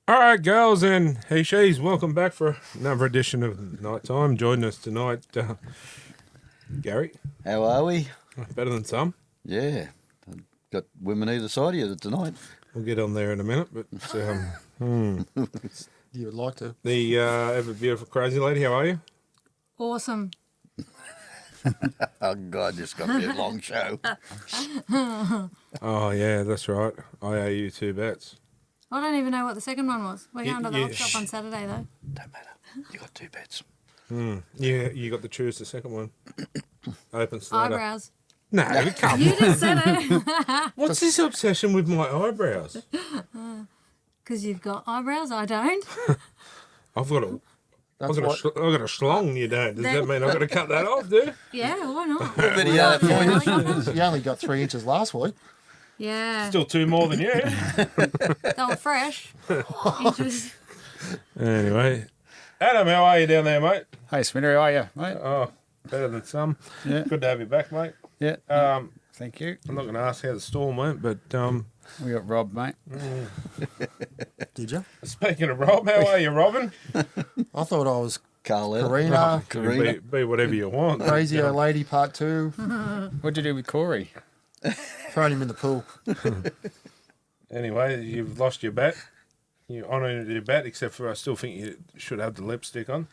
All right, girls and he, she's, welcome back for another edition of Nighttime. Joining us tonight, Gary. How are we? Better than some. Yeah. I've got women either side of you tonight. We'll get on there in a minute, but You would like to. the ever beautiful crazy lady, how are you? Awesome. Oh, God, this got to be a long show. Oh, yeah, that's right. I owe you 2 bets. I don't even know what the second one was. We're going to the op shop on Saturday, though. Don't matter. You got 2 bets. Yeah, you got to choose the second one. Open slider. Eyebrows. No, come You on. just said it. What's this obsession with my eyebrows? Because you've got eyebrows, I don't. I've got a... I've That's got what, a schlong, you don't. Does that mean I've got to cut that off, dude? Yeah, why not? Video for you. you only got 3 inches last week. Yeah. Still 2 more than you. They were fresh. Inches. Anyway. Adam, how are you down there, mate? Hey, Smither, how are you, mate? Oh, better than some. Yeah. Good to have you back, mate. Yeah. Thank you. I'm not going to ask how the storm went, but We got Rob, mate. Did you? speaking of Rob, how are you, Robin? I thought I was Carletta. Karina, Karina. Be whatever you want. Crazy Old Lady Part 2. What'd you do with Corey? Throwing him in the pool. Anyway, you've lost your bet. You honoured your bet, except for I still think you should have the lipstick on.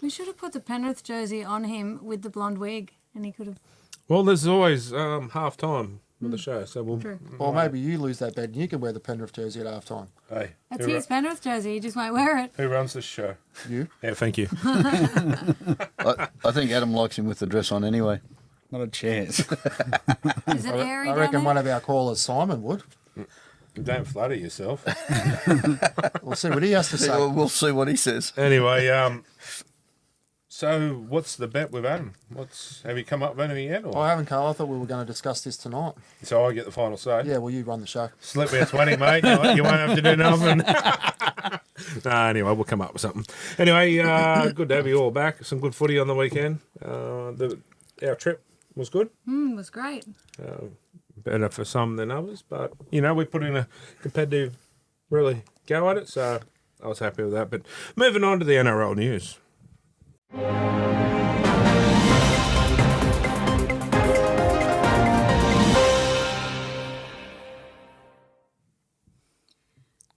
We should have put the Penrith jersey on him with the blonde wig, and he could have... Well, there's always half time with the show, so we'll... True. Or maybe you lose that bet and you can wear the Penrith jersey at half time. Hey, That's his Penrith jersey. He just won't wear it. who runs this show? You? Yeah, thank you. I think Adam likes him with the dress on anyway. Not a chance. Is it hairy I down reckon there? one of our callers, Simon, would. Don't flatter yourself. We'll see what he has to say. We'll see what he says. Anyway, so what's the bet with Adam? Have you come up with anything yet? Or? I haven't, Carl. I thought we were going to discuss this tonight. So I get the final say? Yeah, well, you run the show. Slip me a 20, mate. You won't have to do nothing. Anyway, we'll come up with something. Anyway, good to have you all back. Some good footy on the weekend. Our trip was good. It was great. Better for some than others. But, we put in a competitive, really go at it. So I was happy with that. But moving on to the NRL news.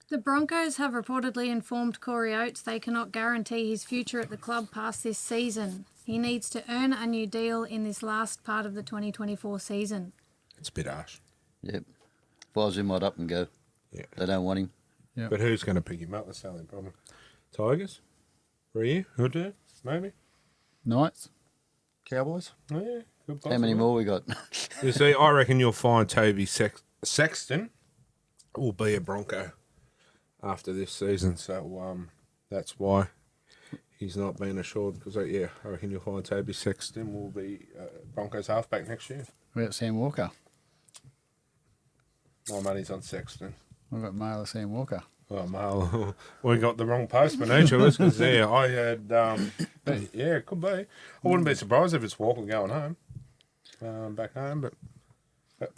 The Broncos have reportedly informed Corey Oates they cannot guarantee his future at the club past this season. He needs to earn a new deal in this last part of the 2024 season. It's a bit harsh. Yep. If I was him, I'd up and go. Yeah. They don't want him. Yeah. But who's going to pick him up? That's the only problem. Tigers? For you? Who do? Maybe? Knights? Cowboys? Oh, yeah. Good How many more we got? You see, I reckon you'll find Toby Sexton will be a Bronco after this season. So that's why he's not been assured. Because, I reckon you'll find Toby Sexton will be Broncos halfback next year. We got Sam Walker. My money's on Sexton. We've got Mailer Sam Walker. Oh, Mal, we got the wrong postman, each of us, because I had, yeah, it could be. I wouldn't be surprised if it's Walker going home, back home, but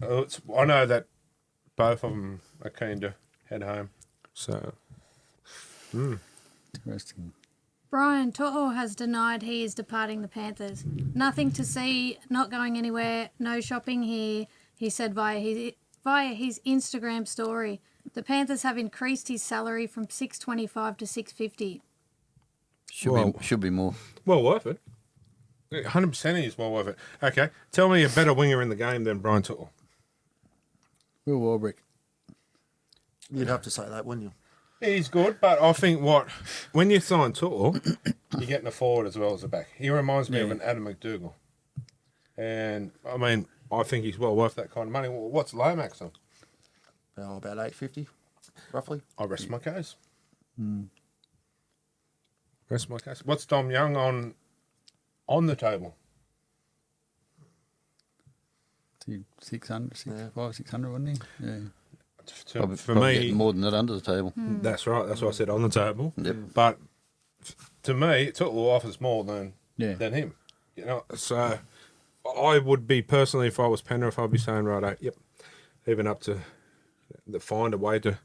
I know that both of them are keen to head home. So, Interesting. Brian To'o has denied he is departing the Panthers. Nothing to see, not going anywhere, no shopping here, he said via his Instagram story. The Panthers have increased his salary from $625 to $650. Should be more. Well worth it. 100% is well worth it. Okay, tell me a better winger in the game than Brian To'o. Will Warbrick. You'd have to say that, wouldn't you? He's good, but I think when you sign To'o, you're getting a forward as well as a back. He reminds me of an Adam McDougall. And, I mean, I think he's well worth that kind of money. Well, what's Lomax on? About 850, roughly. I rest my case. Rest my case. What's Dom Young on the table? 600, Yeah. 600, wasn't he? Yeah. Probably, For probably me, getting more than that under the table. that's right. That's what I said on the table. Yep. But to me, Tuttle offers more than Yeah. him. You know, so I would be personally, if I was Penrith, I'd be saying, right, yep, even up to find a way to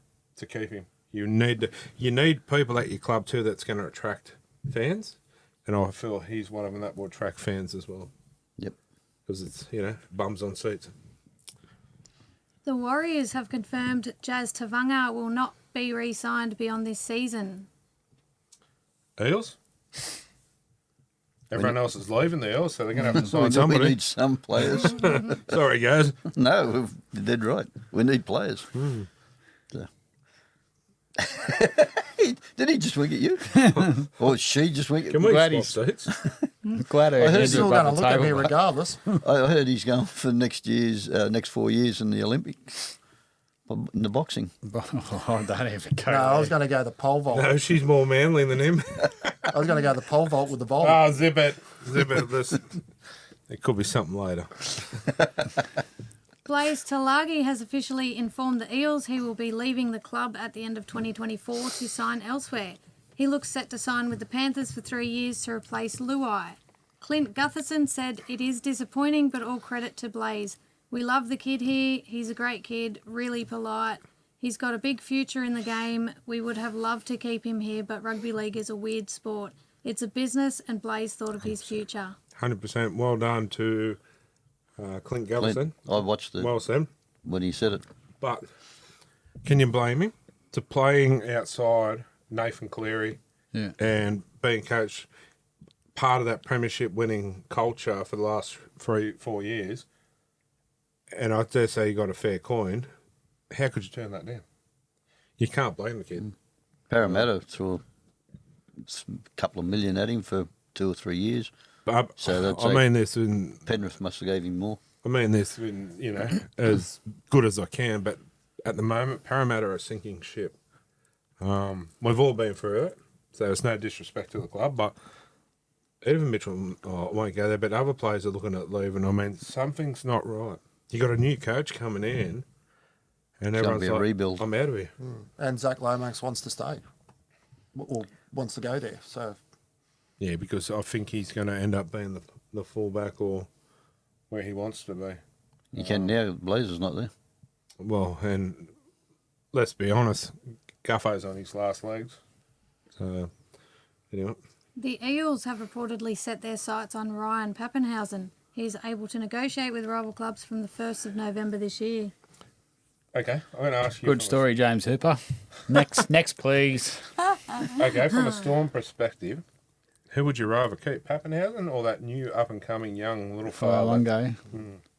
keep him. You need people at your club too that's going to attract fans, and I feel he's one of them that will attract fans as well Yep. because it's bums on seats. The Warriors have confirmed Jazz Tavanga will not be re-signed beyond this season. Eels. Everyone else is leaving the Eels, so they're going to have to sign We somebody. need some players. Sorry, guys. No, you're dead right. We need players. So. Did he just wink at you? Or she just wink at Can me? we Glad swap he's- seats? Glad I heard heard He's you still going to above the look at me table. regardless. I heard he's going for next 4 years in the Olympics. In the boxing. Oh, don't even go No, I was there. going to go the pole vault. No, she's more manly than him. I was going to go the pole vault with the bowl. Oh, zip it. Listen. It could be something later. Blaise Talagi has officially informed the Eels he will be leaving the club at the end of 2024 to sign elsewhere. He looks set to sign with the Panthers for 3 years to replace Luai. Clint Gutherson said, "It is disappointing, but all credit to Blaise. We love the kid here. He's a great kid, really polite. He's got a big future in the game. We would have loved to keep him here, but rugby league is a weird sport. It's a business, and Blaise thought of his future." 100% well done to Clint Gallison. I watched Well said. when he said it. But can you blame him? To playing outside Nathan Cleary Yeah. and being coached part of that premiership winning culture for the last 3-4 years, and I dare say you got a fair coin, how could you turn that down? You can't blame the kid. Parramatta threw a couple of million at him for 2 or 3 years. But So that's I mean this in Penrith must have gave him more. as good as I can, but at the moment Parramatta are a sinking ship. We've all been through it, so it's no disrespect to the club, but even Mitchell, I won't go there, but other players are looking at leaving. I mean, something's not right. You got a new coach coming in, and gonna everyone's be a like, rebuild. "I'm out of here." And Zach Lomax wants to stay. Or wants to go there. So Yeah, because I think he's going to end up being the fullback or where he wants to be. You can now, Blazer's not there. Well, and let's be honest, Guffo's on his last legs. So, anyway, The Eels have reportedly set their sights on Ryan Pappenhausen. He is able to negotiate with rival clubs from the 1st of November this year. okay, I'm going to ask you. Good story, James Hooper. Next, please. Okay, from a Storm perspective, who would you rather keep, Pappenhausen or that new up and coming young little fella? Furlongo.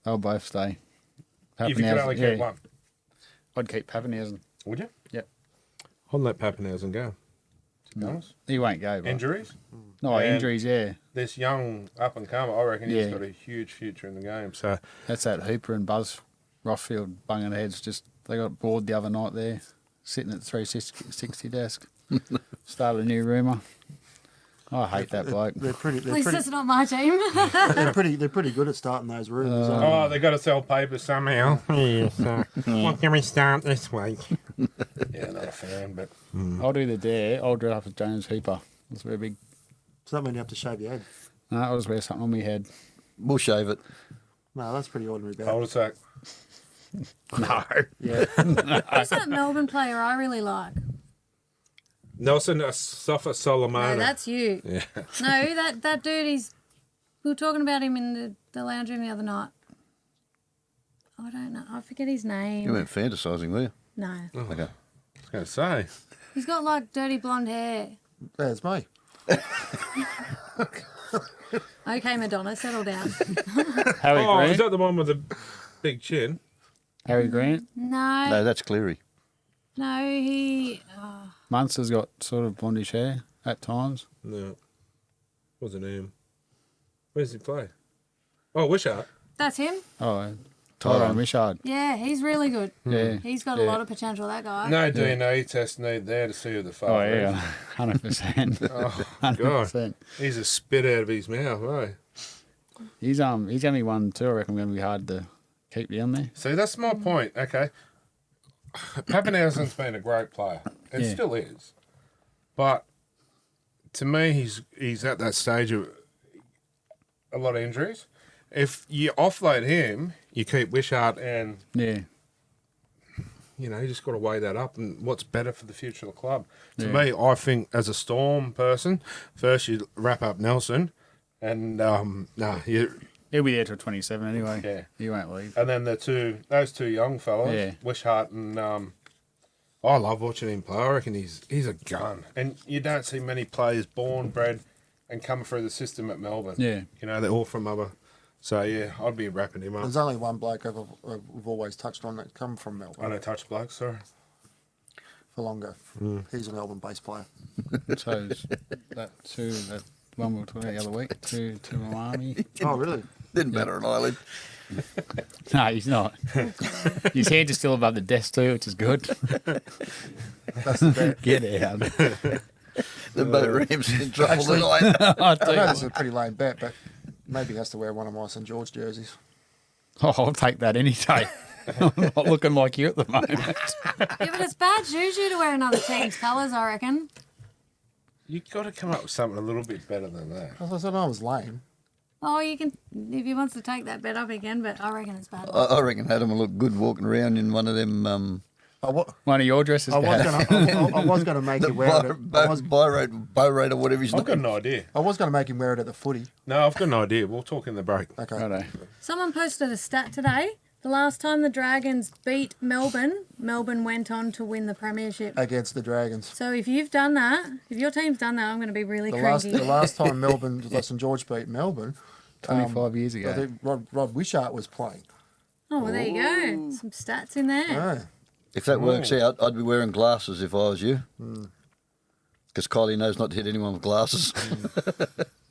They'll both stay. If you could only keep one, I'd keep Pappenhausen. would you? Yep. I'd let Pappenhausen go. To be honest, He won't go. But injuries. no, And- injuries, yeah. This young up and comer, I reckon Yeah. he's got a huge future in the game. So That's that Hooper and Buzz Rothfield bunging heads. Just they got bored the other night there, sitting at the 360 desk. Started a new rumour. I hate that bloke. they're pretty. At They're least pretty, that's not my team. they're pretty good at starting those rumours. oh, they got to sell papers somehow. Yes. What can we start this week? Yeah, not a fan, but I'll do the dare. I'll dress up as James Hooper. Let's wear big. Does that mean you have to shave your head? No, I'll just wear something on my head. We'll shave it. No, that's pretty ordinary. Bet. hold a sec. No. Yeah. Who's that Melbourne player I really like? Nelson Asafa Solomona. No, that's you. Yeah. No, that dude, we were talking about him in the lounge room the other night. I don't know. I forget his name. You weren't fantasising, were you? No. Okay. I was going to say. He's got like dirty blonde hair. There's me. Okay, Madonna, settle down. Harry Oh, Grant. is that the one with the big chin? Harry Grant. No, No, that's Cleary. no, he. Munster's got sort of blondish hair at times. No. What's the name? Where does he play? Oh, Wishart. That's him. Oh, Tyrone Wishart. Yeah, he's really good. Yeah. He's got a lot of potential, that guy. No DNA test need there to see who the Oh, father is. yeah. 100%. Oh, 100%. God. He's a spit out of his mouth, eh? He's going to be one too. I reckon going to be hard to keep down there. See, that's my point, okay? Pappenhausen's been a great player. And Yeah. still is. But to me, he's at that stage of a lot of injuries. If you offload him, you keep Wishart and, Yeah. you know, you just got to weigh that up and what's better for the future of the club. To Yeah. me, I think as a Storm person, first you wrap up Nelson and, He'll be there till 27 anyway. Yeah. He won't leave. and then those two young fellas, Yeah. Wishart and I love watching him play. I reckon he's a gun, and you don't see many players born, bred, and coming through the system at Melbourne. Yeah. you know they're all from other. So yeah, I'd be wrapping him up. There's only one bloke we've always touched on that come from I Melbourne don't touch blokes, sorry. for longer. He's a Melbourne-based player. So is that one we were talking about the other week, to Miami. Oh, really? Didn't matter an eyelid. No, he's not. His hands are still above the desk too, which is good. That's the bet. Get out. The boat ram's in trouble Actually- tonight. I'll I tell know you this is what. a pretty lame bet, but maybe he has to wear one of my St George jerseys. Oh, I'll take that any day. I'm not looking like you at the moment. Yeah, but it's bad juju to wear another team's colours, I reckon. You got to come up with something a little bit better than that. I thought I was lame. Oh, you can, if he wants to take that bet off again, but I reckon it's bad. I reckon Adam will look good walking around in one of them One of your dresses. I was Gav. going to make the him wear it. bow rate or whatever he's I've got name. an idea. I was going to make him wear it at the footy. No, I've got an idea. We'll talk in the break. Okay. Righto. Someone posted a stat today. The last time the Dragons beat Melbourne, Melbourne went on to win the premiership. Against the Dragons. So if you've done that, if your team's done that, I'm going to be really The cranky. last time St George beat Melbourne, 25 years I ago. think Rod Wishart was playing. Oh, well, there you go. Some stats in there. Yeah. If that works out, I'd be wearing glasses if I was you. Because Kylie knows not to hit anyone with glasses.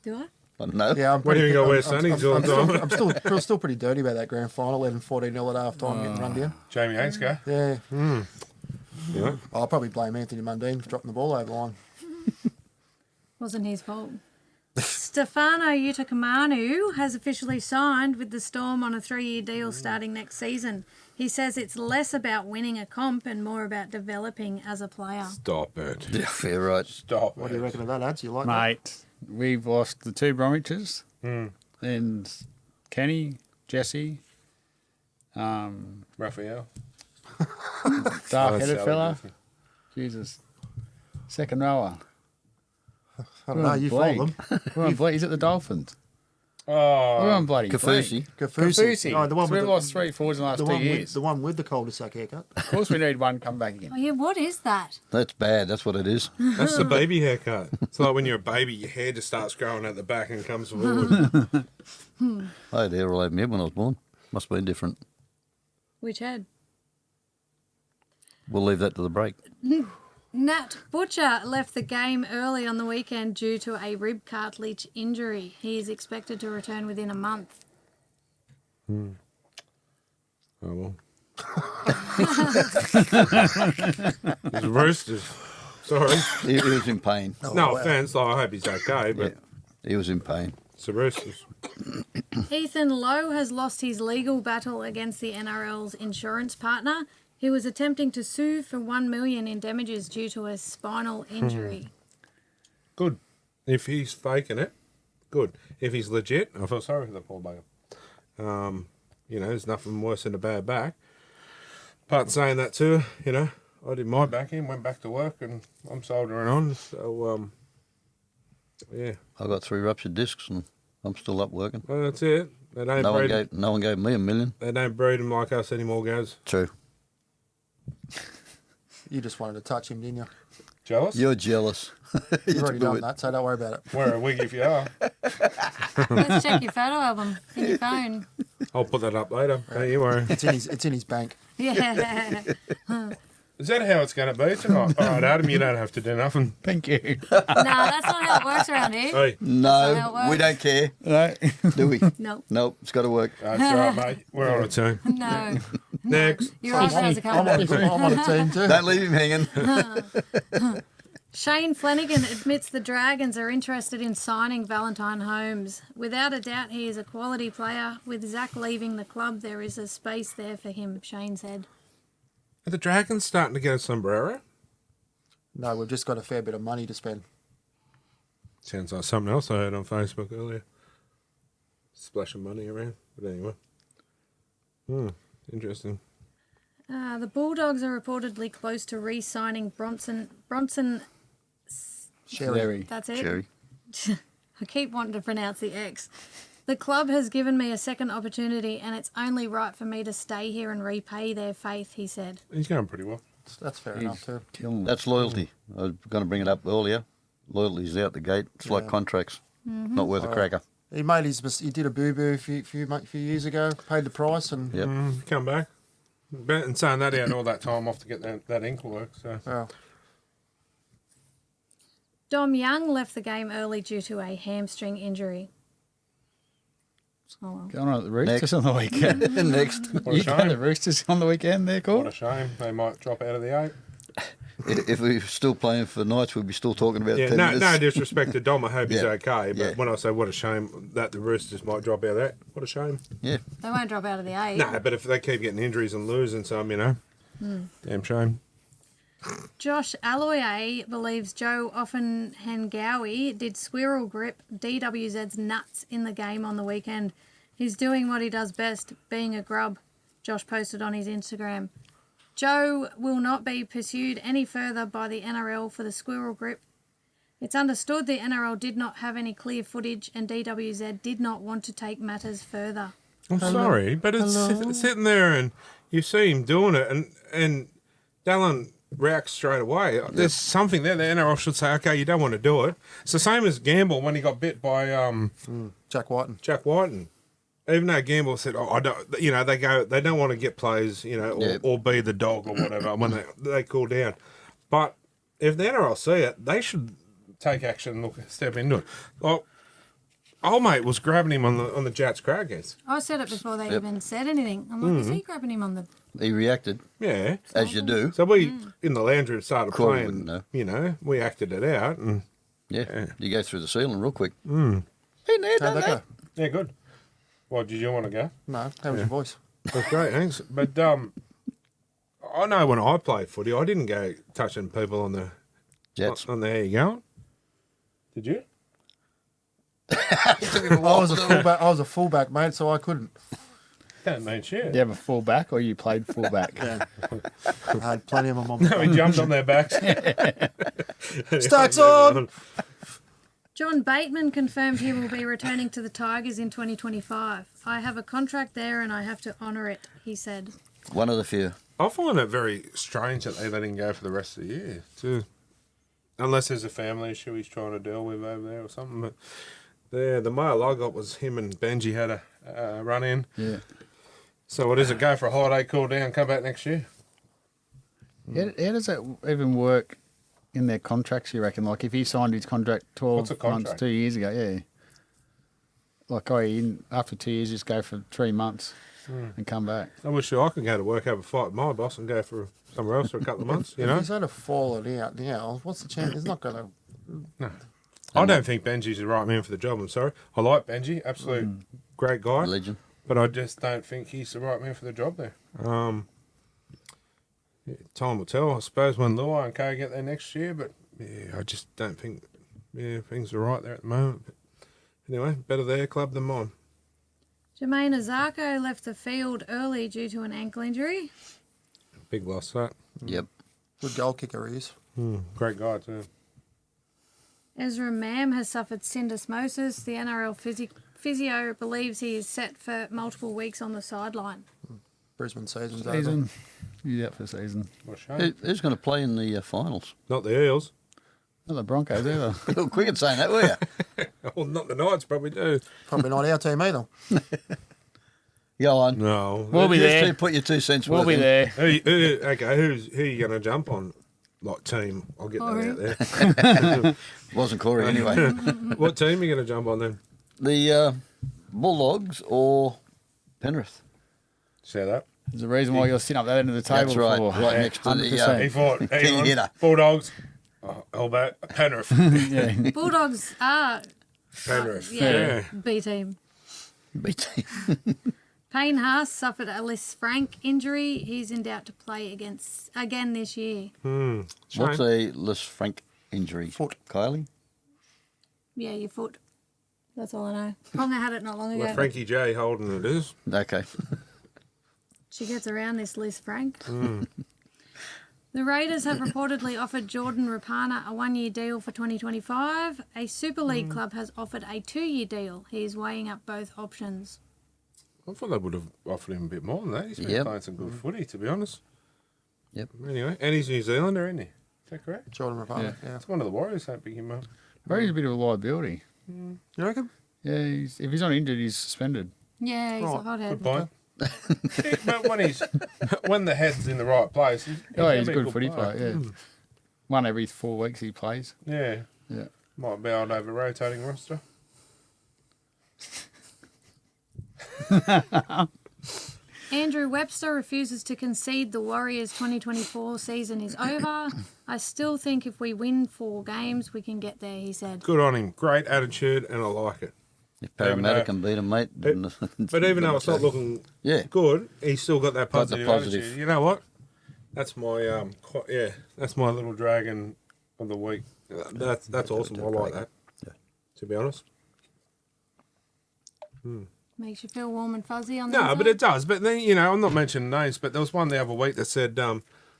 Do I? I don't know. Yeah, I'm Where do you pretty- go wear I'm- sunnies all the time? I'm still pretty dirty about that grand final, 11-14-0 at half time, getting run down. Jamie Ainscough. Yeah. Yeah. I'll probably blame Anthony Mundine for dropping the ball over the line. Wasn't his fault. Stefano Utakamanu has officially signed with the Storm on a 3-year deal starting next season. He says it's less about winning a comp and more about developing as a player. Stop it. Yeah, fair right. Stop What it. do you reckon of that, Ads? You like that? Mate, we've lost the two Bromwiches. And Kenny, Jesse, Raphael. dark-headed Oh, fella. Sally. Jesus. Second rower. I don't know, you follow them. We're on He's at the Dolphins. We're Oh, on bloody Kafusi. Kafusi. Oh, the one So with we've the, lost 3 forwards in the last the 2 one years. the one with the cul-de-sac haircut. Of course we need one come back Oh, again. yeah, what is that? That's bad. That's what it is. that's the baby haircut. It's like when you're a baby, your hair just starts growing at the back and comes forward. I had hair all over my head when I was born. Must have been different. Which head? We'll leave that to the break. Nat Butcher left the game early on the weekend due to a rib cartilage injury. He is expected to return within a month. Oh, well. It's Roosters. Sorry. He was in pain. No offence. Like, I hope he's okay, but He was in pain. it's the Roosters. Ethan Lowe has lost his legal battle against the NRL's insurance partner. He was attempting to sue for $1 million in damages due to a spinal injury. Good. If he's faking it, good. If he's legit, I feel sorry for the poor bugger. You know, there's nothing worse than a bad back. But saying that too, you know, I did my back in, went back to work, and I'm soldering on. So, yeah. I got 3 ruptured discs and I'm still up working. Well, that's it. They don't No breed. one gave me $1 million. They don't breed them like us anymore, guys. True. You just wanted to touch him, didn't you? Jealous? You're jealous. You've already done that, so don't worry about it. Wear a wig if you are. Let's check your photo album in your phone. I'll put that up later. Don't you worry. It's in his bank. Yeah. Is that how it's going to be tonight? All right, Adam, you don't have to do nothing. Thank you. No, that's not how it works around here. Hey, not how No, it we don't care, No. do we? No, Nope, it's got to work. that's all right, mate. We're on a team. no. Next. Your eyebrows are I'm coming on, back. I'm on a team too. Don't leave him hanging. Shane Flanagan admits the Dragons are interested in signing Valentine Holmes. Without a doubt, he is a quality player. With Zach leaving the club, there is a space there for him, Shane said. Are the Dragons starting to get a sombrero? No, we've just got a fair bit of money to spend. Sounds like something else I heard on Facebook earlier. Splashing money around. But anyway. Interesting. The Bulldogs are reportedly close to re-signing Bronson. Sherry. That's it. Cherry. I keep wanting to pronounce the X. The club has given me a second opportunity, and it's only right for me to stay here and repay their faith, he said. He's going pretty well. That's fair enough too. Killing it. That's loyalty. I was going to bring it up earlier. Loyalty's out the gate. It's like contracts. Not worth a cracker. He made he did a boo-boo a few years ago, paid the price, and Yep. Come back. And saying that he had all that time off to get that ankle work. So well, Dom Young left the game early due to a hamstring injury. Oh, well. Going on at the Roosters Next. on the weekend. Next. what a You got the shame. Roosters on the weekend there, What Cool? a shame. They might drop out of the 8. If we were still playing for Knights, we'd be still talking about Yeah, 10 no minutes. disrespect to Dom. I hope he's Yeah. okay. But Yeah. when I say what a shame that the Roosters might drop out of that, what a shame. Yeah. They won't drop out of the 8. No, but if they keep getting injuries and losing some, damn shame. Josh Alloye believes Joe Offenhengawi did squirrel grip DWZ's nuts in the game on the weekend. He's doing what he does best, being a grub, Josh posted on his Instagram. Joe will not be pursued any further by the NRL for the squirrel grip. It's understood the NRL did not have any clear footage and DWZ did not want to take matters further. I'm sorry, but it's sitting there and you see him doing it, and Dallin reacts straight away. There's something there. The NRL should say, okay, you don't want to do it. It's the same as Gamble when he got bit by Jack Whiten. Jack Whiten. Even though Gamble said, "Oh, I don't," they don't want to get players, or be the dog or whatever when they cool down. But if the NRL see it, they should take action and step into it. Well, old mate was grabbing him on the Jats crackers. I said it before they even said anything. I'm like, is he grabbing him on the... He reacted, Yeah. as you do. So we in the lounge room started Corey playing. wouldn't We acted it out, and Yeah. You go through the ceiling real quick. How'd that go? yeah, good. Well, did you want to go? No, how was your voice? That's great, thanks. But I know when I played footy, I didn't go touching people on the Jets. on the how you going. Did you? I was a fullback, mate, so I couldn't. Don't mean shit. Do you have a full back or you played full back? Yeah. I had plenty of them on No, he jumped on their backs. Stacks on! John Bateman confirmed he will be returning to the Tigers in 2025. I have a contract there and I have to honour it, he said. One of the few. I find it very strange that they let him go for the rest of the year, too. Unless there's a family issue he's trying to deal with over there or something. But the mail I got was him and Benji had a run in. Yeah. So what is it? Go for a holiday, cool down, come back next year? How does that even work in their contracts, you reckon? Like, if he signed his contract What's a 12 contract? months, 2 years ago, yeah. Like, after 2 years, just go for 3 months and come back. I wish I could go to work, have a fight with my boss and go for somewhere else for a couple of months, If he's had a falling out now, what's the chance? He's not going to. I don't think Benji's the right man for the job, I'm sorry. I like Benji, absolute great guy. Legend. But I just don't think he's the right man for the job there. Time will tell, I suppose, when Luai and Kay get there next year. But yeah, I just don't think things are right there at the moment. But anyway, better their club than mine. Jermaine Azarko left the field early due to an ankle injury. Big loss, that. Yep. Good goal kicker he is. Great guy, too. Ezra Mam has suffered syndesmosis. The NRL physio believes he is set for multiple weeks on the sideline. Brisbane season's over. Season. He's out for the season. What a shame. Who's going to play in the finals? Not the Eels. Not the Broncos either. Real quick at saying that, were you? Well, not the Knights, probably do. Probably not our team either. Go on. No. We'll be Just there. to put your 2 cents We'll worth be in. there. Who you going to jump on? Like team. I'll get Corey. that out there. Wasn't Corey anyway. What team are you going to jump on then? The Bulldogs or Penrith. Say that. There's a reason why you're sitting up that end of the table That's right. for. Right next to the 100%. He fought. Key Hang hitter. on. Bulldogs. Elbow. Penrith. Yeah. Bulldogs are Penrith. yeah, B team. BT. Payne Haas suffered a Liz Frank injury. He's in doubt to play again this year. What's a Les Frank injury? Foot. Kylie? Yeah, your foot. That's all I know. Ponga had it not long ago. Well, Frankie J holding it is. Okay. She gets around this Liz Frank. The Raiders have reportedly offered Jordan Rapana a 1-year deal for 2025. A Super League club has offered a 2-year deal. He is weighing up both options. I thought they would have offered him a bit more than that. He's been Yep. playing some good footy, to be honest. Yep. Anyway, and he's New Zealander, isn't he? Is that correct? Jordan Rapana. Yeah. It's one of the Warriors that pick him up. He's a bit of a liability. You reckon? Yeah, if he's not injured, he's suspended. Yeah, he's a Right. hothead. Good point. Yeah, but when the head's in the right place, he's Oh, gonna he's a be good footy player, yeah. One every 4 weeks he plays. Yeah, Yeah. might be able over rotating roster. Andrew Webster refuses to concede the Warriors 2024 season is over. I still think if we win 4 games, we can get there, he said. Good on him. Great attitude, and I like it. If Parramatta though- can beat him, mate. But even though it's not looking Yeah. good, he's still got that Got the positive, positive. attitude. You know what? That's my that's my little dragon of the week. That's awesome. I like that. Yeah. To be honest. Makes you feel warm and fuzzy on No, that but side? it does. But then, I'm not mentioning names, but there was one the other week that said,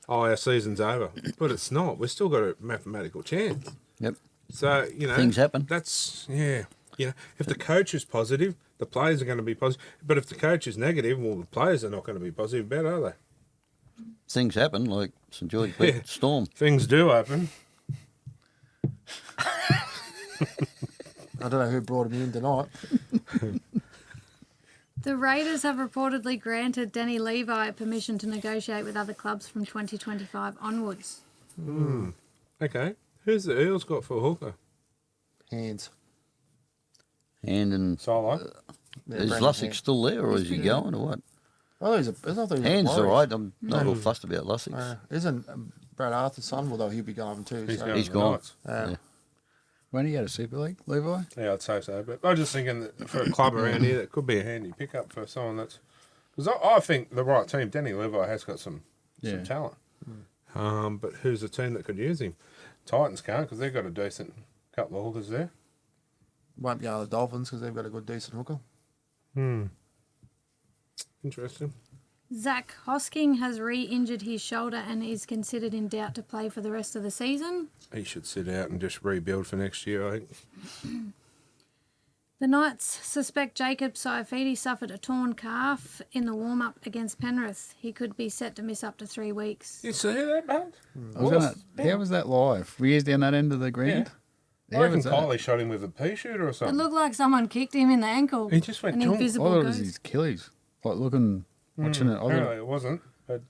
our season's over. But it's not. We've still got a mathematical chance. Yep. So, Things happen. That's, yeah. If the coach is positive, the players are going to be positive. But if the coach is negative, well, the players are not going to be positive about, are they? Things happen, like St George beat Yeah. Storm. Things do happen. I don't know who brought him in tonight. The Raiders have reportedly granted Danny Levi permission to negotiate with other clubs from 2025 onwards. Okay. Who's the Eels got for a hooker? Hands. And Solo. Yeah, is Brandon Lussick Hands. still there, or is he going, or what? Oh, I thought he was Hands Warriors. all right. I'm not real fussed about Lussick. Isn't Brad Arthur's son? Well, though he'll be going too. He's so. going He's to the gone. Knights. Yeah. When he had a Super League, Levi? Yeah, I'd say so. But I'm just thinking that for a club around here, that could be a handy pickup for someone that's... Because I think the right team, Danny Levi has got some Yeah. talent. But who's the team that could use him? Titans can't, because they've got a decent couple of hookers there. Won't be able the Dolphins because they've got a good, decent hooker. Interesting. Zach Hosking has re-injured his shoulder and is considered in doubt to play for the rest of the season. He should sit out and just rebuild for next year, I think. The Knights suspect Jacob Saifidi suffered a torn calf in the warm-up against Penrith. He could be set to miss up to 3 weeks. You see that, mate? How was that live? Were you down that end of the ground? I How reckon was that? Kylie shot him with a pea shooter or It something. looked like someone kicked him in the ankle. He just went An jump. I invisible thought it was ghost. his Achilles. Like watching it. Apparently it wasn't. But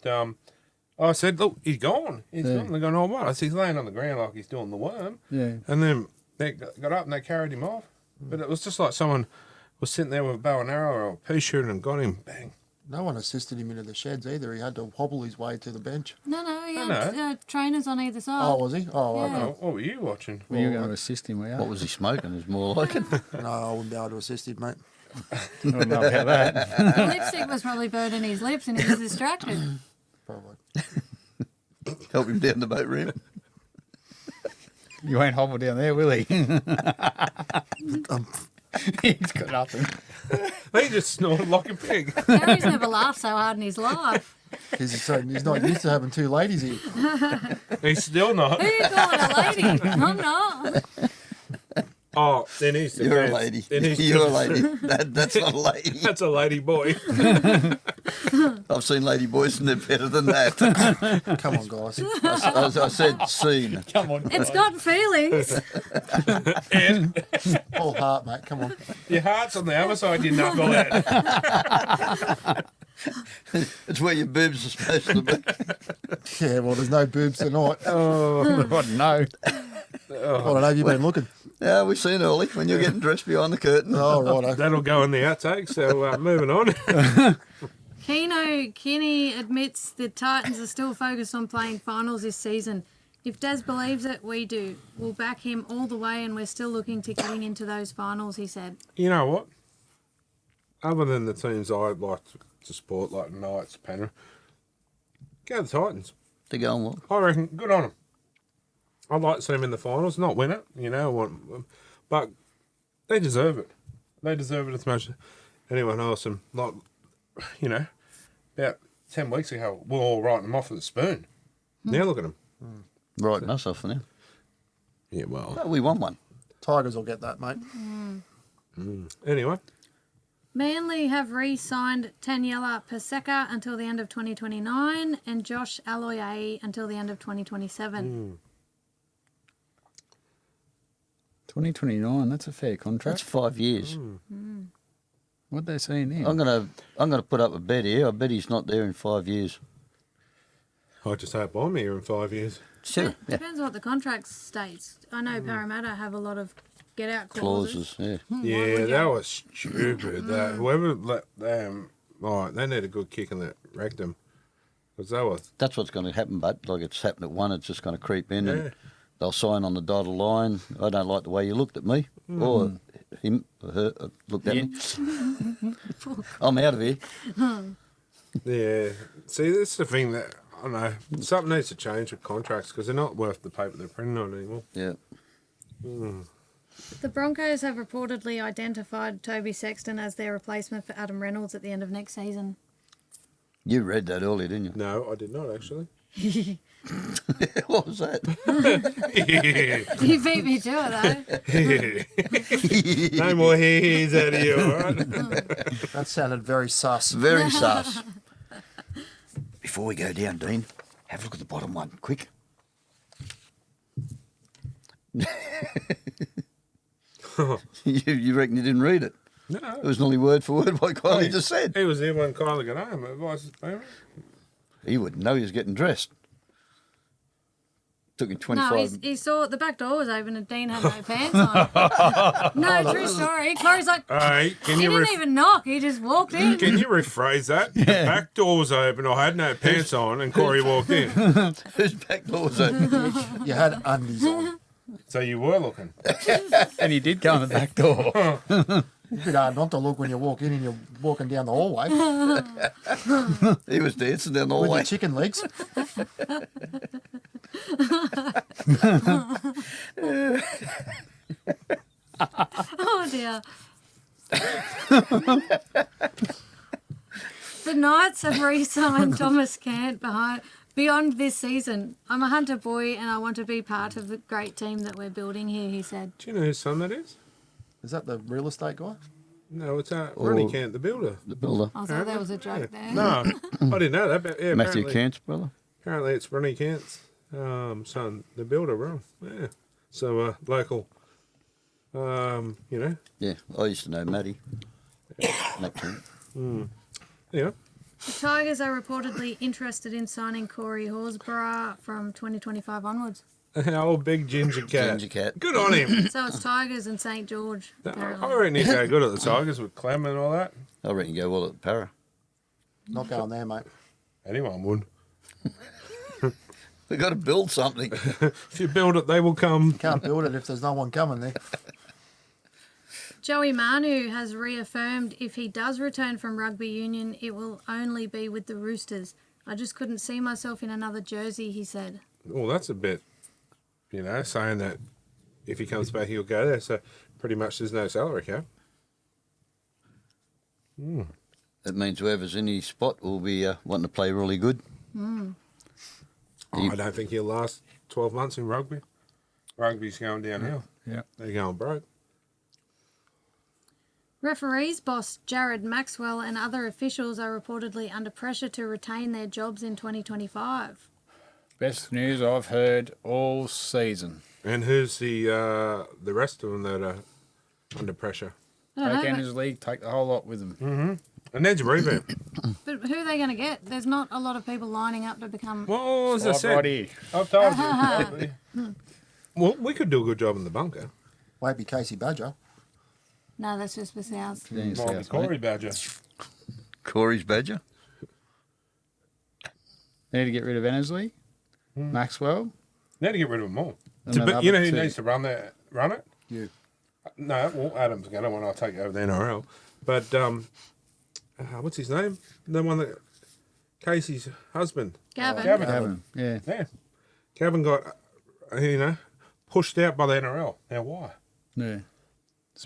I said, look, he's gone. He's Yeah. gone. They're going, oh, what? I said, he's laying on the ground like he's doing the worm. Yeah. And then they got up and they carried him off. But it was just like someone was sitting there with a bow and arrow or a pea shooter and got him. Bang. No one assisted him into the sheds either. He had to hobble his way to the bench. No, he I had trainers on either side. Oh, was he? Oh, Yeah. okay. Oh, what were you watching? Were you going to assist him? Were you? What was he smoking? Is more like it. No, I wouldn't be able to assist him, mate. I don't know about that. The lipstick was probably burning his lips and he was distracted. Probably. Help him down the boat ramp. You won't hobble down there, will he? He's got nothing. He just snorted like a pig. Gary's never laughed so hard in his life. He's not used to having two ladies here. He's still not. Who are you calling a lady? I'm not. Oh, in his defense. You're a lady. In his You're a defense- lady. That's not a lady. That's a lady boy. I've seen lady boys and they're better than that. Come on, guys. I said seen. Come on. It's got feelings. And All heart, mate. Come on. your heart's on the other side, you knucklehead. It's where your boobs are supposed to be. Yeah, well, there's no boobs tonight. Oh, God, no. I don't know. Have you been looking? Yeah, we've seen early when you're getting dressed behind the curtain. Oh, right. That'll go in the outtake, so moving on. Keno Kenny admits the Titans are still focused on playing finals this season. If Daz believes it, we do. We'll back him all the way, and we're still looking to getting into those finals, he said. You know what? Other than the teams I'd like to support, like Knights, Penrith, go the Titans. They're going well. I reckon, good on them. I'd like to see them in the finals, not win it, but they deserve it. They deserve it as much as anyone else. And, like, about 10 weeks ago, we're all writing them off with a spoon. Now look at them. Writing us off now. Yeah, well, Oh, we won one. Tigers will get that, mate. anyway. Manly have re-signed Taniela Paseka until the end of 2029 and Josh Aloiai until the end of 2027. 2029, that's a fair That's contract. 5 years. What they saying here? I'm gonna put up a bet here. I bet he's not there in 5 years. I just hope I'm here in 5 years. Sure. Yeah. Depends what the contract states. I know Parramatta have a lot of get-out clauses. Clauses. Yeah. Yeah, that was stupid. That whoever let them, they need a good kick in the rectum, because that was That's what's going to happen, but like it's happened at one, it's just going to creep in Yeah. and they'll sign on the dotted line. I don't like the way you looked at me or him or her looked at me. I'm out of here. yeah. See, that's the thing that I don't know. Something needs to change with contracts because they're not worth the paper they're printing on anymore. Yeah. The Broncos have reportedly identified Toby Sexton as their replacement for Adam Reynolds at the end of next season. You read that earlier, didn't you? No, I did not actually. What was that? You beat me to it, though. No more hairs out of you, all right? That sounded very sus. Very sus. Before we go down, Dean, have a look at the bottom one, quick. You reckon you didn't read it? No. It was nearly word for word what Kylie just said. He was here when Kylie got home. Advice his parents. He wouldn't know he was getting dressed. Took him 25. No, he saw the back door was open and Dean had no pants on. No, true story. Corey's like, Hey, can he you didn't even knock. He just walked in. can you rephrase that? The back door was open. I had no pants on, and Corey walked in. Whose back door was open? You had undies on. So you were looking. And he did go in the back door. It's a bit hard not to look when you walk in and you're walking down the hallway He was dancing down the with hallway. your chicken legs. Oh, dear. The Knights have re-signed Thomas Cant beyond this season. I'm a Hunter boy and I want to be part of the great team that we're building here, he said. Do you know whose son that is? Is that the real estate guy? No, it's Ronnie Cant, the builder. The builder. I thought that was a joke there. No, I didn't know that. But yeah, Matthew apparently, Cant's brother. apparently it's Ronnie Cant's son, the builder, Ron. Yeah. So local, Yeah, I used to know Matty. Matt Cant. yeah. The Tigers are reportedly interested in signing Corey Horsburgh from 2025 onwards. Old big ginger cat. Ginger cat. Good on him. So it's Tigers and St George, I apparently. reckon he'd go good at the Tigers with Clem and all that. I reckon you go well at Para. Not going there, mate. Anyone would. We've got to build something. If you build it, they will come. Can't build it if there's no one coming there. Joey Manu has reaffirmed if he does return from rugby union, it will only be with the Roosters. I just couldn't see myself in another jersey, he said. Well, that's a bit, saying that if he comes back, he'll go there. So pretty much there's no salary cap. That means whoever's in his spot will be wanting to play really good. I don't think he'll last 12 months in rugby. Rugby's going downhill. Yeah. They're going broke. Referees boss Jared Maxwell and other officials are reportedly under pressure to retain their jobs in 2025. Best news I've heard all season. And who's the rest of them that are under pressure? I don't Take know, Enders League, take the whole lot with them. And there's a revamp. but who are they going to get? There's not a lot of people lining up to become... Well, as I Right, said, right here. I've told you. Well, we could do a good job in the bunker. Maybe Casey Badger. No, that's just for South. Down Might be south, Corey mate. Badger. Corey's Badger. Need to get rid of Enders Maxwell. Need to get rid of them all. And then You know other who two. needs to run it? You. No, well, Adam's going to when I take over the NRL. But what's his name? The one that Casey's husband. Gavin. Gavin. Yeah. Yeah. Gavin got, pushed out by the NRL. Now, why? Yeah.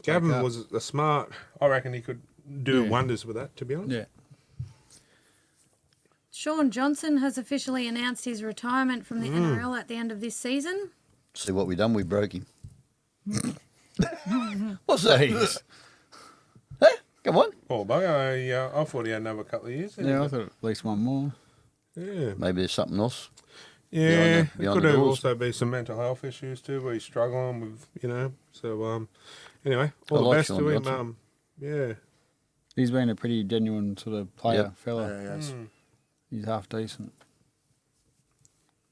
Gavin up. was a smart. I reckon he could do Yeah. wonders with that, to be honest. Yeah. Sean Johnson has officially announced his retirement from the NRL at the end of this season. See what we done? We broke him. What's that? Jeez. Hey, come on. Oh, bugger. I thought he had another couple of years. Yeah, I thought at least one more. Yeah. Maybe there's something else. Yeah, Behind it could the have doors. also be some mental health issues too, where he's struggling with, So, anyway, all I the like best Sean to him. Johnson. Yeah. He's been a pretty genuine sort of player, Yep. fella. Yeah, yes. He's half decent.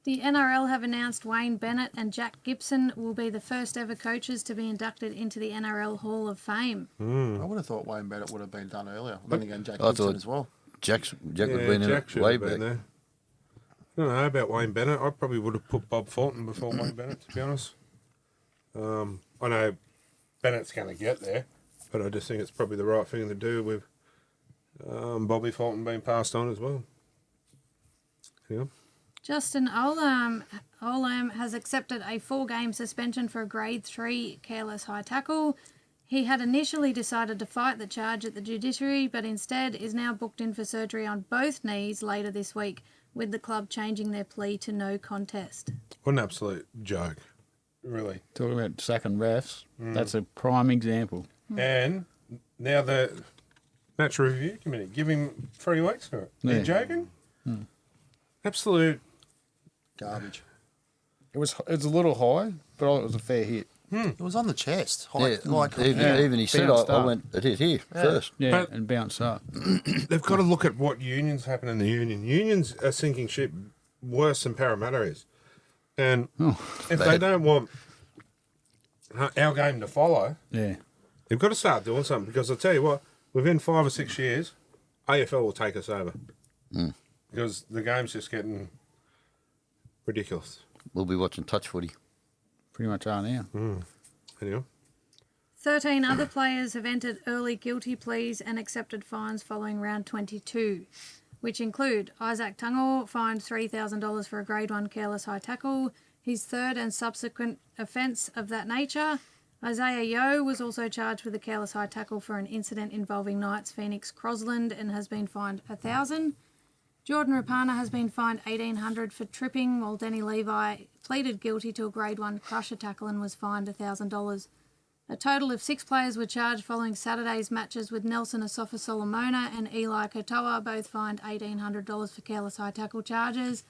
The NRL have announced Wayne Bennett and Jack Gibson will be the first ever coaches to be inducted into the NRL Hall of Fame. I would have thought Wayne Bennett would have been done earlier. Then again, Jack I Gibson thought- as well. Jack would have Yeah, been in Jack it should way have been back. there. I don't know about Wayne Bennett. I probably would have put Bob Thornton before Wayne Bennett, to be honest. I know Bennett's going to get there, but I just think it's probably the right thing to do with Bobby Thornton being passed on as well. Yeah. Justin Olam has accepted a 4-game suspension for a grade 3 careless high tackle. He had initially decided to fight the charge at the judiciary, but instead is now booked in for surgery on both knees later this week, with the club changing their plea to no contest. What an absolute joke, really. Talking about sacking refs, that's a prime example. And now the match review committee give him 3 weeks for it. Are you Yeah. joking? Absolute. Garbage. It was a little high, but it was a fair hit. It was on the chest. Yeah, Like, even he said, Bounced I up. went, it hit here first. Yeah, But- and bounced up. They've got to look at what unions happen in the union. Unions are sinking ship worse than Parramatta is. And if they bad. don't want our game to follow, Yeah. they've got to start doing something. Because I'll tell you what, within 5 or 6 years, AFL will take us over. Because the game's just getting ridiculous. We'll be watching touch footy. Pretty much are now. Anyway. 13 other players have entered early guilty pleas and accepted fines following round 22, which include Isaac Tungor fined $3,000 for a grade 1 careless high tackle, his third and subsequent offence of that nature. Isaiah Yeo was also charged with a careless high tackle for an incident involving Knights Phoenix Crosland and has been fined $1,000. Jordan Rapana has been fined $1,800 for tripping, while Denny Levi pleaded guilty to a grade 1 crusher tackle and was fined $1,000. A total of 6 players were charged following Saturday's matches, with Nelson Asafa Solomona and Eli Kotoa both fined $1,800 for careless high tackle charges.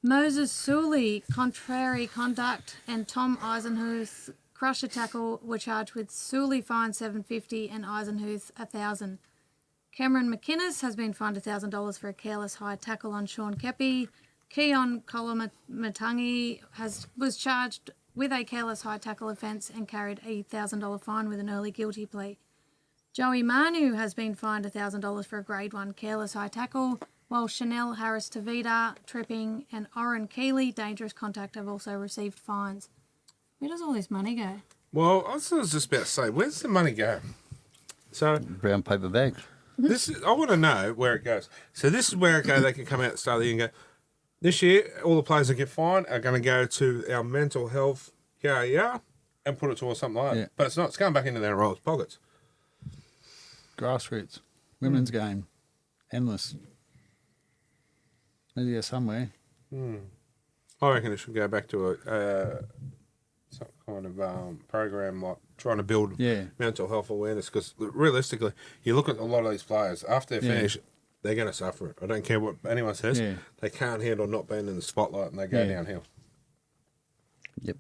Moses Sully, contrary conduct, and Tom Eisenhuth, crusher tackle, were charged with Sully fined $750 and Eisenhuth $1,000. Cameron McInnes has been fined $1,000 for a careless high tackle on Sean Kepi. Keon Kolamatangi was charged with a careless high tackle offence and carried a $1,000 fine with an early guilty plea. Joey Manu has been fined $1,000 for a grade 1 careless high tackle, while Chanel Harris-Tavita, tripping, and Oren Keeley, dangerous contact, have also received fines. Where does all this money go? Well, I was just about to say, where's the money go? So Brown paper bags. this is, I want to know where it goes. So this is where they can come out at the start of the year and go, this year, all the players that get fined are going to go to our mental health, and put it towards something like that. Yeah. But it's not. It's going back into their roles' pockets. Grassroots. Women's game. Endless. Maybe go somewhere. I reckon it should go back to some kind of program, like trying to build Yeah. mental health awareness. Because realistically, you look at a lot of these players after they finish, they're going to suffer it. I don't care what anyone says. Yeah. They can't handle not being in the spotlight, and they go Yeah. downhill. Yep.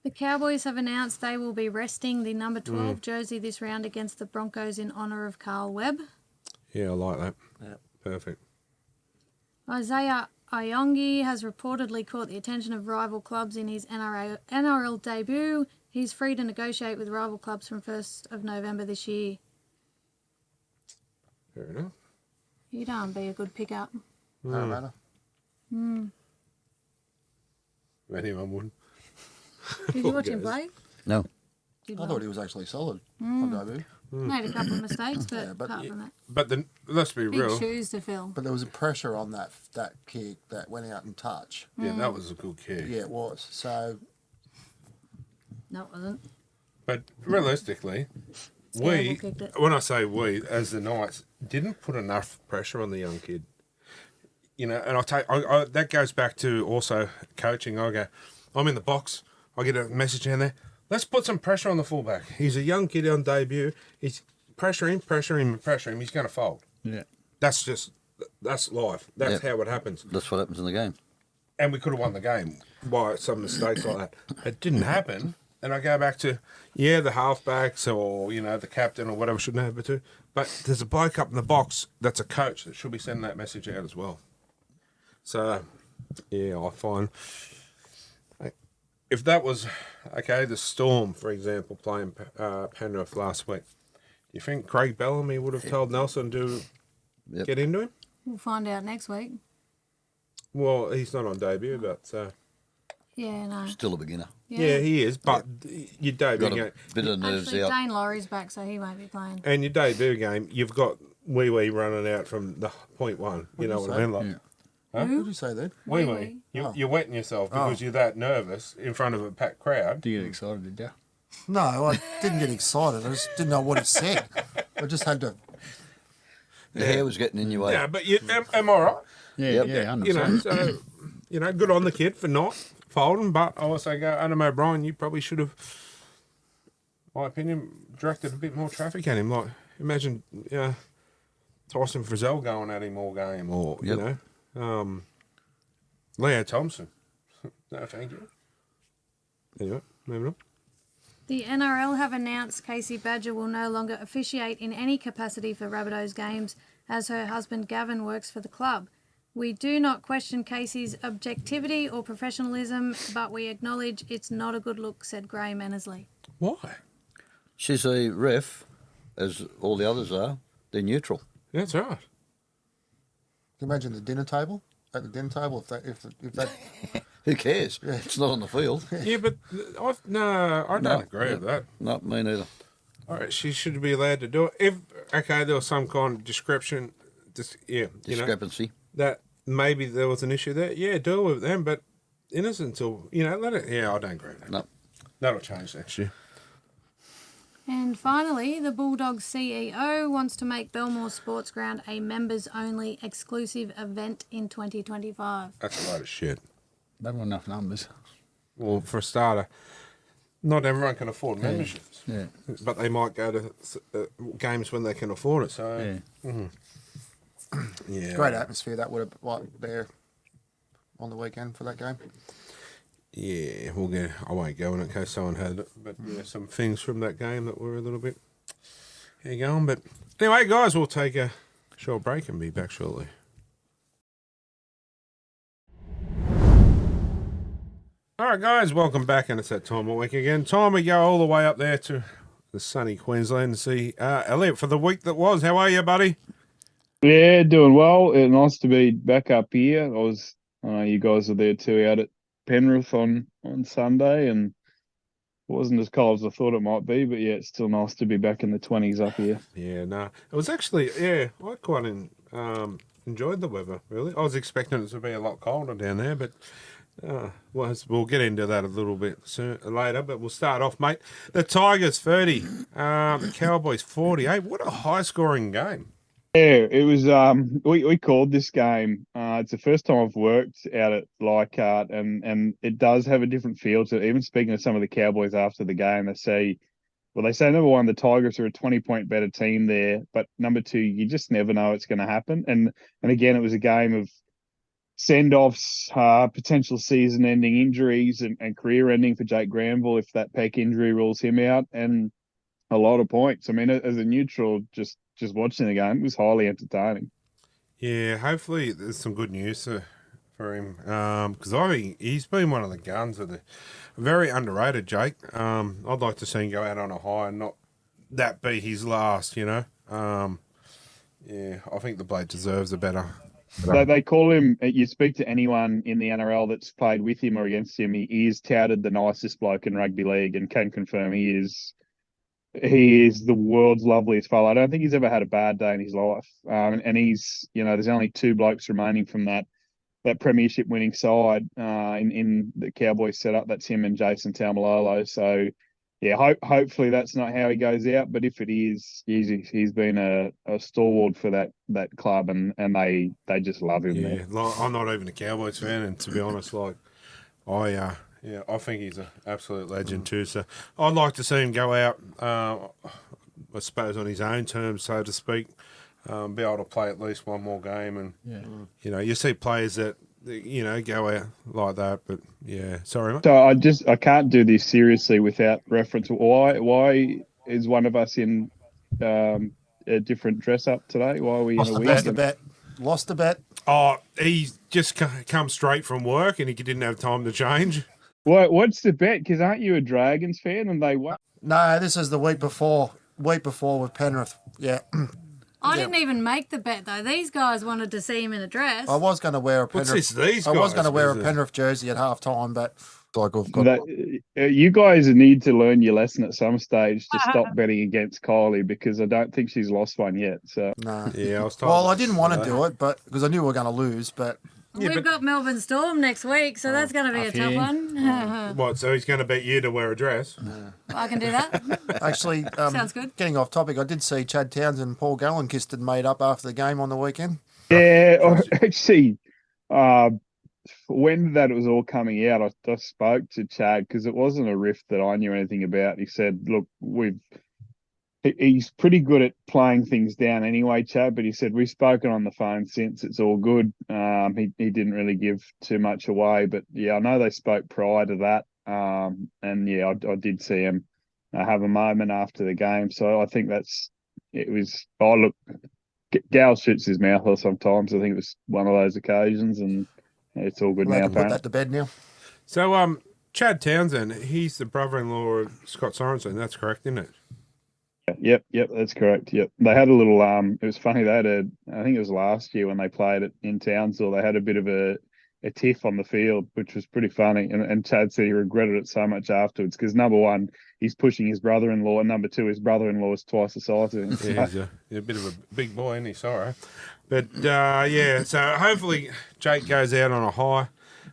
The Cowboys have announced they will be resting the number 12 jersey this round against the Broncos in honour of Carl Webb. Yeah, I like that. Yeah. Perfect. Isaiah Ayongi has reportedly caught the attention of rival clubs in his NRL debut. He's free to negotiate with rival clubs from 1st of November this year. Fair enough. He'd be a good pickup. Parramatta. Anyone wouldn't. Did you watch him play? No. Did I well. thought he was actually solid on debut. Made a couple of mistakes, but, Yeah, but apart from that, But then, let's be big real. shoes to fill. But there was a pressure on that kick that went out and touch. Yeah, that was a good kick. Yeah, it was. So, No, it wasn't. But realistically, Gamble kicked it. when I say we, as the Knights, didn't put enough pressure on the young kid. You know, and I that goes back to also coaching. I go, I'm in the box. I get a message down there. Let's put some pressure on the fullback. He's a young kid on debut. He's pressure him. He's going to fold. Yeah. That's life. That's how it happens. That's what happens in the game. And we could have won the game by some mistakes like that. It didn't happen. And I go back to, the halfbacks or, the captain or whatever shouldn't have it to. But there's a bloke up in the box that's a coach that should be sending that message out as well. So, I find if that was, the Storm, for example, playing Penrith last week, do you think Craig Bellamy would have told Nelson to get into him? We'll find out next week. Well, he's not on debut, but... Yeah, no. Still a beginner. Yeah, he is, but your debut Got game, a bit of nerves Actually, out. Dane Laurie's back, so he won't be playing. and your debut game, you've got Wee Wee running out from the point one. You know what I mean? Like, Yeah. what did you say then? Wee Wee-wee. Wee, Oh. you're wetting yourself because you're that nervous in front of a packed crowd. Did you get excited, did you? No, I didn't get excited. I just didn't know what he said. I just had to. The hair was getting in your way. Yeah, but am I right? Yeah, Yep. yeah, 100%. You know, so good on the kid for not folding. But I also go, Adam O'Brien, you probably should have, my opinion, directed a bit more traffic at him. Like, imagine, Tyson Frizzell going at him all game, or Yep. Leo Thompson. No, thank you. Anyway, moving on. The NRL have announced Casey Badger will no longer officiate in any capacity for Rabbitohs games as her husband Gavin works for the club. We do not question Casey's objectivity or professionalism, but we acknowledge it's not a good look, said Gray Mennersley. Why? She's a ref, as all the others are. They're neutral. That's right. Can you imagine the dinner table? At the dinner table, if that Who cares? It's not on the field. Yeah, but I don't agree with that. Not me neither. All right, she should be allowed to do it. If there was some kind of description, Discrepancy. that maybe there was an issue there. Yeah, deal with them, but innocent till let it. Yeah, I don't agree with that. No. That'll change next year. And finally, the Bulldogs CEO wants to make Belmore Sports Ground a members-only exclusive event in 2025. That's a load of shit. They've got enough numbers. Well, for a starter, not everyone can afford memberships, Yeah. but they might go to games when they can afford it. So, Yeah. yeah, great atmosphere that would have like there on the weekend for that game. Yeah, we'll get. I won't go in case someone heard it, but some things from that game that were a little bit going. But anyway, guys, we'll take a short break and be back shortly. All right, guys, welcome back, and it's that time of the week again. Time we go all the way up there to the sunny Queensland and see Elliot for the week that was. How are you, buddy? Yeah, doing well. Nice to be back up here. I know you guys were there too out at Penrith on Sunday, and it wasn't as cold as I thought it might be, but yeah, it's still nice to be back in the 20s up here. Yeah, no, it was actually I quite enjoyed the weather. Really, I was expecting it to be a lot colder down there, but we'll get into that a little bit later. But we'll start off, mate. The Tigers 30, the Cowboys 48. What a high-scoring game! Yeah, it was. We called this game It's the first time I've worked out at Leichhardt, and it does have a different feel to it. Even speaking to some of the Cowboys after the game, they say number one, the Tigers are a 20-point better team there, but number two, you just never know what's going to happen. And again, it was a game of send-offs, potential season-ending injuries, and career-ending for Jake Granville if that pec injury rules him out, and a lot of points. I mean, as a neutral, just watching the game, it was highly entertaining. Yeah, hopefully there's some good news for him because I think he's been one of the guns of the very underrated Jake. I'd like to see him go out on a high and not that be his last. Yeah, I think the bloke deserves a better. They call him. You speak to anyone in the NRL that's played with him or against him, he is touted the nicest bloke in rugby league, and can confirm he is. He is the world's loveliest fellow. I don't think he's ever had a bad day in his life. And he's, there's only two blokes remaining from that premiership winning side in the Cowboys setup. That's him and Jason Taumalolo. So, yeah, hopefully that's not how he goes out. But if it is, he's been a stalwart for that club, and they just love him there. I'm not even a Cowboys fan, and to be honest, I think he's an absolute legend too. So I'd like to see him go out, I suppose, on his own terms, so to speak, be able to play at least one more game. And, you see players that, go out like that. But, sorry, mate. So I can't do this seriously without reference. Why is one of us in a different dress up today? Why are we in a wig? Lost the bet. Oh, he's just come straight from work and he didn't have time to change. What's the bet? Because aren't you a Dragons fan and they won? No, this is the week before with Penrith. Yeah. I didn't even make the bet though. These guys wanted to see him in a dress. I was going to wear a Penrith. What's this, these guys? I was going to wear a Penrith jersey at half time, but like I've got. You guys need to learn your lesson at some stage to stop betting against Kylie, because I don't think she's lost one yet. So no. Yeah, I was told. Well, I didn't want to do it, but because I knew we were going to lose, but. We've got Melbourne Storm next week, so that's going to be a tough one. What, so he's going to bet you to wear a dress? I can do that. Actually, Sounds good. Getting off topic, I did see Chad Townsend and Paul Gallenkist had made up after the game on the weekend. Yeah, actually, when that was all coming out, I spoke to Chad, because it wasn't a riff that I knew anything about. He said, look, he's pretty good at playing things down anyway, Chad, but he said, we've spoken on the phone since, it's all good. He didn't really give too much away, but I know they spoke prior to that. I did see him have a moment after the game. So I think Gal shoots his mouth off sometimes. I think it was one of those occasions, and it's all good now. Put that to bed now. So, Chad Townsend, he's the brother-in-law of Scott Sorensen. That's correct, isn't it? Yep, that's correct. Yep, they had a little. It was funny. They had I think it was last year when they played it in Townsville. They had a bit of a tiff on the field, which was pretty funny. And Chad said he regretted it so much afterwards, because number one, he's pushing his brother-in-law, and number two, his brother-in-law is twice the size of him. Yeah, he's a bit of a big boy, isn't he? Sorry, but So hopefully Jake goes out on a high.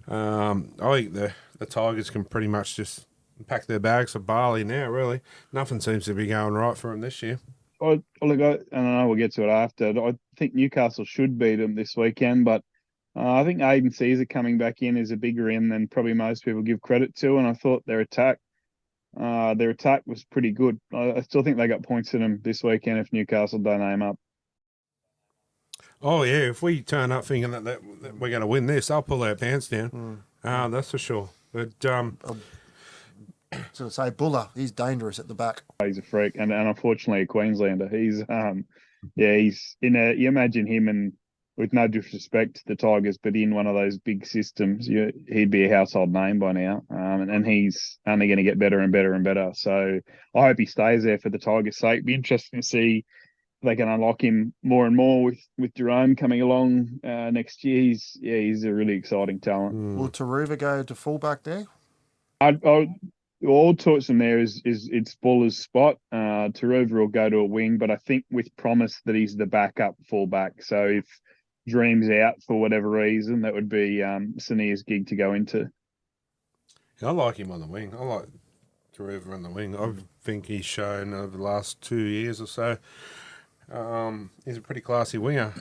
I think the Tigers can pretty much just pack their bags for Bali now, really. Nothing seems to be going right for them this year. I know we'll get to it after. I think Newcastle should beat them this weekend, but I think Aiden Caesar coming back in is a bigger in than probably most people give credit to, and I thought their attack was pretty good. I still think they got points in them this weekend if Newcastle don't aim up. Oh, yeah, if we turn up thinking that we're going to win this, I'll pull our pants down. That's for sure. But So say Buller, he's dangerous at the back. He's a freak, and unfortunately a Queenslander. He's he's you imagine him, and with no disrespect to the Tigers, but in one of those big systems, he'd be a household name by now. And he's only going to get better and better and better. So I hope he stays there for the Tigers' sake. Be interesting to see if they can unlock him more and more with Jerome coming along next year. He's a really exciting talent. Will Taruva go to fullback there? All talks from there is it's Buller's spot. Taruva will go to a wing, but I think with promise that he's the backup fullback. So if Dream's out for whatever reason, that would be Sania's gig to go into. I like him on the wing. I like Taruva on the wing. I think he's shown over the last 2 years or so He's a pretty classy winger.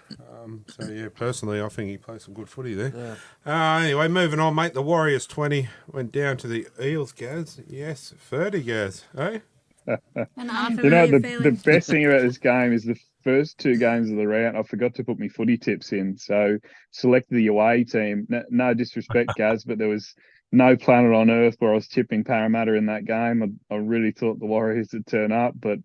So, yeah, personally, I think he plays some good footy there. Yeah. Anyway, moving on, mate. The Warriors 20 went down to the Eels, Gaz. Yes, 30, Gaz. Eh? An You know, unfamiliar the feeling. best thing about this game is the first two games of the round, I forgot to put my footy tips in. So selected the away team. No disrespect, Gaz, but there was no planet on earth where I was tipping Parramatta in that game. I really thought the Warriors would turn up, but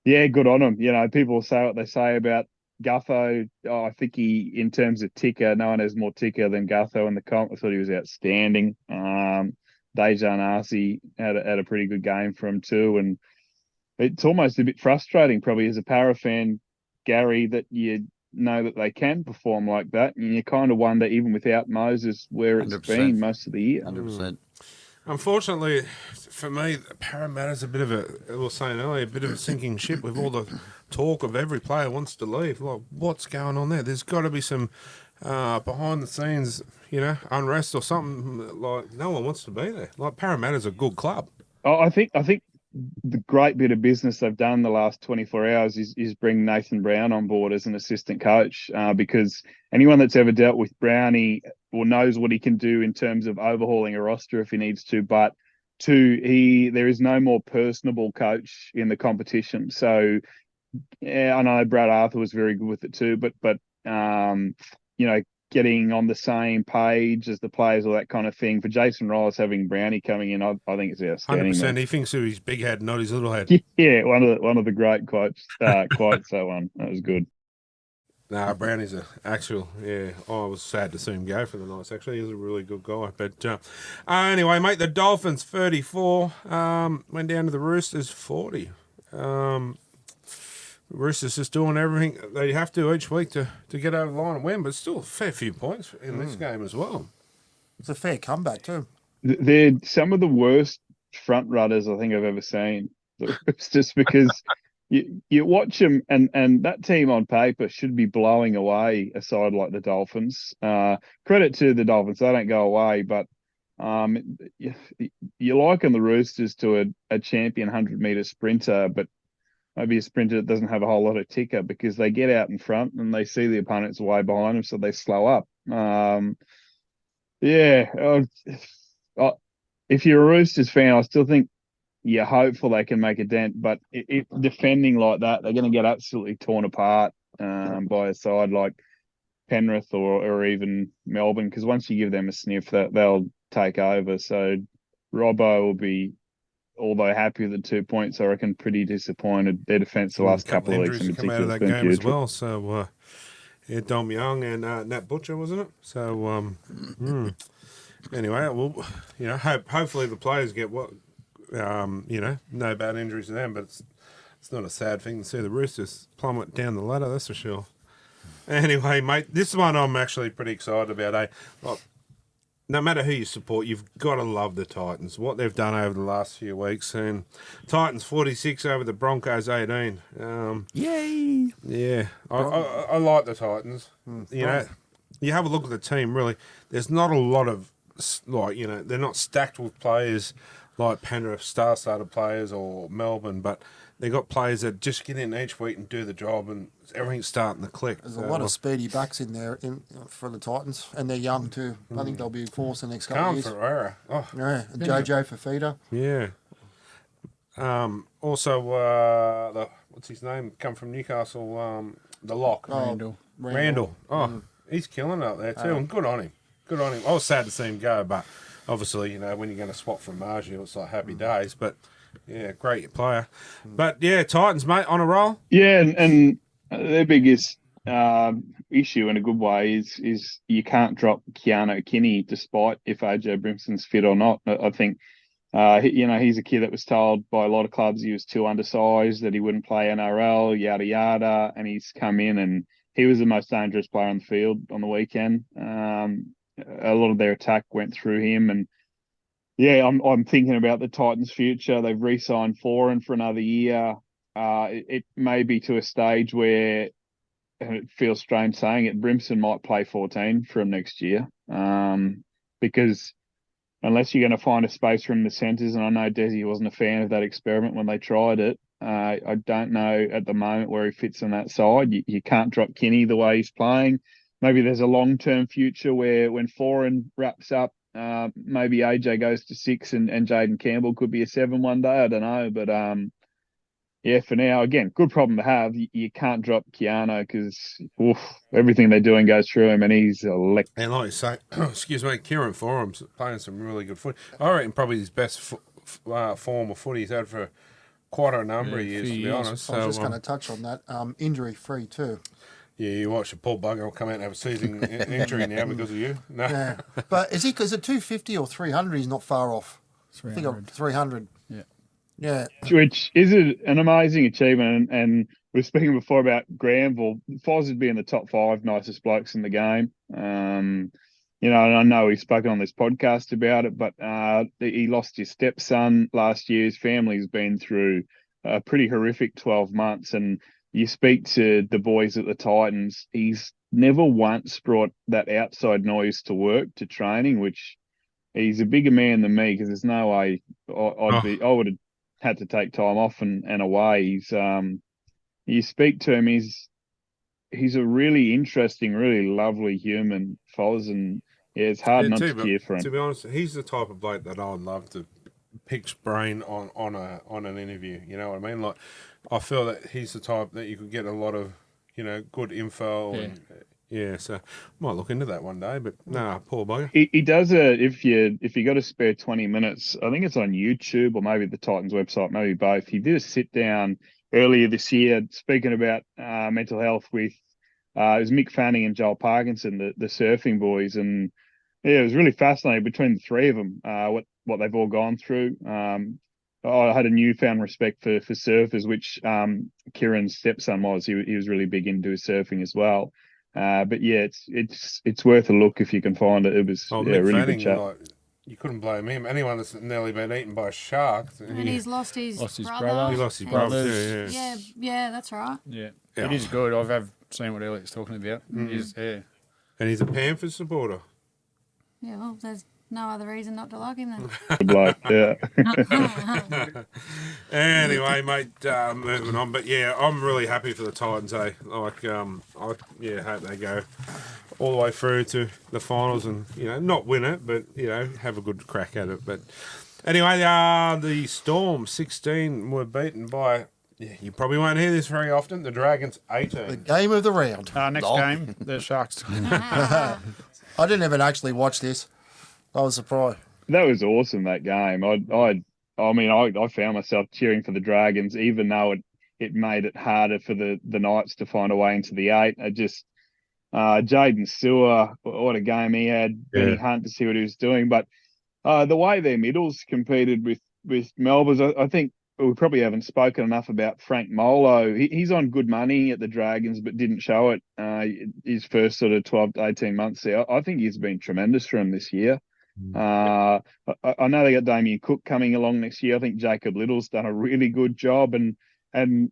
yeah, good on them. You know, people say what they say about Gutho. Oh, I think he, in terms of ticker, no one has more ticker than Gutho in the comp. I thought he was outstanding. Dejan Arce had a pretty good game for him too, and it's almost a bit frustrating, probably as a Para fan, Gary, that you know that they can perform like that, and you kind of wonder, even without Moses, where it's 100%. been most of the year. 100%. Unfortunately, for me, Parramatta's a bit of a, we were saying earlier, a bit of a sinking ship with all the talk of every player wants to leave. Like, what's going on there? There's got to be some behind the scenes, unrest or something. Like, no one wants to be there. Like, Parramatta's a good club. Oh, I think the great bit of business they've done the last 24 hours is bring Nathan Brown on board as an assistant coach, because anyone that's ever dealt with Brownie knows what he can do in terms of overhauling a roster if he needs to. But there is no more personable coach in the competition. So yeah, I know Brad Arthur was very good with it too, but getting on the same page as the players, all that kind of thing. For Jason Rice having Brownie coming in, I think it's outstanding. 100%. He thinks of his big head, not his little head. Yeah, one of the great quotes. Quotes that one. That was good. Nah, Brownie's an actual, yeah. I was sad to see him go for the Knights, actually. He's a really good guy. But anyway, mate, the Dolphins 34 went down to the Roosters 40. Roosters just doing everything they have to each week to get over the line and win, but still a fair few points in this game as well. It's a fair comeback too. They're some of the worst front runners I think I've ever seen. It's just because you watch them, and that team on paper should be blowing away a side like the Dolphins. Credit to the Dolphins, they don't go away, but you liken the Roosters to a champion 100-meter sprinter, but maybe a sprinter that doesn't have a whole lot of ticker, because they get out in front and they see the opponents way behind them, so they slow up. If you're a Roosters fan, I still think you're hopeful they can make a dent, but if defending like that, they're going to get absolutely torn apart by a side like Penrith or even Melbourne, because once you give them a sniff, they'll take over. So Robbo will be, although happy with the 2 points, I reckon pretty disappointed. Their defence the last couple of weeks in come out particular of has that been game as putrid. well. So yeah, Dom Young and Nat Butcher, wasn't it? So anyway, well, hopefully the players get no bad injuries to them, but it's not a sad thing to see the Roosters plummet down the ladder, that's for sure. Anyway, mate, this one I'm actually pretty excited about. No matter who you support, you've got to love the Titans, what they've done over the last few weeks. And Titans 46 over the Broncos 18. Yay! Yeah, I like the Titans. You have a look at the team, really. There's not a lot of, they're not stacked with players like Penrith, star-started players, or Melbourne, but they've got players that just get in each week and do the job, and everything's starting to click. There's a lot of speedy backs in there for the Titans, and they're young too. I think they'll be a force in the next couple of years. Ferreira. Oh, Yeah, JJ Fafita. yeah. Also, what's his name? Come from Newcastle, the lock. Randall. Oh, he's killing it up there too, and good on him. Good on him. I was sad to see him go, but obviously, when you're going to swap from Margie, it's like happy days. But yeah, great player. But yeah, Titans, mate, on a roll. Yeah, and their biggest issue in a good way is you can't drop Keanu Kinney despite if AJ Brimson's fit or not. I think he's a kid that was told by a lot of clubs he was too undersized, that he wouldn't play NRL, yada yada, and he's come in and he was the most dangerous player on the field on the weekend. A lot of their attack went through him, and yeah, I'm thinking about the Titans' future. They've re-signed Foran for another year. It may be to a stage where, and it feels strange saying it, Brimson might play 14 for him next year, because unless you're going to find a space for him in the centres, and I know Desi wasn't a fan of that experiment when they tried it, I don't know at the moment where he fits on that side. You can't drop Kinney the way he's playing. Maybe there's a long-term future where when Foran wraps up, maybe AJ goes to 6 and Jaden Campbell could be a 7 one day. I don't know. But yeah, for now, again, good problem to have. You can't drop Keanu because everything they're doing goes through him, and he's electric. And like you say, excuse me, Kieran Forum's playing some really good footy. I reckon probably his best form of footy he's had for quite a number of years, to be honest. I was So, just going to touch on that. Injury-free too. yeah, you watch the Paul Bugger will come out and have a season injury now because of you. No. Yeah. But is it 250 or 300? He's not far off. I think 300. 300. Yeah. Yeah. Which is an amazing achievement. And we were speaking before about Granville. Foz would be in the top 5 nicest blokes in the game. And I know he's spoken on this podcast about it, but he lost his stepson last year. His family's been through a pretty horrific 12 months. And you speak to the boys at the Titans, he's never once brought that outside noise to work, to training, which he's a bigger man than me because there's no way I would have had to take time off and away. You speak to him, he's a really interesting, really lovely human, Foz, and yeah, it's hard not to cheer for him. To be honest, he's the type of bloke that I'd love to pick brain on an interview. You know what I mean? Like, I feel that he's the type that you could get a lot of, good info. Yeah. And yeah, so might look into that one day. But nah, poor bugger. He does if you got a spare 20 minutes, I think it's on YouTube or maybe the Titans website, maybe both. He did a sit down earlier this year speaking about mental health with it was Mick Fanning and Joel Parkinson, the surfing boys, and yeah, it was really fascinating between the three of them what they've all gone through. I had a newfound respect for surfers, which Kieran's stepson was. He was really big into his surfing as well. But yeah, it's worth a look if you can find it. It was Mick really Fanning, good chat. like, you couldn't blame him. Anyone that's nearly been eaten by a shark. And he's lost his brother. brother. He lost his and- brother too, yeah. Yeah, that's right. Yeah. Yeah. It is good. I've seen what Elliot's talking about. Yeah. And he's a Panthers supporter. Yeah, well, there's no other reason not to like him then. Good luck. Yeah. Anyway, mate, moving on. But yeah, I'm really happy for the Titans, eh? Like, I hope they go all the way through to the finals and, not win it, but, have a good crack at it. But anyway, the Storm 16 were beaten by, you probably won't hear this very often, the Dragons 18. The game of the round. Next game, the Sharks. I didn't even actually watch this. I was surprised. That was awesome, that game. I found myself cheering for the Dragons, even though it made it harder for the Knights to find a way into the 8. Jaden Sewer, what a game he had. Benny Hunt to see what he was doing. But the way their middles competed with Melbourne's, I think we probably haven't spoken enough about Frank Molo. He's on good money at the Dragons, but didn't show it his first sort of 12 to 18 months there. I think he's been tremendous for him this year. I know they got Damien Cook coming along next year. I think Jacob Little's done a really good job, and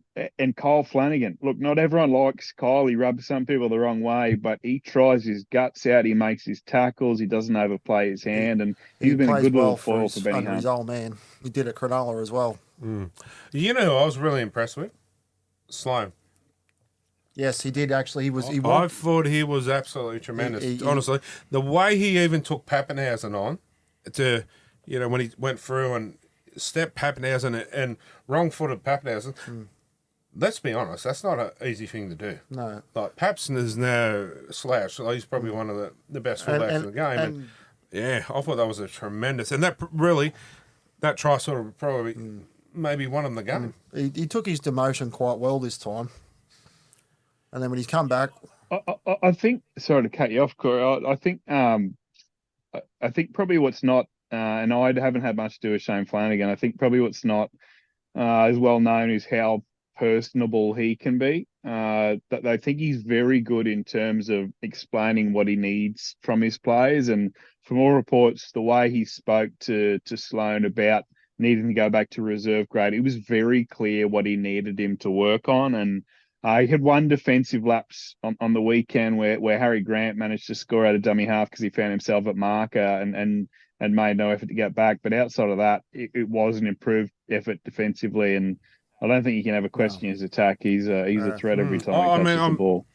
Kyle Flanagan. Look, not everyone likes Kyle. He rubs some people the wrong way, but he tries his guts out. He makes his tackles. He doesn't overplay his hand, and he's been a good little foil for Benny Hunt. His old man. He did at Cronulla as well. You know who I was really impressed with? Sloan. Yes, he did actually. I thought he was absolutely tremendous. Honestly, the way he even took Pappenhausen on to, when he went through and stepped Pappenhausen and wrong-footed Pappenhausen. Let's be honest, that's not an easy thing to do. No. Like, Papson is now slouched. So he's probably one of the best fullbacks in the game. And yeah, I thought that was a tremendous. And that try sort of probably maybe won him the game. He took his demotion quite well this time. And then when he's come back, I think. Sorry to cut you off, Corey. I think probably what's not, and I haven't had much to do with Shane Flanagan. I think probably what's not as well known is how personable he can be. That I think he's very good in terms of explaining what he needs from his players. And from all reports, the way he spoke to Sloan about needing to go back to reserve grade, it was very clear what he needed him to work on. And he had one defensive lapse on the weekend where Harry Grant managed to score out a dummy half because he found himself at marker and made no effort to get back. But outside of that, it was an improved effort defensively. And I don't think you can ever question his attack. He's a threat every time he touches the ball.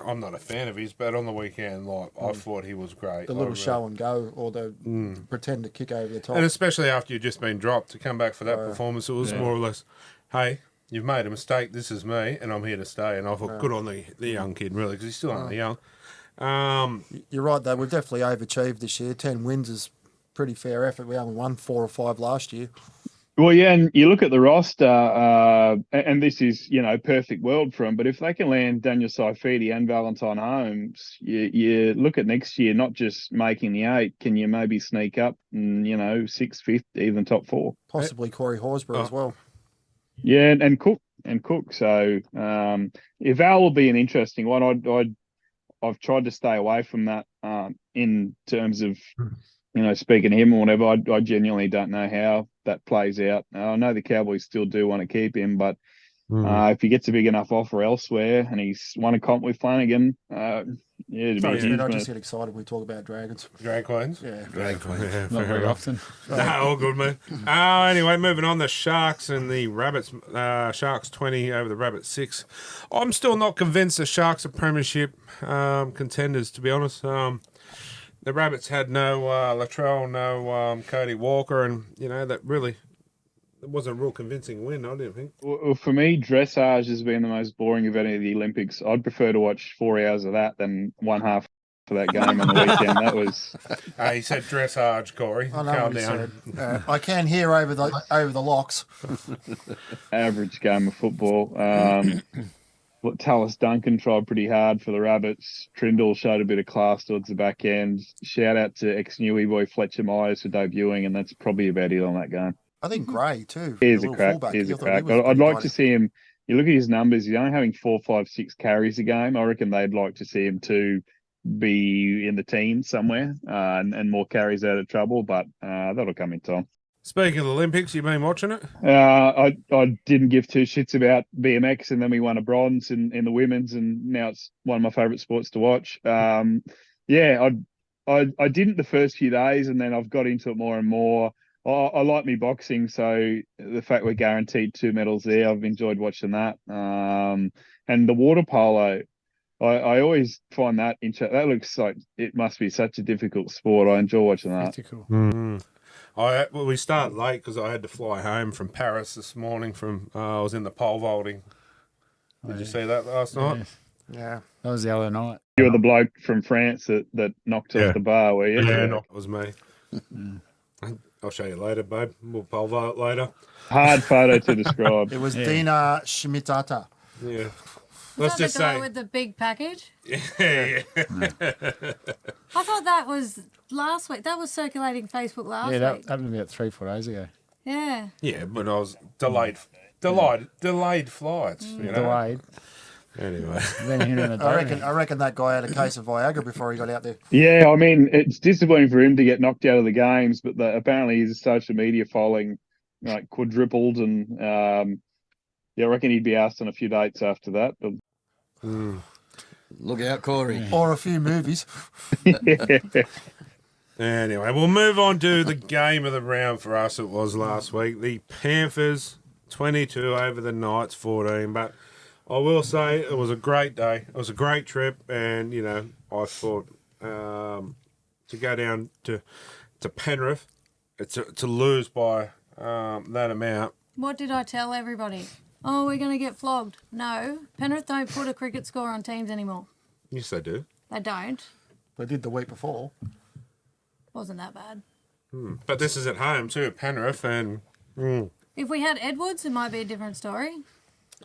I'm not a fan of his, but on the weekend, I thought he was great. The little show and go, or the pretend to kick over the top. And especially after you've just been dropped, to come back for that performance, it was more or less, hey, you've made a mistake, this is me, and I'm here to stay. And I thought, good on the young kid, really, because he's still only young. You're right, though. We've definitely overachieved this year. 10 wins is pretty fair effort. We only won 4 or 5 last year. Well, yeah, and you look at the roster, and this is, perfect world for them, but if they can land Daniel Saifidi and Valentine Holmes, you look at next year, not just making the 8, can you maybe sneak up and, 6th, 5th, even top 4? Possibly Corey Horsburgh as well. Yeah, and Cook. So, Val will be an interesting one. I've tried to stay away from that in terms of, speaking to him or whatever. I genuinely don't know how that plays out. I know the Cowboys still do want to keep him, but if he gets a big enough offer elsewhere and he's won a comp with Flanagan, it'd be I just get excited when we talk about Dragons. Drag Queens? Yeah. Drag Queens. Yeah, Not very often. No, all good, man. Anyway, moving on, the Sharks and the Rabbits. Sharks 20 over the Rabbits 6. I'm still not convinced the Sharks are premiership contenders, to be honest. The Rabbits had no Latrell, no Cody Walker, and, that really... It wasn't a real convincing win, I didn't think. Well, for me, dressage has been the most boring of any of the Olympics. I'd prefer to watch 4 hours of that than one half of that game on the weekend. That was... He said dressage, Corey. I know Calm what he down. said. I can hear over the locks. Average game of football. Tallis Duncan tried pretty hard for the Rabbits. Trindle showed a bit of class towards the back end. Shout out to ex-Newey boy Fletcher Myers for debuting, and that's probably about it on that game. I think Gray, too. He's a crack. I'd like to see him. You look at his numbers, he's only having 4, 5, 6 carries a game. I reckon they'd like to see him to be in the team somewhere and more carries out of trouble, but that'll come in time. Speaking of the Olympics, you been watching it? I didn't give 2 shits about BMX, and then we won a bronze in the women's, and now it's one of my favourite sports to watch. I didn't the first few days, and then I've got into it more and more. I like me boxing, so the fact we're guaranteed 2 medals there, I've enjoyed watching that. And the water polo, I always find that interesting. That looks like it must be such a difficult sport. I enjoy watching that. Critical. Mm-hmm. We started late because I had to fly home from Paris this morning. I was in the pole vaulting. Did you see that last night? Yeah. That was the other night. You were the bloke from France that knocked off the bar, were you? Yeah, it was me. I'll show you later, babe. We'll pole vault later. Hard photo to describe. It was Dina Schmittata. Yeah. Was that the guy with the big package? Yeah. I thought that was last week. That was circulating Facebook last week. That happened about 3-4 days ago. Yeah. Yeah, but I was delayed flights. Delayed. Anyway. I reckon that guy had a case of Viagra before he got out there. Yeah, I mean, it's disappointing for him to get knocked out of the games, but apparently his social media following quadrupled, and I reckon he'd be asked on a few dates after that. But... Look out, Corey. Or a few movies. Anyway, we'll move on to the game of the round for us. It was last week. The Panthers 22 over the Knights 14, but I will say it was a great day. It was a great trip, and, I thought to go down to Penrith, to lose by that amount. What did I tell everybody? Oh, we're going to get flogged. No, Penrith don't put a cricket score on teams anymore. Yes, they do. They don't. They did the week before. Wasn't that bad. But this is at home too, Penrith, and... If we had Edwards, it might be a different story.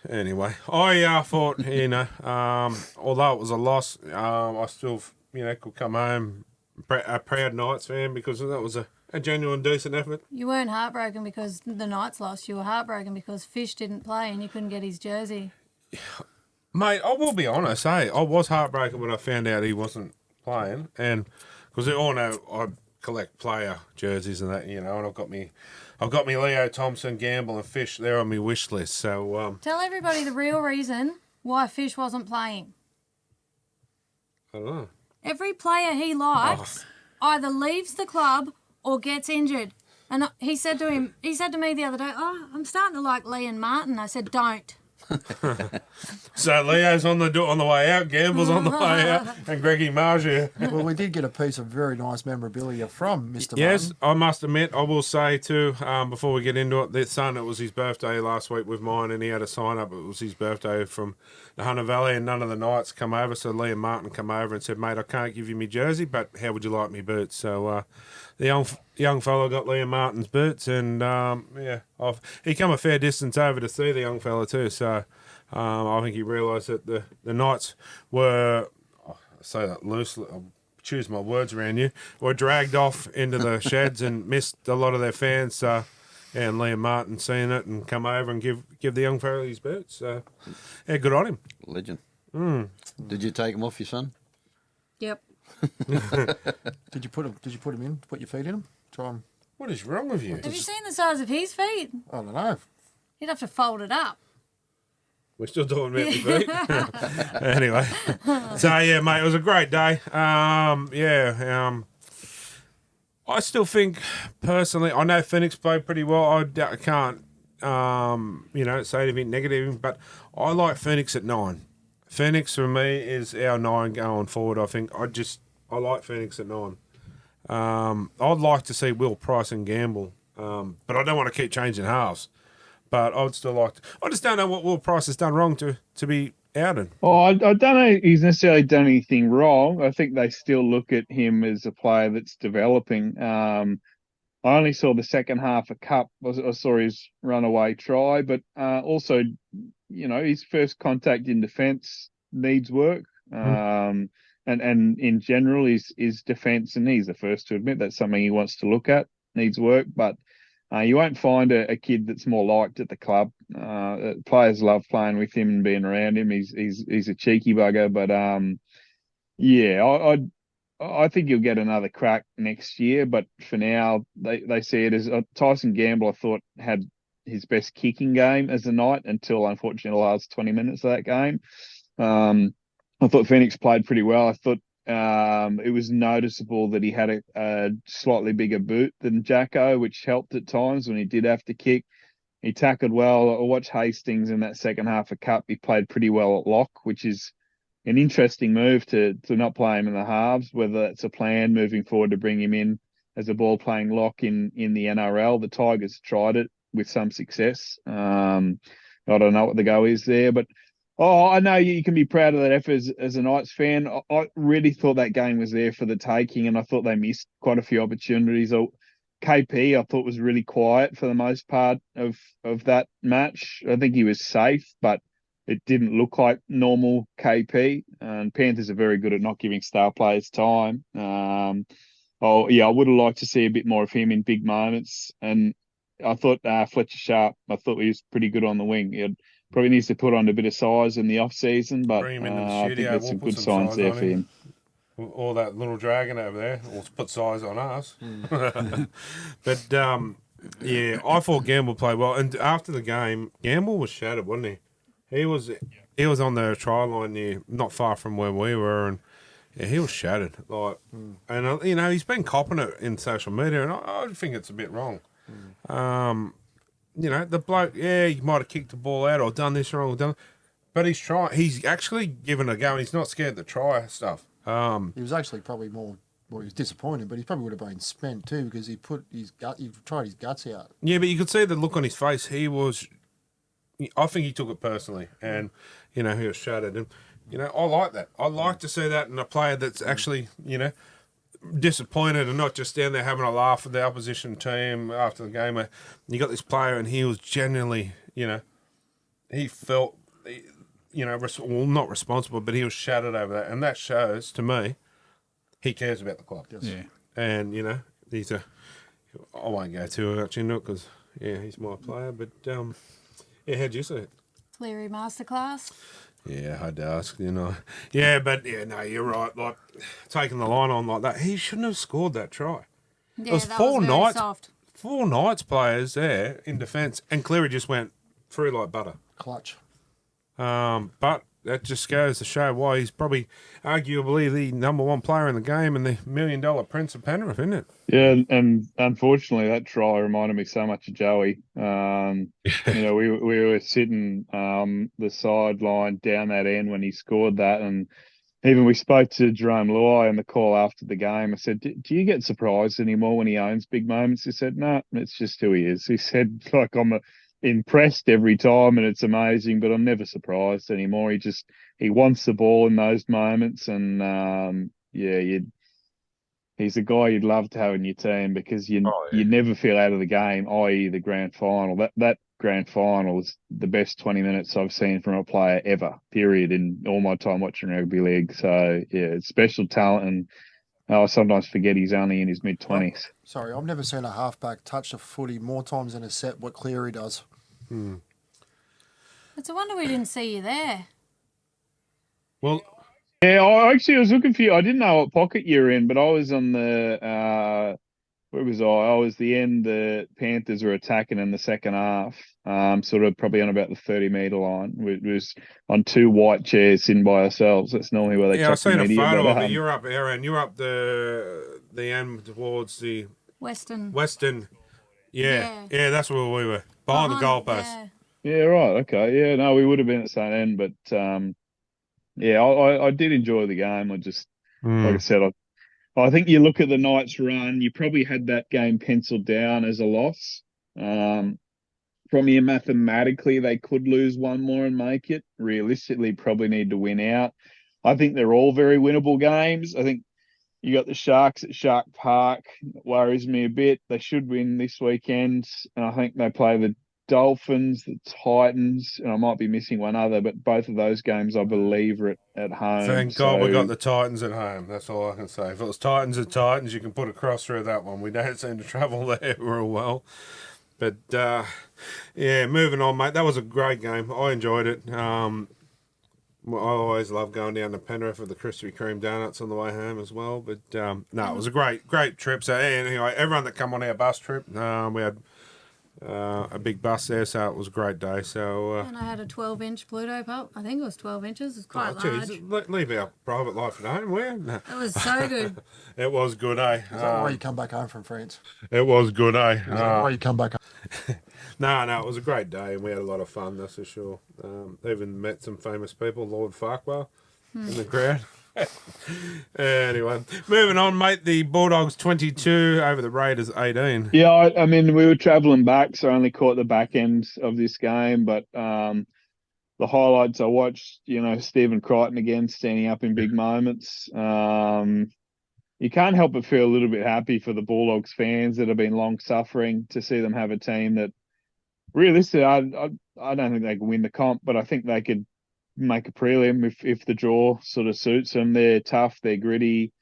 Anyway, I thought, although it was a loss, I still, could come home a proud Knights fan, because that was a genuine, decent effort. You weren't heartbroken because the Knights lost. You were heartbroken because Fish didn't play and you couldn't get his jersey. Mate, I will be honest, I was heartbroken when I found out he wasn't playing, and because they all know I collect player jerseys and that, and I've got me Leo Thompson, Gamble, and Fish there on my wish list. So tell everybody the real reason why Fish wasn't playing. I don't know. Every player he likes either leaves the club or gets injured. And he said to me the other day, "Oh, I'm starting to like Liam Martin." I said, "Don't." So Leo's on the way out, Gamble's on the way out, and Greggy Marshall. Well, we did get a piece of very nice memorabilia from Mr. Yes, Martin. I must admit, I will say too, before we get into it, that son, it was his birthday last week with mine, and he had a sign up. It was his birthday from the Hunter Valley, and none of the Knights come over. So Liam Martin come over and said, "Mate, I can't give you me jersey, but how would you like me boots?" So the young fellow got Liam Martin's boots, and he come a fair distance over to see the young fella too. So I think he realised that the Knights were, I say that loosely, I'll choose my words around you, were dragged off into the sheds and missed a lot of their fans. So, and Liam Martin seen it and come over and give the young fella his boots. So, yeah, good on him. Legend. Did you take him off your son? Yep. Did you put him in? Put your feet in him? Try him. What is wrong with you? Have you seen the size of his feet? I don't know. He'd have to fold it up. We're still talking about the feet. Anyway, so yeah, mate, it was a great day. I still think, personally, I know Phoenix played pretty well. I can't, say anything negative, but I like Phoenix at 9. Phoenix for me is our 9 going forward. I think I like Phoenix at 9. I'd like to see Will Price and Gamble, but I don't want to keep changing halves. But I would still like to. I just don't know what Will Price has done wrong to be outed. Oh, I don't know he's necessarily done anything wrong. I think they still look at him as a player that's developing. I only saw the second half of Cup. I saw his runaway try, but also, his first contact in defence needs work. And in general, his defence, and he's the first to admit that's something he wants to look at, needs work. But you won't find a kid that's more liked at the club. Players love playing with him and being around him. He's a cheeky bugger, but I think he'll get another crack next year. But for now, they see it as Tyson Gamble. I thought had his best kicking game as a Knight until unfortunately the last 20 minutes of that game. I thought Phoenix played pretty well. I thought it was noticeable that he had a slightly bigger boot than Jacko, which helped at times when he did have to kick. He tackled well. I watched Hastings in that second half of Cup. He played pretty well at lock, which is an interesting move to not play him in the halves, whether that's a plan moving forward to bring him in as a ball-playing lock in the NRL. The Tigers tried it with some success. I don't know what the go is there, but I know you can be proud of that effort as a Knights fan. I really thought that game was there for the taking, and I thought they missed quite a few opportunities. KP, I thought, was really quiet for the most part of that match. I think he was safe, but it didn't look like normal KP. And Panthers are very good at not giving star players time. I would have liked to see a bit more of him in big moments. And I thought Fletcher Sharp, I thought he was pretty good on the wing. He probably needs to put on a bit of size in the off season, but Bring him into the I think studio, there's some we'll put good some signs size there on for him. Or that little dragon over there, or put size on us. But I thought Gamble played well, and after the game, Gamble was shattered, wasn't he? He was on the try line there, not far from where we were, and he was shattered. And he's been copping it in social media, and I think it's a bit wrong. The bloke, he might have kicked the ball out or done this wrong or done, but he's trying. He's actually given a go, and he's not scared to try stuff. He was actually probably more. Well, he was disappointed, but he probably would have been spent too because he tried his guts out. Yeah, but you could see the look on his face. I think he took it personally, and he was shattered. And I like that. I like to see that in a player that's actually disappointed and not just down there having a laugh with the opposition team after the game. You got this player, and he was genuinely, he felt. Not responsible, but he was shattered over that, and that shows to me he cares about the club. Yes. Yeah. And I won't go too much into it because he's my player. But how'd you see it? Cleary masterclass. Yeah, I'd ask, Yeah, but no, you're right. Like taking the line on like that, he shouldn't have scored that try. Yeah, it was that four was very Knights, soft. 4 Knights players there in defence, and Cleary just went through like butter. Clutch. But that just goes to show why he's probably arguably the number one player in the game and the $1 million Prince of Penrith, isn't it? Yeah, and unfortunately, that try reminded me so much of Joey. We were sitting the sideline down that end when he scored that, and even we spoke to Jerome Luai in the call after the game. I said, "Do you get surprised anymore when he owns big moments?" He said, "No, it's just who he is." He said, "Like I'm impressed every time, and it's amazing, but I'm never surprised anymore. He wants the ball in those moments, and he's a guy you'd love to have in your team because you never feel out of the game, i.e. the grand final. That grand final is the best 20 minutes I've seen from a player ever, period, in all my time watching rugby league. So, yeah, it's special talent, and I sometimes forget he's only in his mid-20s. Sorry, I've never seen a halfback touch a footy more times in a set what Cleary does. It's a wonder we didn't see you there. Well, yeah, I was looking for you. I didn't know what pocket you're in, but I was on the where was I? I was the end the Panthers were attacking in the second half, sort of probably on about the 30-metre line. It was on two white chairs sitting by ourselves. That's normally where they I chuck the seen a media. photo of it. You're up, Aaron. You're up the end towards the Western. Yeah, that's where we were. Behind the goalpost. Yeah. Yeah, right. Okay. Yeah, no, we would have been at the same end, but I did enjoy the game. I just, like I said, I think you look at the Knights' run, you probably had that game penciled down as a loss. From here, mathematically, they could lose one more and make it. Realistically, probably need to win out. I think they're all very winnable games. I think you got the Sharks at Shark Park. It worries me a bit. They should win this weekend. And I think they play the Dolphins, the Titans, and I might be missing one other, but both of those games, I believe, are at home. Thank God we got the Titans at home. That's all I can say. If it was Titans at Titans, you can put a cross through that one. We don't seem to travel there real well. But, moving on, mate. That was a great game. I enjoyed it. I always love going down to Penrith with the Krispy Kreme donuts on the way home as well. But, it was a great trip. So, anyway, everyone that come on our bus trip, we had a big bus there, so it was a great day. So And I had a 12-inch Pluto pup. I think it was 12 inches. It's quite large. Geez, leave our private life at home, where? No. It was so good. It was good, eh? Is that why you come back home from France? It was good, eh? Is that why you come back home? No, it was a great day, and we had a lot of fun, that's for sure. Even met some famous people, Lord Farquhar in the crowd. Anyway, moving on, mate. The Bulldogs 22 over the Raiders 18. Yeah, I mean, we were travelling back, so I only caught the back end of this game, but the highlights I watched, Stephen Crichton again standing up in big moments. You can't help but feel a little bit happy for the Bulldogs fans that have been long suffering to see them have a team that realistically, I don't think they can win the comp, but I think they could make a prelim if the draw sort of suits them. They're tough, they're gritty.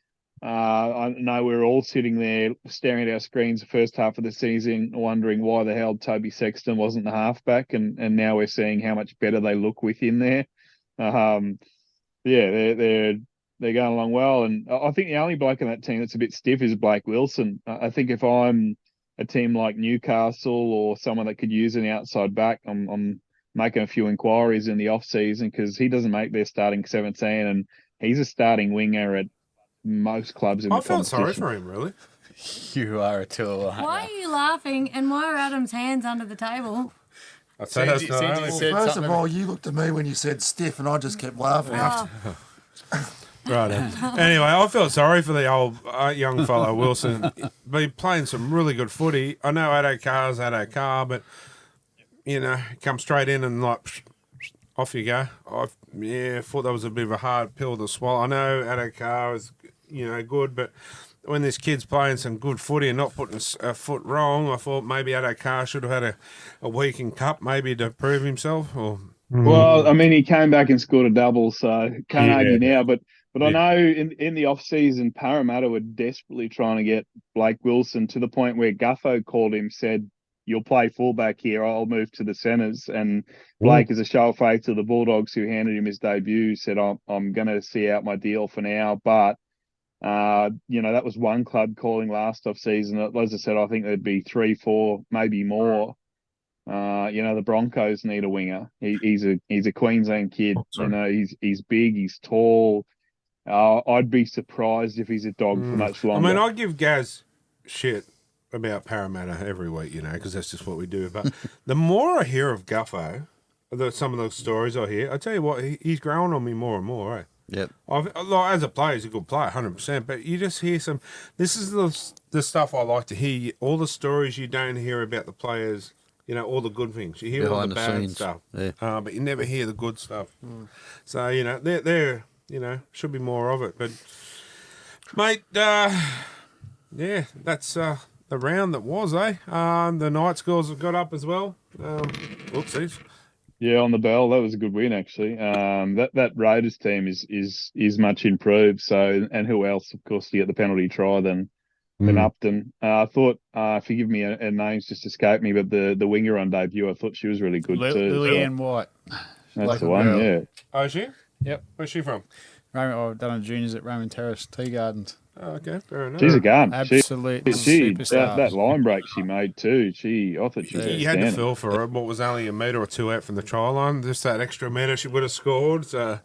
I know we're all sitting there staring at our screens the first half of the season, wondering why the hell Toby Sexton wasn't the halfback, and now we're seeing how much better they look with him there. They're going along well, and I think the only bloke in that team that's a bit stiff is Blake Wilson. I think if I'm a team like Newcastle or someone that could use an outside back, I'm making a few inquiries in the off season because he doesn't make their starting 17, and he's a starting winger at most clubs in the competition. I felt sorry for him, really. You are a tool. Why are you laughing? And why are Adam's hands under the table? I'd say that's not only... First of all, you looked at me when you said stiff, and I just kept laughing. Right. Anyway, I felt sorry for the old young fellow Wilson. Been playing some really good footy. I know Addo Carr, but come straight in and off you go. I thought that was a bit of a hard pill to swallow. I know Addo Carr is good, but when this kid's playing some good footy and not putting a foot wrong, I thought maybe Addo Carr should have had a week in cup maybe to prove himself. Or well, I mean, he came back and scored a double, so can't argue now. But I know in the off season, Parramatta were desperately trying to get Blake Wilson to the point where Guffo called him, said, "You'll play fullback here. I'll move to the centres." And Blake, as a show of faith to the Bulldogs, who handed him his debut, said, "I'm going to see out my deal for now." But that was one club calling last off season. As I said, I think there'd be 3, 4, maybe more. The Broncos need a winger. He's a Queensland kid. He's big. He's tall. I'd be surprised if he's a dog for much I longer. mean, I give Gaz shit about Parramatta every week, because that's just what we do. But the more I hear of Guffo, some of those stories I hear, I tell you what, he's growing on me more and more, eh? Yep. As a player, he's a good player, 100%. But you just hear some. This is the stuff I like to hear. All the stories you don't hear about the players. All the good things. You hear all Behind the the bad scenes, stuff, yeah. but you never hear the good stuff. So there should be more of it. But mate, that's the round that was, eh? The night scores have got up as well. Whoopsies. Yeah, on the bell, that was a good win actually. That Raiders team is much improved. So, and who else, of course, to get the penalty try than Upton. I thought, forgive me, her name's just escaped me, but the winger on debut, I thought she was really good too. Lillian White. That's Like the a one, girl. yeah. Oh, is she? Yep. Where's she from? I've done a juniors at Roman Terrace Tea Gardens. Oh, okay, fair enough. She's a gun. Absolute She superstar. that line break she made too. I thought she was You had to outstanding. feel for her. What was only a metre or two out from the try line? Just that extra metre she would have scored. So,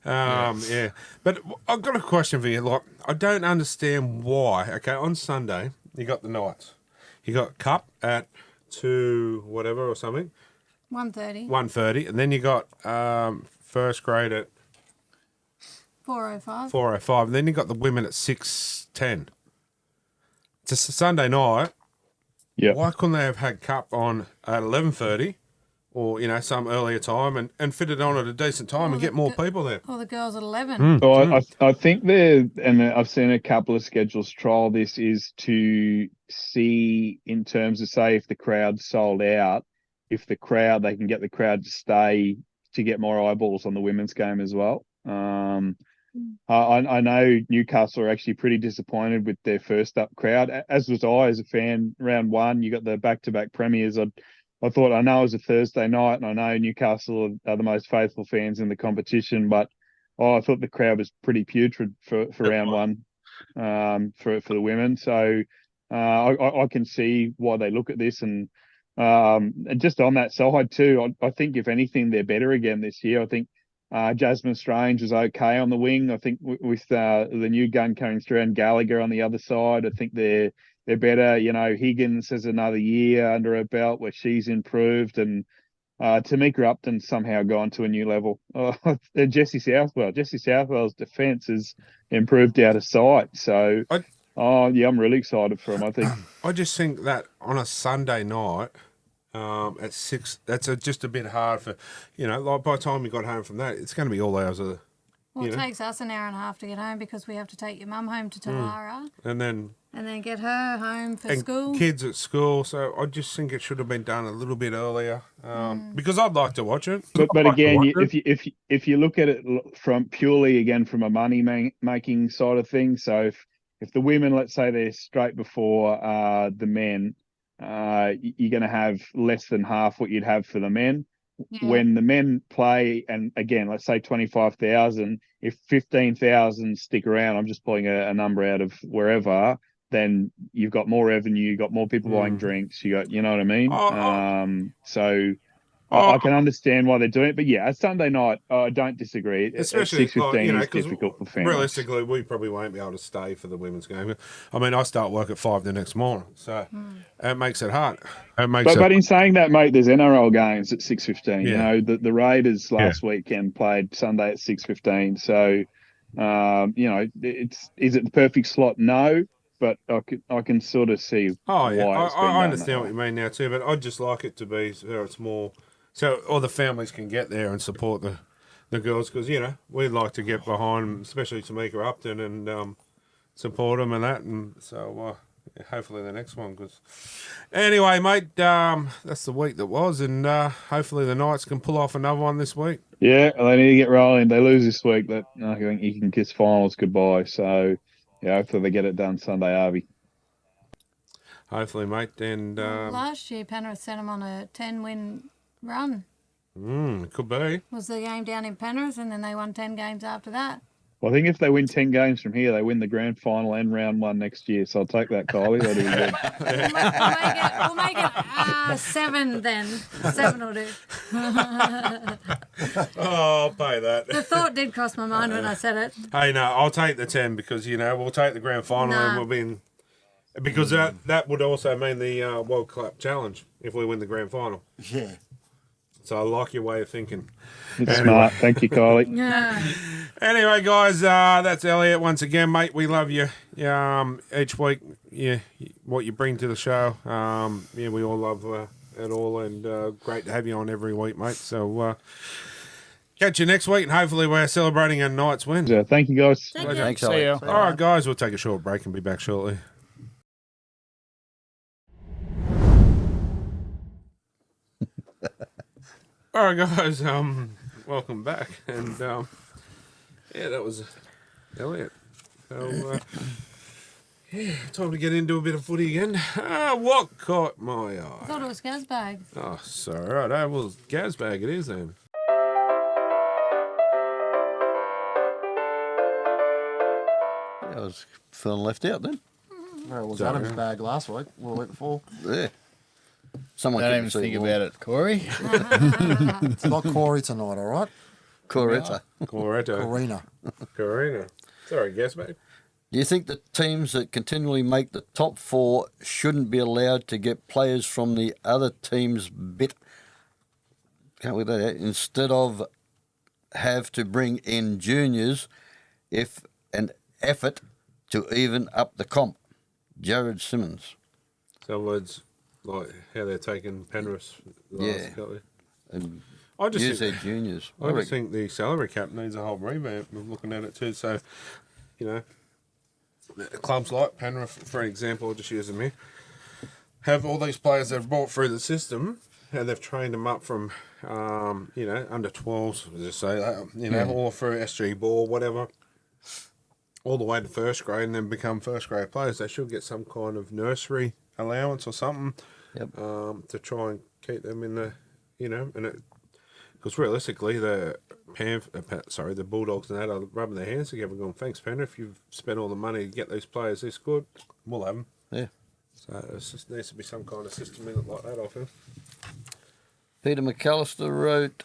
yeah. But I've got a question for you. Like, I don't understand why. Okay, on Sunday you got the Knights. You got Cup at 2 whatever or something. 1:30. 1:30, and then you got first grade at 4:05. 4:05, and then you got the women at 6:10. It's a Sunday night. Yeah. Why couldn't they have had Cup on at 11:30, or some earlier time, and fit it on at a decent time and get more people there? Or the girls at 11. So I think and I've seen a couple of schedules trial this, is to see in terms of, say, if the crowd's sold out, if they can get the crowd to stay to get more eyeballs on the women's game as well. I know Newcastle are actually pretty disappointed with their first up crowd, as was I as a fan. Round one, you got the back-to-back premiers. I thought, I know it was a Thursday night, and I know Newcastle are the most faithful fans in the competition, but I thought the crowd was pretty putrid for round one for the women. So I can see why they look at this. And just on that side too, I think if anything, they're better again this year. I think Jasmine Strange was okay on the wing. I think with the new gun coming through and Gallagher on the other side, I think they're better. Higgins has another year under her belt where she's improved, and Tamika Upton's somehow gone to a new level. Jessie Southwell's defence has improved out of sight. So, I'm really excited for him. I think. I just think that on a Sunday night at 6, that's just a bit hard for, like by the time you got home from that, it's going to be all hours of the. Well, it takes us an hour and a half to get home because we have to take your mum home to Talara And then get her home for school. Kids at school. So I just think it should have been done a little bit earlier because I'd like to watch it. But again, if you look at it from a money making side of things, so if the women, let's say they're straight before the men, you're going to have less than half what you'd have for the men. Yeah. When the men play, and again, let's say 25,000, if 15,000 stick around, I'm just pulling a number out of wherever, then you've got more revenue, you've got more people buying drinks, you know what I mean? I can understand why they're doing it, but yeah, a Sunday night, I don't disagree. Especially 6:15 is difficult for fans. Realistically, we probably won't be able to stay for the women's game. I mean, I start work at 5 the next morning, so it makes it hard. But in saying that, mate, there's NRL games at 6:15. Yeah. The Raiders last weekend played Sunday at 6:15. So, is it the perfect slot? No. But I can sort of see why it's been I understand what you mean now too, but I'd just like it to be so it's more, so all the families can get there and support the girls, because we'd like to get behind them, especially Tamika Upton, and support them and that, and so hopefully the next one. Cause anyway, mate, that's the week that was, and hopefully the Knights can pull off another one this week. Yeah, they need to get rolling. They lose this week, I think you can kiss finals goodbye. So. Yeah, hopefully they get it done Sunday, Harvey. Hopefully, mate. And last year, Penrith sent them on a 10-win run. Could be. Was the game down in Penrith, and then they won 10 games after that. Well, I think if they win 10 games from here, they win the grand final and round 1 next year. So I'll take that, Kylie. That'll be good. We'll make it 7 then. 7 will do. Oh, I'll pay that. The thought did cross my mind when I said it. Hey, no, I'll take the 10 because, we'll take the grand final and we'll be in. Because that would also mean the World Cup Challenge if we win the grand final. Yeah. So I like your way of thinking. It's smart. Thank you, Kylie. Yeah. Anyway, guys, that's Elliot once again, mate. We love you. Each week, what you bring to the show. We all love it all, and great to have you on every week, mate. So catch you next week, and hopefully we're celebrating a night's win. So, thank you, guys. Thank you. Thanks, See Elliot. ya. All right, guys, we'll take a short break and be back shortly. All right, guys, welcome back, and that was Elliot. So time to get into a bit of footy again. What caught my I eye? thought it was Gazbag. Oh, sorry, right. Well, Gazbag it is then. I was feeling left out then. Well, it was Sorry. Adam's bag last week, or the week before. Yeah. Someone Don't keep even the seat think warm. about it, Corey. It's not Corey tonight, all right? Coretta. Coretta. Corina. Corina. Sorry, Gazbag. Do you think that teams that continually make the top 4 shouldn't be allowed to get players from the other team's bit? Can't we do that? Instead of have to bring in juniors if an effort to even up the comp? Jared Simmons. So words like how they're taking Penrith last Yeah. couple of- And I just use their think, juniors. I just think the salary cap needs a whole revamp of looking at it too. So, clubs like Penrith, for example, I'll just use them here, have all these players they've brought through the system and they've trained them up from, under 12s, just say that, all through SG ball, whatever, all the way to first grade and then become first grade players. They should get some kind of nursery allowance or something to try and keep them in the, because realistically, the Bulldogs and that are rubbing their hands together going, thanks, Penrith, you've spent all the money to get these players this good, we'll have them. Yeah. So it just needs to be some kind of system in it like that, I feel. Peter McAllister wrote,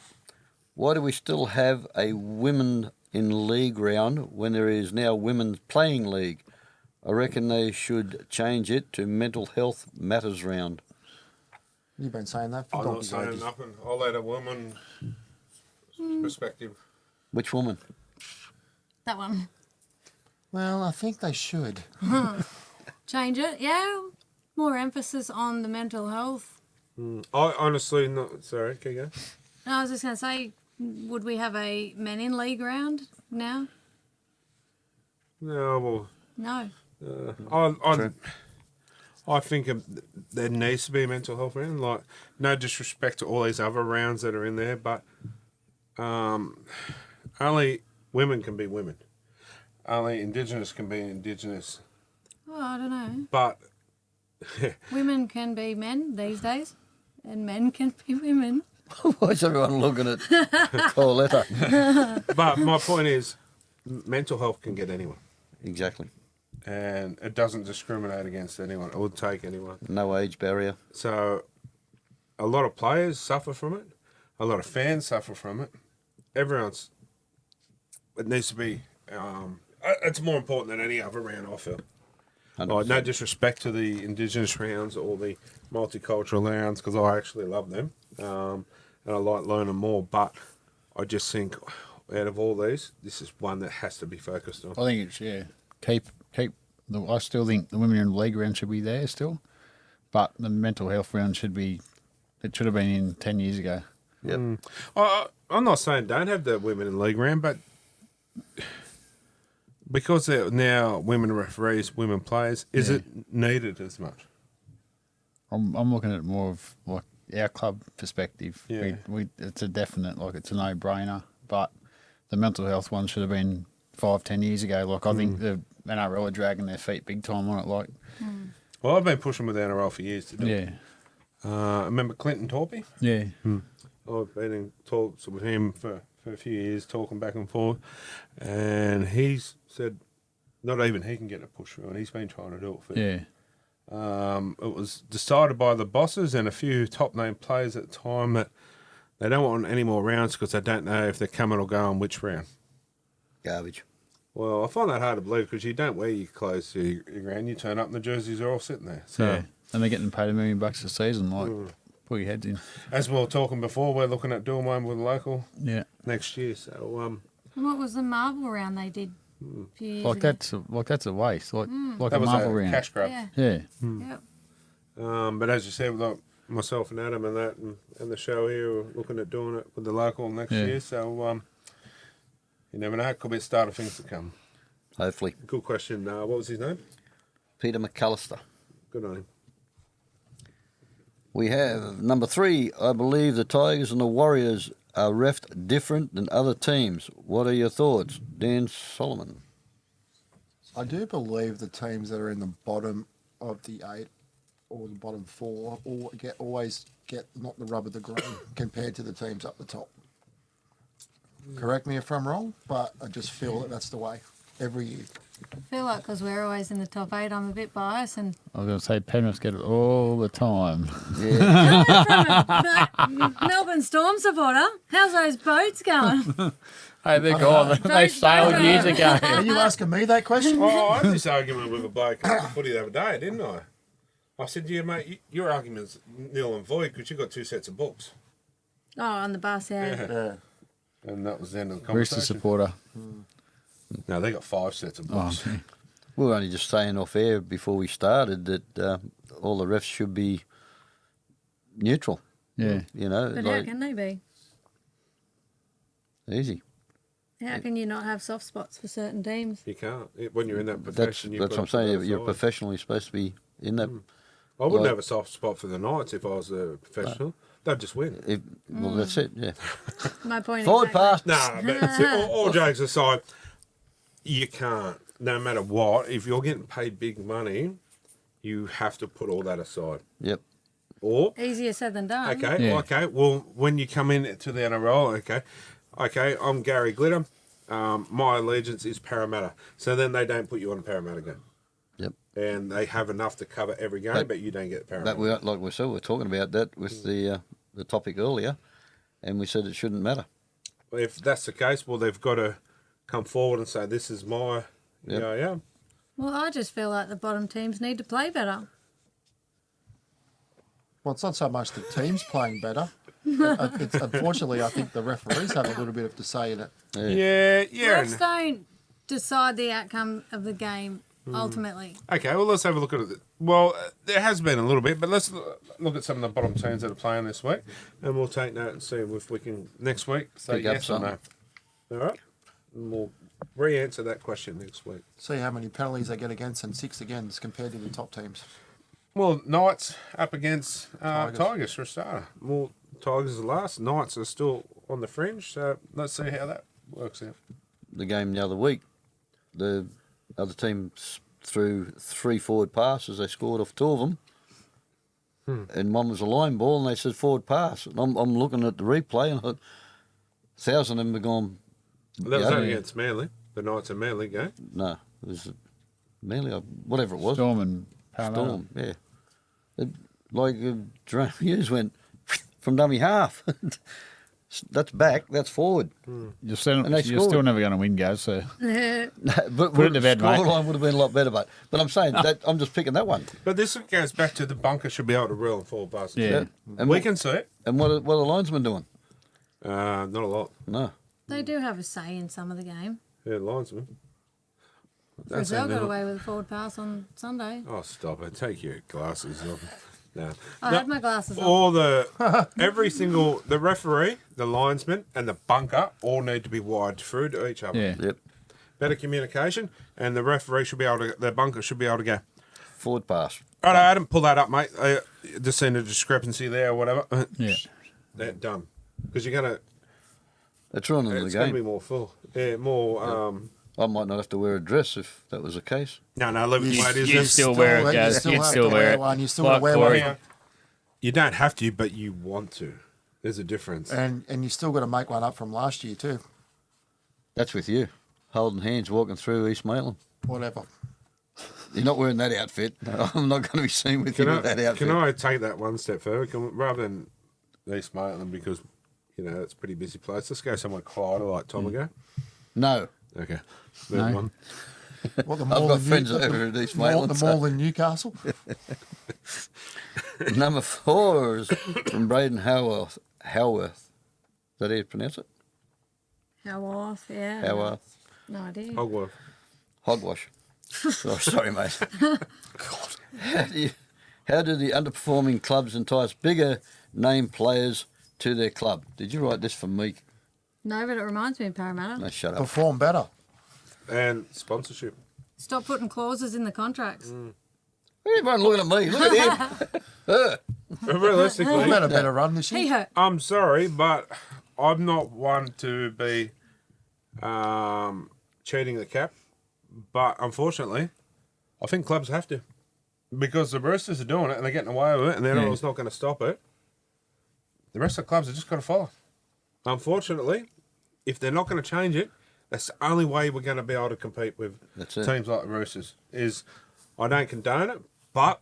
why do we still have a women in league round when there is now women's playing league? I reckon they should change it to mental health matters round. You've been saying that for I'm not donkey's saying ages. nothing. I'll let a woman perspective. Which woman? That one. Well, I think they should. Change it. Yeah. More emphasis on the mental health. I honestly not. Sorry, can you go? No, I was just going to say, would we have a men in league round now? No, No. I think there needs to be a mental health round. Like, no disrespect to all these other rounds that are in there, but only women can be women. Only Indigenous can be Indigenous. Oh, I don't know. But Women can be men these days, and men can be women. Why is everyone looking at Coletta? but my point is, mental health can get anyone, Exactly. and it doesn't discriminate against anyone. It will take anyone. No age barrier. So, a lot of players suffer from it. A lot of fans suffer from it. It needs to be. It's more important than any other round, I feel. Like, no disrespect to the Indigenous rounds or the multicultural rounds, because I actually love them, and I like learning more. But I just think, out of all these, this is one that has to be focused on. I think it's keep. I still think the women in the league round should be there still, but the mental health round should be. It should have been in 10 years ago. Yep. I'm not saying don't have the women in league round, but because they're now women referees, women players, is it needed as much? I'm looking at it more of like our club perspective. Yeah. We it's a definite, like it's a no-brainer, but the mental health one should have been 5-10 years ago. Like I think the NRL are dragging their feet big time on it. Like Well, I've been pushing with the NRL for years to do it. yeah, Remember Clinton Torpey? yeah, I've been in talks with him for for a few years, talking back and forth, and he's said not even he can get a push through, and he's been trying to do it for. Yeah. It was decided by the bosses and a few top name players at the time that they don't want any more rounds because they don't know if they're coming or going which round. Garbage. Well, I find that hard to believe because you don't wear your clothes to your ground. You turn up and the jerseys are all sitting there. So, Yeah. And they're getting paid $1 million a season. Like, pull your heads in. as we were talking before, we're looking at doing one with a local Yeah. next year. So, What was the marble round they did a few years Like ago? that's a waste. Like that a was marble a round. cash grab. Yeah. Yeah. Yep. But as you said, like myself and Adam and that and the show here, we're looking at doing it with the local next Yeah. year. So, you never know. It could be a start of things to come. Hopefully. Good question. What was his name? Peter McAllister. Good on him. We have number 3. I believe the Tigers and the Warriors are refed different than other teams. What are your thoughts, Dan Solomon? I do believe the teams that are in the bottom of the 8 or the bottom 4 always get not the rub of the green compared to the teams up the top. Correct me if I'm wrong, but I just feel that that's the way every year. I feel like because we're always in the top 8, I'm a bit biased. And I was going to say Penrith get it all the time. Yeah. Melbourne Storm supporter, how's those boats going? Hey, they're gone. They sailed years ago. Are you asking me that question? Oh, I had this argument with a bloke at the footy the other day, didn't I? I said, yeah, mate, your argument's nil and void because you've got 2 sets of books. Oh, on the bus, yeah. Yeah. And that was the end of the Rooster conversation. supporter. No, they got 5 sets of books. Oh, We were only just saying off air before we started that all the refs should be neutral. yeah. You know, But how like can they be? easy. How can you not have soft spots for certain teams? You can't. When you're in that That's profession, you've what got I'm to saying. put You're it aside. professionally supposed to be in that. I wouldn't like- have a soft spot for the Knights if I was a professional. They'd just win. Well, that's it. Yeah. My point Forward exactly. pass. Nah, but see, all jokes aside, you can't. No matter what, if you're getting paid big money, you have to put all that aside. Yep. Or Easier said than done. okay, Yeah. okay. Well, when you come in to the NRL, okay. I'm Gary Glitter. My allegiance is Parramatta. So then they don't put you on a Parramatta game, Yep. and they have enough to cover every game, but you don't get Parramatta. But we, like we said, we're talking about that with the topic earlier, and we said it shouldn't matter. If that's the case, well, they've got to come forward and say, "This is my." Yep. Yeah. Well, I just feel like the bottom teams need to play better. Well, it's not so much the teams playing better. It's, unfortunately, I think the referees have a little bit of to say in it. Yeah. Refs don't decide the outcome of the game ultimately. Okay, well, let's have a look at it. Well, there has been a little bit, but let's look at some of the bottom teams that are playing this week, and we'll take note and see if we can, next week, say Pick up yes or no. something. All right? And we'll re-answer that question next week. See how many penalties they get against and 6 against compared to the top teams. Well, Knights up against Tigers. Tigers for a starter. Well, Tigers are last. Knights are still on the fringe, so let's see how that works out. The game the other week, the other team threw 3 forward passes. They scored off 2 of them. And one was a line ball, and they said forward pass. And I'm looking at the replay, and I thought, 1,000 of them were gone. That was Yeah. only against Manly. The Knights and Manly game. No, it was Manly, whatever it was. Storm and Parramatta. Storm, yeah. Jerome Hughes went from dummy half. That's back, that's forward. You're still, And they you're scored. still never going to win, guys. So But Put it to bed, mate. scoreline would have been a lot better, but I'm saying that I'm just picking that one. But this goes back to the bunker should be able to reel and forward passes. Yeah. And We what, can see it. and what are the linesmen doing? Not a lot. No. They do have a say in some of the game. Yeah, linesman. That's Brazil got enough. away with a forward pass on Sunday. Oh, stop it. Take your glasses off. No. I had my glasses on. All the, the referee, the linesman, and the bunker all need to be wired through to each other. yeah. Yep. Better communication, and the referee should be able to, the bunker should be able to go, Forward pass. all right, Adam, pull that up, mate. Just seen a discrepancy there or whatever. Yeah. That done. Because you're going to, That's running the it's going to be game. more full. Yeah, more, I might not have to wear a dress if that was the case. no, leave it the way it is. You It's still wear it, you guys. still You'd have still to wear wear it. one. You still Like wear Corey. one. You don't have to, but you want to. There's a difference. And you still got to make one up from last year too. That's with you. Holding hands, walking through East Maitland. Whatever. You're not wearing that outfit. I'm not going to be seen with you with that outfit. Can I take that one step further? Rather than East Maitland, because, it's a pretty busy place, let's go somewhere quieter like Tom ago. No. Okay. Move No. on. What, the I've mall got in friends over at East Maitland. The mall in Newcastle. Number 4 is from Braden Howarth. Is that how you pronounce it? Howarth, yeah. Howarth. No idea. Hogwarts. Hogwash. Oh, sorry, mate. How do the underperforming clubs entice bigger name players to their club? Did you write this for me? No, but it reminds me of Parramatta. No, shut up. Perform better. And sponsorship. Stop putting clauses in the contracts. Everyone looking at me. Look at him. Realistically, We've had a better run this He year. hurt. I'm sorry, but I'm not one to be cheating the cap. But unfortunately, I think clubs have to. Because the Roosters are doing it and they're getting away with it and the NRL's not going to stop it. The rest of the clubs are just got to follow. Unfortunately, if they're not going to change it, that's the only way we're going to be able to compete with That's it. teams like the Roosters. I don't condone it, but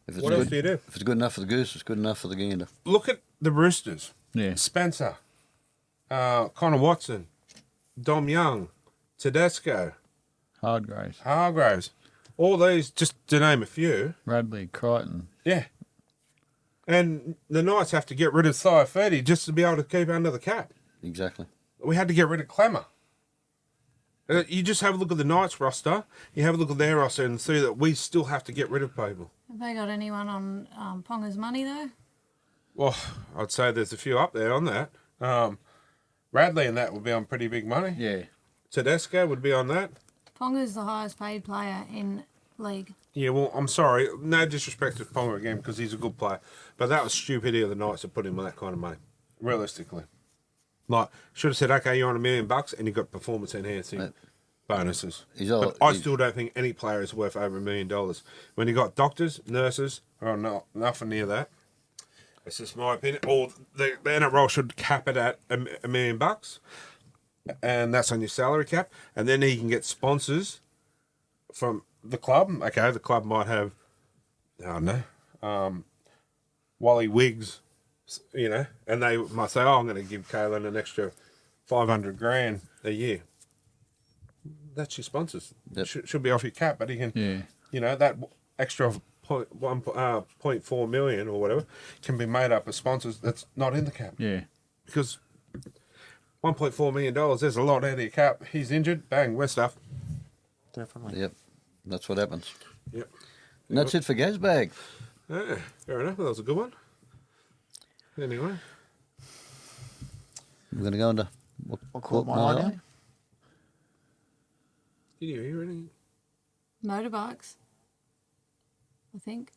If it's what else good, do you do? if it's good enough for the goose, it's good enough for the gander. Look at the Roosters. Yeah. Spencer, Connor Watson, Dom Young, Tedesco, Hardgraves, all these, just to name a few. Radley, Crichton. Yeah. And the Knights have to get rid of Thiafeti just to be able to keep under the cap. Exactly. We had to get rid of Clemmer. You just have a look at the Knights roster, you have a look at their roster and see that we still have to get rid of people. Have they got anyone on Ponga's money, though? Well, I'd say there's a few up there on that. Radley and that would be on pretty big money. Yeah. Tedesco would be on that. Ponga's the highest paid player in league. Yeah, well, I'm sorry. No disrespect to Ponga again because he's a good player. But that was stupidity of the Knights to put him on that kind of money. Realistically. Like, should have said, okay, you're on $1 million and you got performance enhancing bonuses. But I still don't think any player is worth over $1 million. When you got doctors, nurses, or not, nothing near that. It's just my opinion. Or the NRL should cap it at $1 million. And that's on your salary cap. And then he can get sponsors from the club. Okay, the club might have, I don't know, Wally Wiggs, and they might say, oh, I'm going to give Kalen an extra $500,000 a year. That's your sponsors. Yep. Should be off your cap, but he can, that extra 0.4 million or whatever can be made up of sponsors that's not in the cap. Yeah. Because $1.4 million, there's a lot out of your cap. He's injured, bang, we're stuffed. Definitely. Yep. That's what happens. Yep. And that's it for Gazbag. Yeah, fair enough. That was a good one. Anyway. We're going to go into what caught my eye now? Did you hear anything? Motorbikes, I think.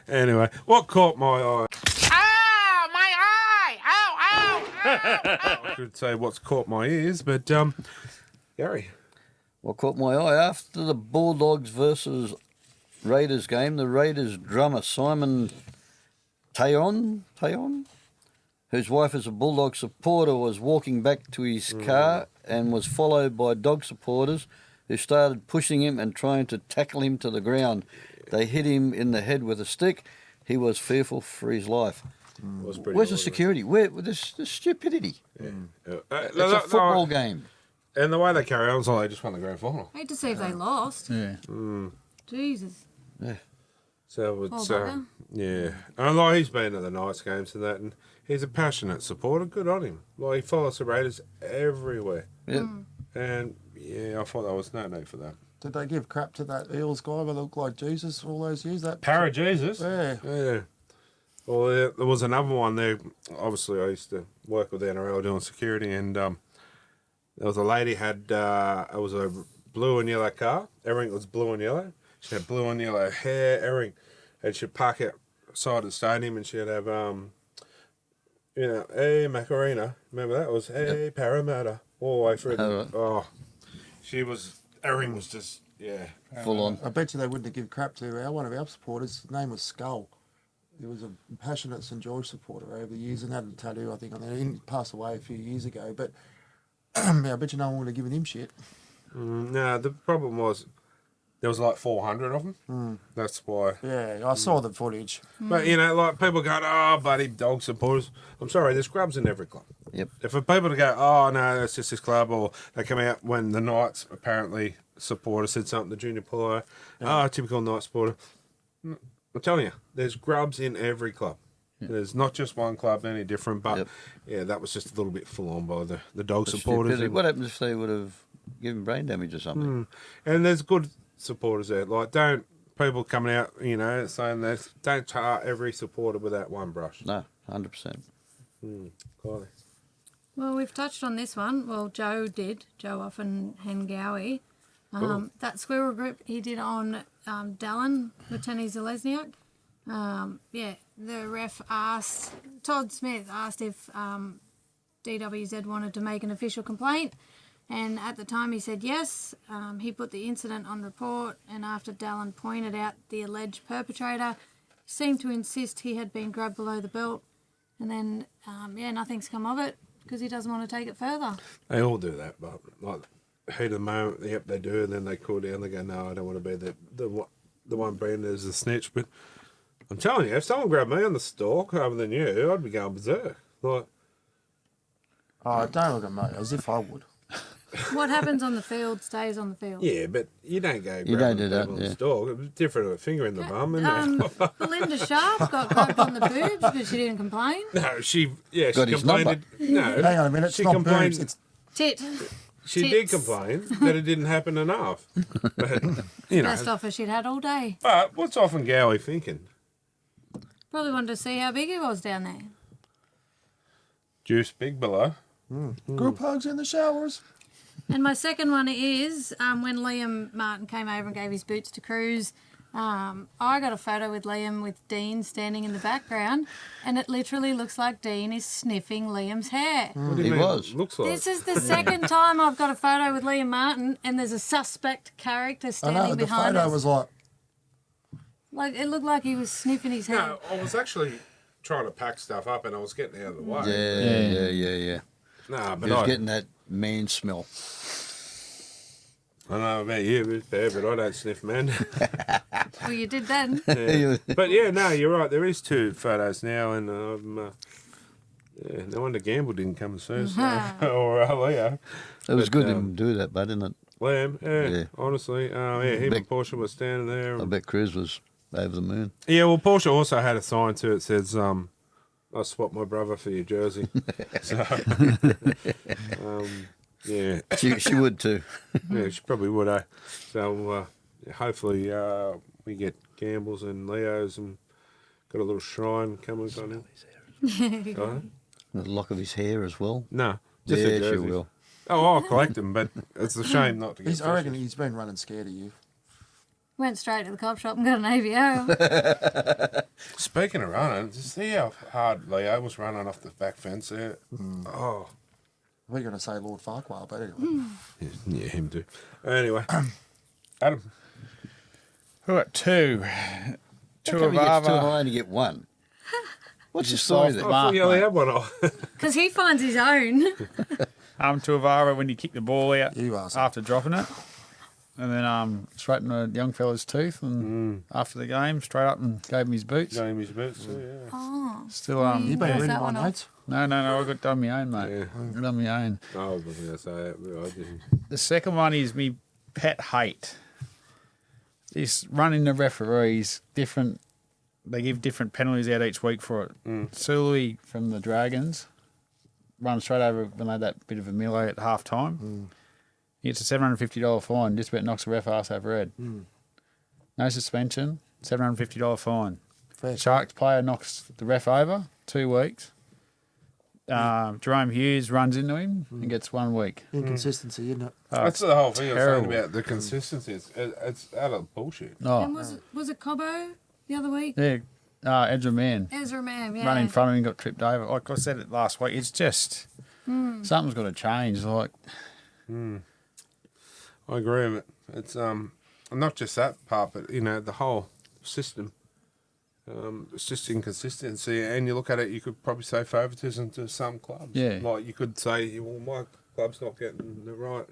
Anyway, what caught my eye? Ow, my eye! Ow, ow! I could say what's caught my ears, but Gary. What caught my eye after the Bulldogs versus Raiders game, the Raiders drummer Simon Tayon, whose wife is a Bulldog supporter, was walking back to his car and was followed by dog supporters who started pushing him and trying to tackle him to the ground. They hit him in the head with a stick. He was fearful for his life. Was pretty Where's the awesome. security? Where the stupidity? Yeah. It's a football game. And the way they carry on is like they just won the grand final. Hate to see if they lost. Yeah. Jesus. So it's Poor bugger. yeah. And like he's been at the Knights games and that, and he's a passionate supporter. Good on him. Like he follows the Raiders everywhere. Yep. And yeah, I thought there was no need for that. Did they give crap to that Eels guy that looked like Jesus all those years? That Para Jesus. Yeah. Yeah. Well, there was another one there. Obviously, I used to work with the NRL doing security, and there was a lady had it was a blue and yellow car. Everything was blue and yellow. She had blue and yellow hair, everything, and she'd park outside the stadium, and she'd have hey Macarena. Remember that? It was hey Parramatta all the way through. Alright. She was. Everything was just Full on. I bet you they wouldn't have given crap to one of our supporters. His name was Skull. There was a passionate St George supporter over the years and had a tattoo, I think, on there. He passed away a few years ago, but I bet you no one would have given him shit. No, the problem was there was like 400 of them. That's why. Yeah, I saw the footage. But, you know, like people go, oh, buddy, dog supporters. I'm sorry, there's grubs in every club. Yep. If for people to go, oh, no, that's just this club, or they come out when the Knights apparently supporter said something to Junior Pullo, oh, typical Knights supporter. I'm telling you, there's grubs in every club. There's not just one club, any different, but yeah, that was just a little bit full on by the dog supporters. Stupidity. What happens if they would have given brain damage or something? And there's good supporters there. Like, don't people coming out, you know, saying that, don't tar every supporter with that one brush. No, 100%. Quality. Well, we've touched on this one. Well, Joe did. Joe off and Hengawi. That squirrel group he did on Dallin with Tenny Zalesniak. The ref asked, Todd Smith asked if DWZ wanted to make an official complaint. And at the time he said yes. He put the incident on report, and after Dallin pointed out the alleged perpetrator, seemed to insist he had been grabbed below the belt. And then, nothing's come of it because he doesn't want to take it further. They all do that, but like heat of the moment, yep, they do, and then they cool down. They go, no, I don't want to be the one branded as a snitch. But I'm telling you, if someone grabbed me on the stalk other than you, I'd be going berserk. Like, Oh, don't look at me, as if I would. What happens on the field stays on the field. yeah, but you don't go. You don't do grabbing that, people on the yeah. stalk. It's different to a finger in the bum, isn't it? Belinda Sharp got grabbed on the boobs, but she didn't complain. No, she Got his complained. No, Hang on a minute, she it's not complained. boobs, it's Tit. She did tits. complain that it didn't happen enough. But, you know. Best offer she'd had all day. But what's often Gowie thinking? Probably wanted to see how big he was down there. Juice big below. group hugs in the showers. And my second one is when Liam Martin came over and gave his boots to Cruz. I got a photo with Liam with Dean standing in the background, and it literally looks like Dean is sniffing Liam's hair. What do you He mean was. it looks like. This is the second time I've got a photo with Liam Martin, and there's a suspect character I standing know, the behind photo us. was like, Like it looked like he was sniffing his hair. No, I was actually trying to pack stuff up and I was getting out of the way. Yeah. Nah, but He was I getting that man smell. don't know about you, but I don't sniff, man. Well, you did then. Yeah. But yeah, no, you're right. There is two photos now, and no wonder Gamble didn't come as soon. Or Leo. It was But, good of him to do that, but didn't it? Liam, Yeah. honestly. Him and Porsche was standing there. I bet Cruz was over the moon. Yeah, well, Porsche also had a sign too. It says, I swapped my brother for your jersey. So, yeah. She would too. Yeah, she probably would, eh? So, hopefully, we get Gambles and Leos and got a little shrine coming on him. Right? The lock of his hair as well. No, just Yeah, the she jerseys. will. Oh, I'll collect them, but it's a shame not to get I reckon fishes. he's been running scared of you. Went straight to the cop shop and got an AVO. Speaking of running, just see how hard Leo was running off the back fence there. Oh, We're going to say Lord Farquhar, but anyway. yeah, him too. Anyway, Adam. Who got two? Two How of come he gets two and I Ava. only get one? What's the Just story soft there? I Mark, thought you only mate. had one off. Because he finds his own. Two of Ava when you kick the ball out You asked. after dropping it. And then straightened a young fella's tooth, and after the game, straight up and gave him his boots. Got him his boots, so yeah. Oh. Still, You've been Where's reading that my one off? notes. no, I got done my own, mate. Yeah. Done my own. I was going to say that, but I didn't. The second one is me pet hate. This running the referees different. They give different penalties out each week for it. Sului from the Dragons run straight over when they had that bit of a melee at half time. He gets a $750 fine. Just about knocks the ref ass over head. No suspension. $750 fine. Fair. Sharks player knocks the ref over. 2 weeks. Jerome Hughes runs into him and gets 1 week. Inconsistency, isn't it? That's the whole thing I was terrible. saying about the consistency. It's utter bullshit. And Oh, was it Cobbo the other week? yeah. Ezra Mann. Ezra Mam, yeah. Run in front of him, got tripped over. Like I said it last week, it's just something's got to change. Like, I agree with it. It's not just that part, but you know the whole system. It's just inconsistency, and you look at it, you could probably say favouritism to some clubs. Yeah. Like you could say, well, my club's not getting the right.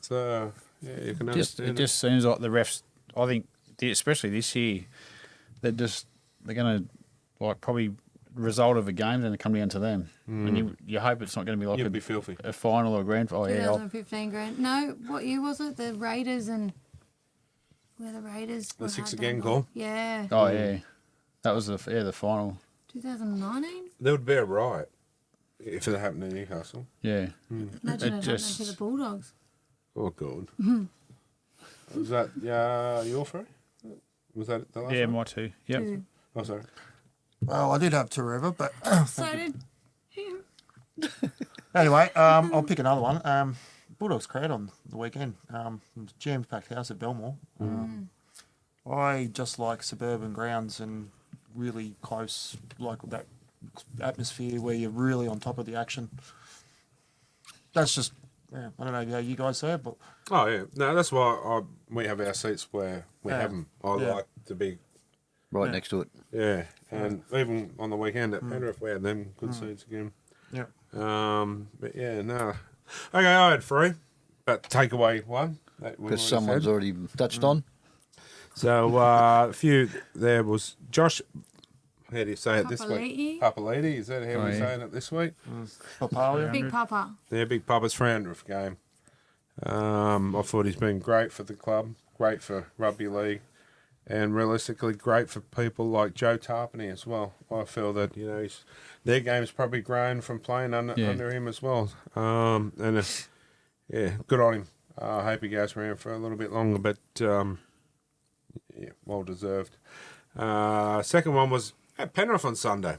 So yeah, you can understand. It just seems like the refs. I think, especially this year, they're going to like probably result of a game, then they come down to them, and you hope it's not going to be like You'd be filthy. a final or a grand. Oh yeah, 2015 grand. No, what year was it? The Raiders and where the Raiders. The were six hard again done goal. by. Yeah. oh yeah, that was the final. 2019. There would be a riot if it happened in Newcastle. Yeah, Imagine it just- happening to the Bulldogs. Oh God. Was that your three? Was that the last yeah, one? my two. Yep. Two. Oh, sorry. Well, I did have Toreva, but So did him. anyway, I'll pick another one. Bulldogs crowd on the weekend. Jam-packed house at Belmore. I just like suburban grounds and really close, like that atmosphere where you're really on top of the action. That's just, yeah, I don't know how you guys say it, but Oh yeah. No, that's why we have our seats where we have them. I Yeah. like to be. Right next to it. Yeah, and even on the weekend at Penrith, we had them good seats again. yeah. But yeah, no. Okay, I had three, but take away one. Because someone's already touched on. So a few there was Josh. How do you say it this Papali'i. week? Papali'i. Is that how Oh, we're yeah. saying it this week? Papalia. Big Papa. Yeah, Big Papa's 300th game. I thought he's been great for the club, great for rugby league, and realistically great for people like Joe Tarpany as well. I feel that their game's probably grown from playing under him as well. Yeah, good on him. I hope he goes around for a little bit longer, but yeah, well deserved. Second one was at Penrith on Sunday.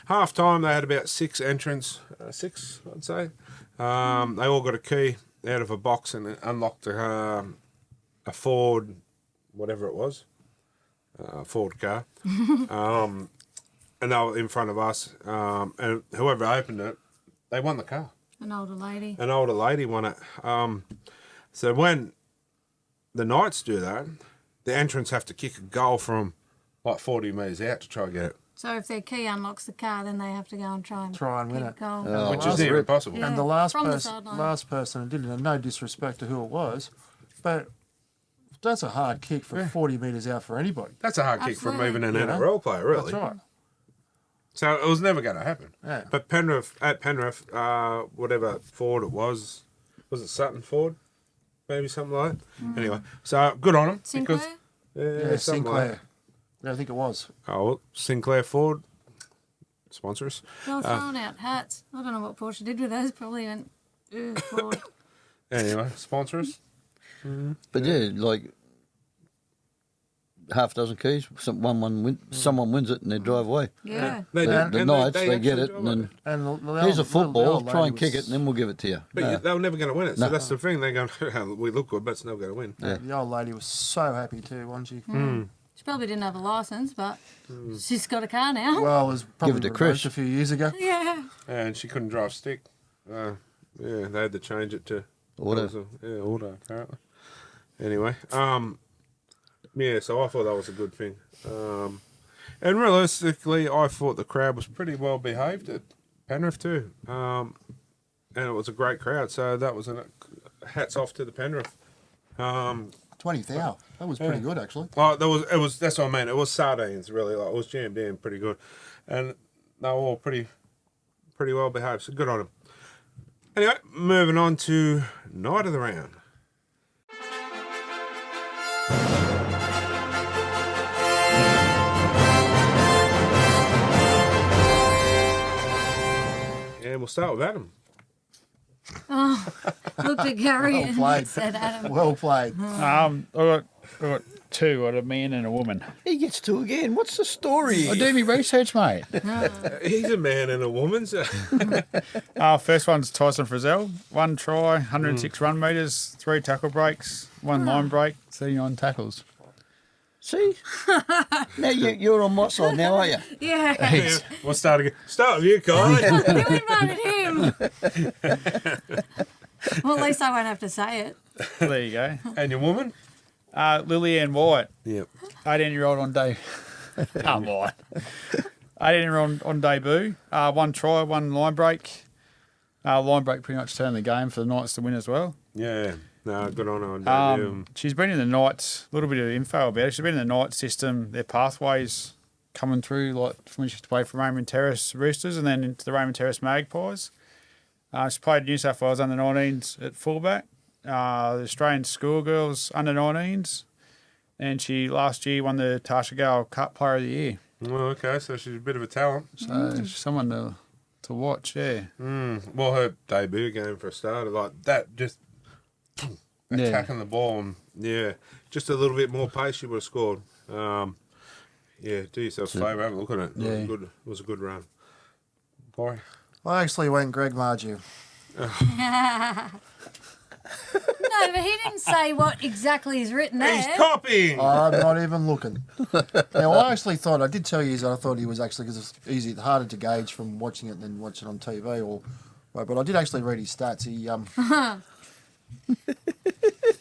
Half time, they had about 6 entrants, 6 I'd say. They all got a key out of a box and unlocked a Ford, whatever it was, Ford car. And they were in front of us. And whoever opened it, they won the car. An older lady. An older lady won it. So when the Knights do that, the entrants have to kick a goal from like 40 metres out to try and get it. So if their key unlocks the car, then they have to go and try and win kick it. goal. Oh, Which is near impossible. Yeah. And the last from the person, sideline. didn't, no disrespect to who it was, but that's a hard kick from 40 metres out for anybody. That's a hard kick from Absolutely. even an Yeah. NRL player, really. That's right. So it was never going to happen. Yeah. But Penrith, whatever Ford it was it Sutton Ford? Maybe something like that. Anyway, so good on them. Sinclair? Because, Yeah, something like Sinclair. that. Yeah, I think it was. Oh, well, Sinclair Ford, sponsor us. They were throwing out hats. I don't know what Porsche did with those. Probably went, Ford. Anyway, sponsor us. But yeah, like half dozen keys, someone wins it and they drive away. Yeah. They The, did, the and Knights, they get actually it, drive and then And the here's a the football, old try and lady kick it, was- and then we'll give it to you. But No. they were never going to win it. So No. that's the thing. They're going, we look good, but it's never going to win. Yeah. The old lady was so happy too, wasn't she? She probably didn't have a license, but she's got a car now. Well, it was probably it to revoked Chris. a few years ago. Yeah. And she couldn't drive stick. Yeah, they had to change it to Auto. auto apparently. Anyway, yeah, so I thought that was a good thing. And realistically, I thought the crowd was pretty well behaved at Penrith too. And it was a great crowd, so that was hats off to the Penrith. 20,000. That was pretty good, actually. Oh, that's what I mean. It was sardines, really. Like, it was jammed in pretty good, and they were all pretty well behaved. So good on them. Anyway, moving on to night of the round. And we'll start with Adam. Looked at Gary Well and played. said, Adam. Well played. I got two, I got a man and a woman. He gets two again. What's the story? I do my research, mate. He's a man and a woman. So. First one's Tyson Frizzell. 1 try, 106 run meters, 3 tackle breaks, 1 line break, 39 tackles. See? Now you're on my side now, are you? Yeah. Yeah, we'll start again. Start with you, Kylie. Who invited him? Well, at least I won't have to say it. There you go. And your woman? Lillian White, Yep. 18-year-old on day. Come on. 18 on debut. 1 try, 1 line break. Line break pretty much turned the game for the Knights to win as well. Yeah. No, good on her on debut. She's been in the Knights, a little bit of info about her. She's been in the Knights system, their pathways coming through, like from when she used to play for Raymond Terrace Roosters and then into the Raymond Terrace Magpies. She played New South Wales under-19s at fullback, the Australian schoolgirls under-19s, and she last year won the Tasha Gale Cup Player of the Year. Well, okay, so she's a bit of a talent. So she's someone to watch, yeah. Well, her debut game for a starter, like that, just attacking the ball, and just a little bit more pace, she would have scored. Yeah, do yourself a favour, have a look at it. It was a good run. Corey? I actually went Greg Marju. No, but he didn't say what exactly is written there. He's copying! I'm not even looking. Now, I actually thought, I did tell you, I thought he was actually, because it's easy, harder to gauge from watching it than watching it on TV. But I did actually read his stats. He,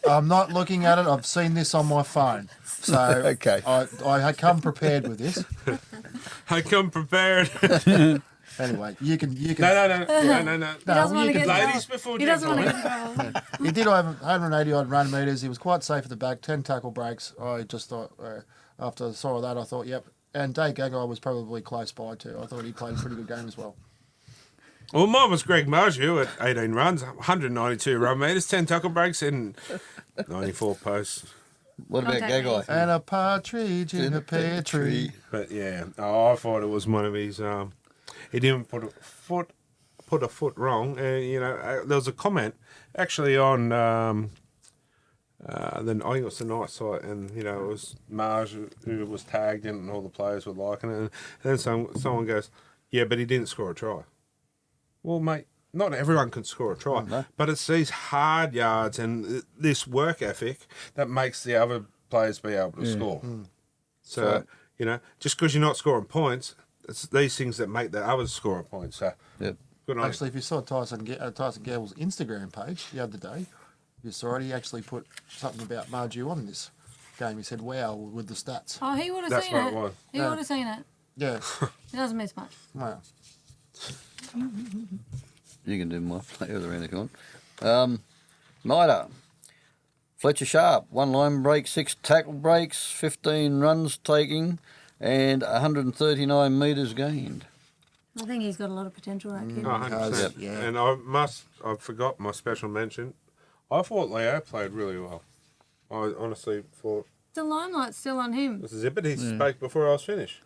I'm not looking at it. I've seen this on my phone. So Okay. I had come prepared with this. I come prepared. Anyway, you can. No. He doesn't want to get Ladies involved. before He doesn't want to gentlemen. get involved. He did have 180 odd run meters. He was quite safe at the back. 10 tackle breaks. I just thought after I saw that, I thought, yep. And Dave Gagai was probably close by too. I thought he played a pretty good game as well. Well, mine was Greg Marju at 18 runs, 192 run meters, 10 tackle breaks, and 94 posts. What about Contact Gagai? And a partridge in a pear tree. But yeah, I thought it was one of his. He didn't put a foot wrong, and there was a comment actually on I think it was the night site, and it was Marge who was tagged in, and all the players were liking it, and then someone goes, yeah, but he didn't score a try. Well, mate, not everyone can score a try, No. but it's these hard yards and this work ethic that makes the other players be able to score. So, just because you're not scoring points, it's these things that make the others score points. So, Yep. good on Actually, if you saw Tyson Gamble's Instagram page the other day, you saw it. He actually put something about Marju on this game. He said, wow, with the stats. Oh, he would have That's seen what it. it was. He would have seen it. Yeah. He doesn't miss much. Wow. You can do my player of the round if you want. Nida. Fletcher Sharp, 1 line break, 6 tackle breaks, 15 runs taking, and 139 metres gained. I think he's got a lot of potential, that kid. 100%. Yeah. And I forgot my special mention. I thought Leo played really well. I honestly thought, The limelight's still on him. this is it, but he spoke before I was finished.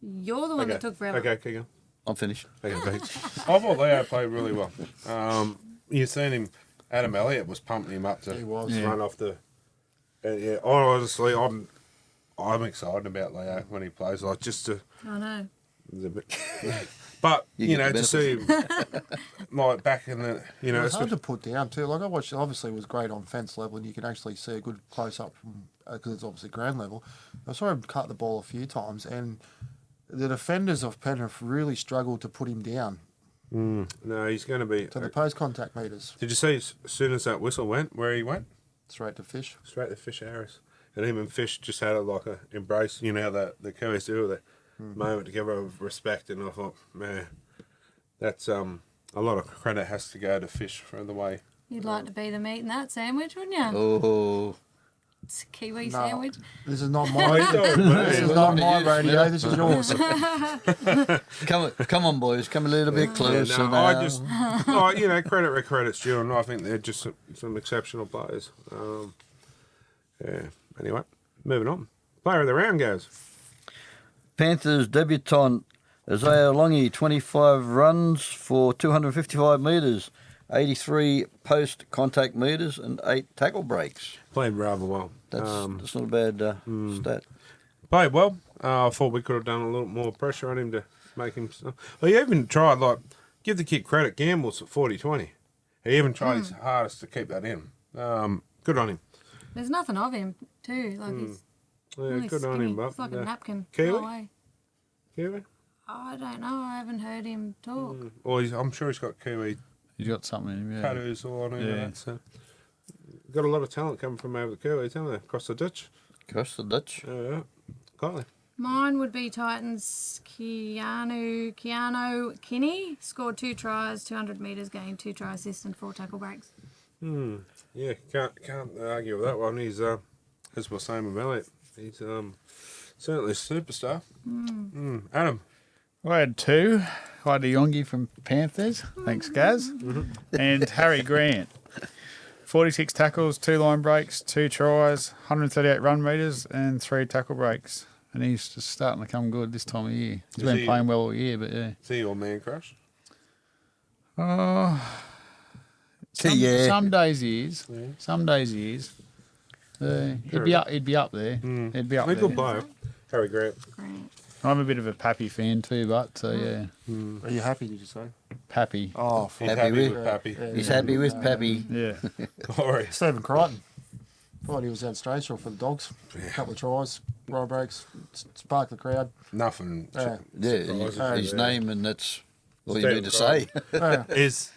You're the one that took forever. Okay, keep going. I'm finished. Okay, thanks. I thought Leo played really well. You've seen him. Adam Elliot was pumping him up to He was. run off the. Honestly, I'm excited about Leo when he plays. Like just to, I know. but You get the to see him like back in the, It was hard to put down too. Like I watched, obviously it was great on fence level, and you can actually see a good close up from because it's obviously ground level. I saw him cut the ball a few times, and the defenders of Penrith really struggled to put him down No, he's going to be. to the post contact meters. Did you see as soon as that whistle went, where he went? Straight to Fish. Straight to Fish Harris. And even Fish just had like a embrace, the Kiwis do the moment together of respect. And I thought, man, that's a lot of credit has to go to Fish for the way. You'd like to be the meat in that sandwich, wouldn't you? Oh, It's a Kiwi No. sandwich. This is not my. He's old, This is man. not my radio. This is yours. come on, boys. Come a little bit closer No, now. I just, credit where credit's due, and I think they're just some exceptional players. Anyway, moving on. Player of the round goes. Panthers debutant Isaiah Longy, 25 runs for 255 metres, 83 post contact metres, and 8 tackle breaks. Played rather well. That's not a bad stat. Played well. I thought we could have done a little more pressure on him to make him. Well, he even tried, give the kid credit. Gamble's at 40-20. He even tried his hardest to keep that in. Good on him. There's nothing of him, too. Like, he's really Good on skinny. him, but It's like a napkin. Kiwi? No way. Kiwi? I don't know. I haven't heard him talk. Or I'm sure he's got Kiwi He's got something in him, yeah. tattoos all on him. Yeah. And that, so. Got a lot of talent coming from over the Kiwis, haven't they? Across the ditch. Across the ditch. Yeah. Got they? Mine would be Titans. Keanu Kinney scored 2 tries, 200 metres gained, 2 try assists and 4 tackle breaks. Yeah, can't argue with that one. He's as we're saying with Elliot, he's certainly a superstar. Adam. I had 2. I had a Yongi from Panthers. Thanks, Gaz. And Harry Grant. 46 tackles, 2 line breaks, 2 tries, 138 run meters, and 3 tackle breaks. And he's just starting to come good this time of year. He's been playing well all year, but yeah. Is he your man crush? Some days he is. Some days he is. He'd be up there. He'd be up He's a there. good player. Harry Grant. Great. I'm a bit of a Pappy fan too, but so yeah. Are you happy, did you say? Pappy. Oh, He's Happy happy with- with Pappy. He's happy with Pappy. Yeah. Corey. Stephen Crichton. Thought he was outstanding for the Dogs. A couple of tries, roll breaks, sparked the crowd. Nothing. Yeah. Yeah, his name, and that's all you Stephen need to say. Is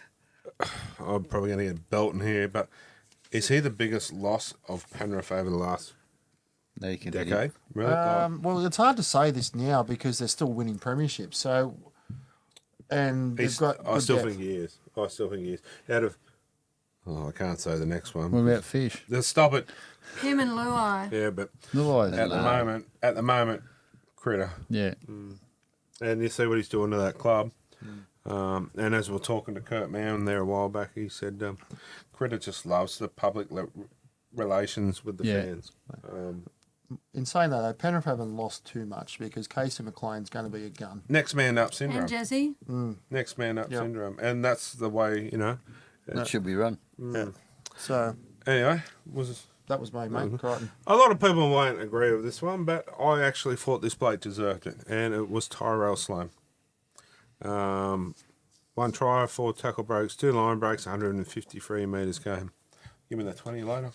I'm probably going to get Belton here, but is he the biggest loss of Penrith over the last No, you can decade? Really? Well, it's hard to say this now because they're still winning premierships. So, and they've got. I good still depth. think he is. Out of, I can't say the next one. What about Fish? Just stop it. Him and Luai. Yeah, but No eyes. at the moment, Critter. Yeah. And you see what he's doing to that club. And as we were talking to Kurt Mann there a while back, he said Critter just loves the public relations with the fans. In saying that, though, Penrith haven't lost too much because Casey McLean's going to be a gun. Next man up syndrome. And Jesse. Next man up Yep. syndrome. And that's the way, It should be run. So Anyway, that was my mate, Crichton. a lot of people won't agree with this one, but I actually thought this bloke deserved it, and it was Tyrell Sloan. 1 try, 4 tackle breaks, 2 line breaks, 153 metres game. Give me the 20 later.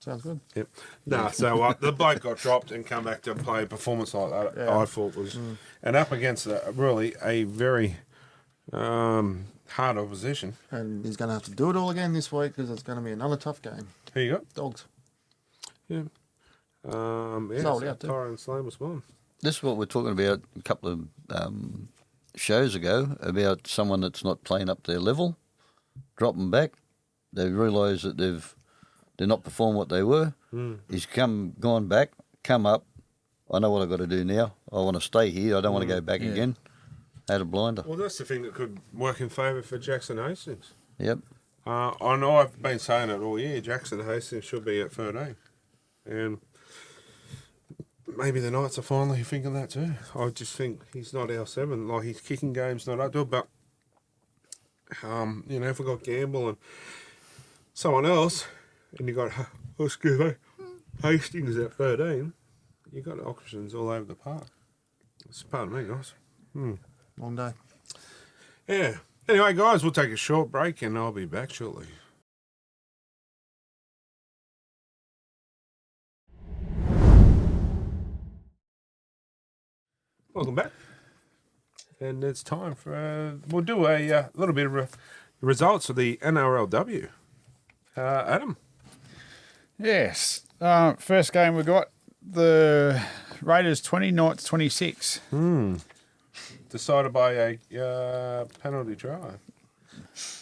Sounds good. Yep. Nah, so the bloke got dropped and come back to play a performance like that. Yeah. I thought was, and up against a very hard opposition. And he's going to have to do it all again this week because it's going to be another tough game. Here you go. Dogs. Yeah. Sold So out too. Tyrell Sloan was one. This is what we're talking about a couple of shows ago about someone that's not playing up to their level, drop them back. They realise that they're not performing what they were. He's gone back, come up. I know what I've got to do now. I want to stay here. I don't want to go back again. Had a blinder. Well, that's the thing that could work in favour for Jackson Hastings. Yep. I know I've been saying it all year. Jackson Hastings should be at 13. And maybe the Knights are finally thinking that too. I just think he's not our 7. Like, his kicking game's not up to it. But, if we've got Gamble and someone else, and you got, Hastings at 13, you got options all over the park. It's pardon me, guys. Long day. Yeah. Anyway, guys, we'll take a short break and I'll be back shortly. Welcome back. And it's time for, we'll do a little bit of results of the NRLW. Adam. Yes. First game we got the Raiders 20, Knights 26. Decided by a penalty try.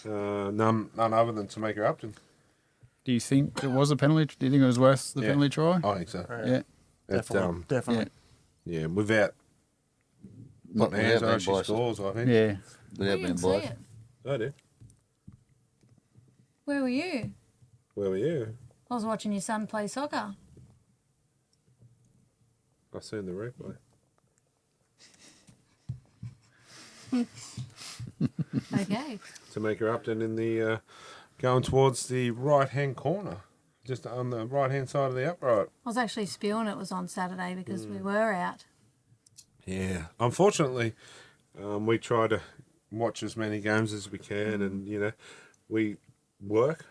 None other than Tamika Upton. Do you think it was a penalty? Do you think it was worth the penalty try? I think so. Yeah. It's, Definitely. yeah, without Not putting hands without on being she biased. scores, I think. Yeah. Without I being didn't see biased. it. I did. Where were you? Where were you? I was watching your son play soccer. I seen the replay. Okay. Tamika Upton in the going towards the right-hand corner, just on the right-hand side of the upright. I was actually spewing it was on Saturday because we were out. Yeah. Unfortunately, we try to watch as many games as we can, and we work.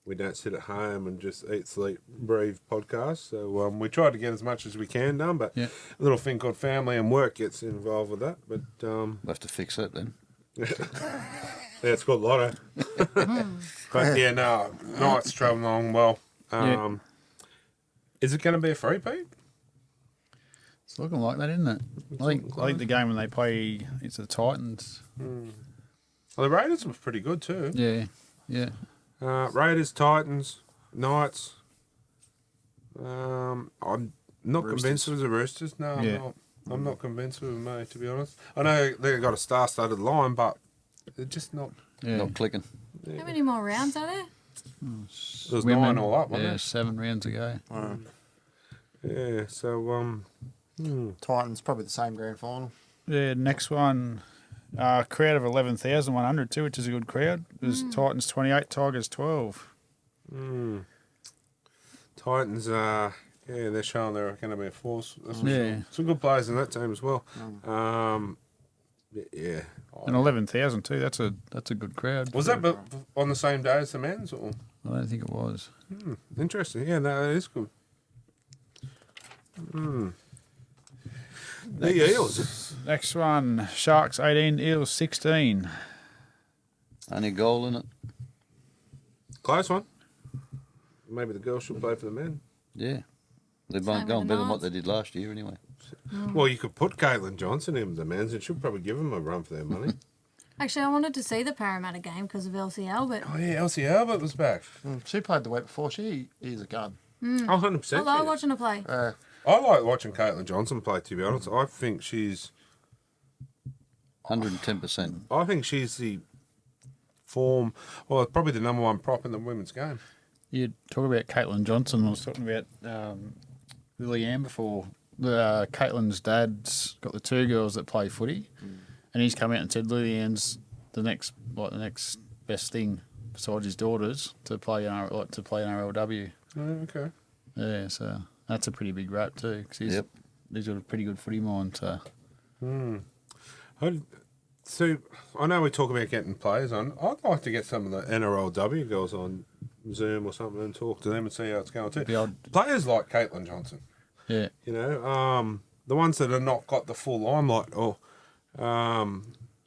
We don't sit at home and just eat, sleep, breathe podcast. So we try to get as much as we can done, but a little thing called family and work gets involved with that. But We'll have to fix that then. yeah, it's called Lotto. But yeah, no, Knights travelling along well. Is it going to be a free, Pete? It's looking like that, isn't it? I think the game when they play, it's the Titans. Well, the Raiders were pretty good too. Yeah, yeah. Raiders, Titans, Knights. I'm not convinced with the Roosters. No, I'm Yeah. not. I'm not convinced with them, mate, to be honest. I know they've got a star-studded line, but they're just not. Yeah. Not clicking. How many more rounds are there? There was 9 all up, wasn't Yeah, 7 rounds ago. there? Yeah, so, Titans probably the same grand final. Yeah, next one, crowd of 11,100 too, which is a good crowd. It was Titans 28, Tigers 12. Titans, yeah, they're showing they're going to be a force. That's for Yeah. sure. Some good players in that team as well. Yeah. And 11,000 too. That's a good crowd. Was that on the same day as the men's? Or? I don't think it was. Interesting. Yeah, no, that is good. The Eels. Next one, Sharks 18, Eels 16. Only goal in it. Close one. Maybe the girls should play for the men. Yeah. They're Same going with better the than what Knights. they did last year anyway. Well, you could put Caitlin Johnson in the men's and she'll probably give them a run for their money. Actually, I wanted to see the Parramatta game because of Elsie Albert. Oh, yeah, Elsie Albert was back. She played the week before. She is a gun. Oh, 100%. I love she is. watching her play. I like watching Caitlin Johnson play, to be honest. I think she's 110%. I think she's the form, well, probably the number one prop in the women's game. You talk about Caitlin Johnson. I was talking about Lily Ann before. Caitlin's dad's got the 2 girls that play footy, and he's come out and said Lily Ann's the next best thing besides his daughters to play NRLW. Oh, okay. Yeah, so that's a pretty big rap too. Cause Yep. He's got a pretty good footy mind. So So I know we talk about getting players on. I'd like to get some of the NRLW girls on Zoom or something and talk to them and see how it's going too. Be odd. Players like Caitlin Johnson, yeah, you know, the ones that are not got the full limelight, or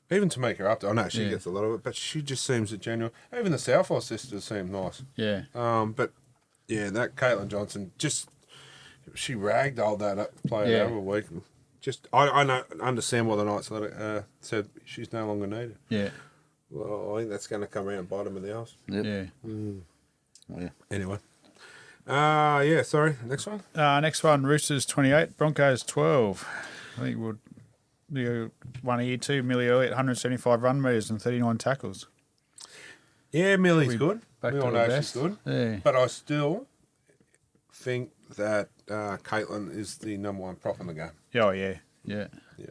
even to make her up. I know she Yeah. gets a lot of it, but she just seems a genuine. Even the Southall sisters seem nice. yeah, But yeah, that Caitlin Johnson she ragged all that player Yeah. over a week. Just I know understand why the Knights said she's no longer needed. yeah, Well, I think that's going to come around bottom of the house. Yep. yeah. Oh, yeah. Anyway. Yeah, sorry. Next one. Next one, Roosters 28, Broncos 12. I think we'll one here too. Millie Elliot, 175 run metres and 39 tackles. Yeah, Millie's We good. back We to all our know best. she's good. Yeah, But I still think that Caitlin is the number one prop in the game. oh yeah, yeah, Yeah.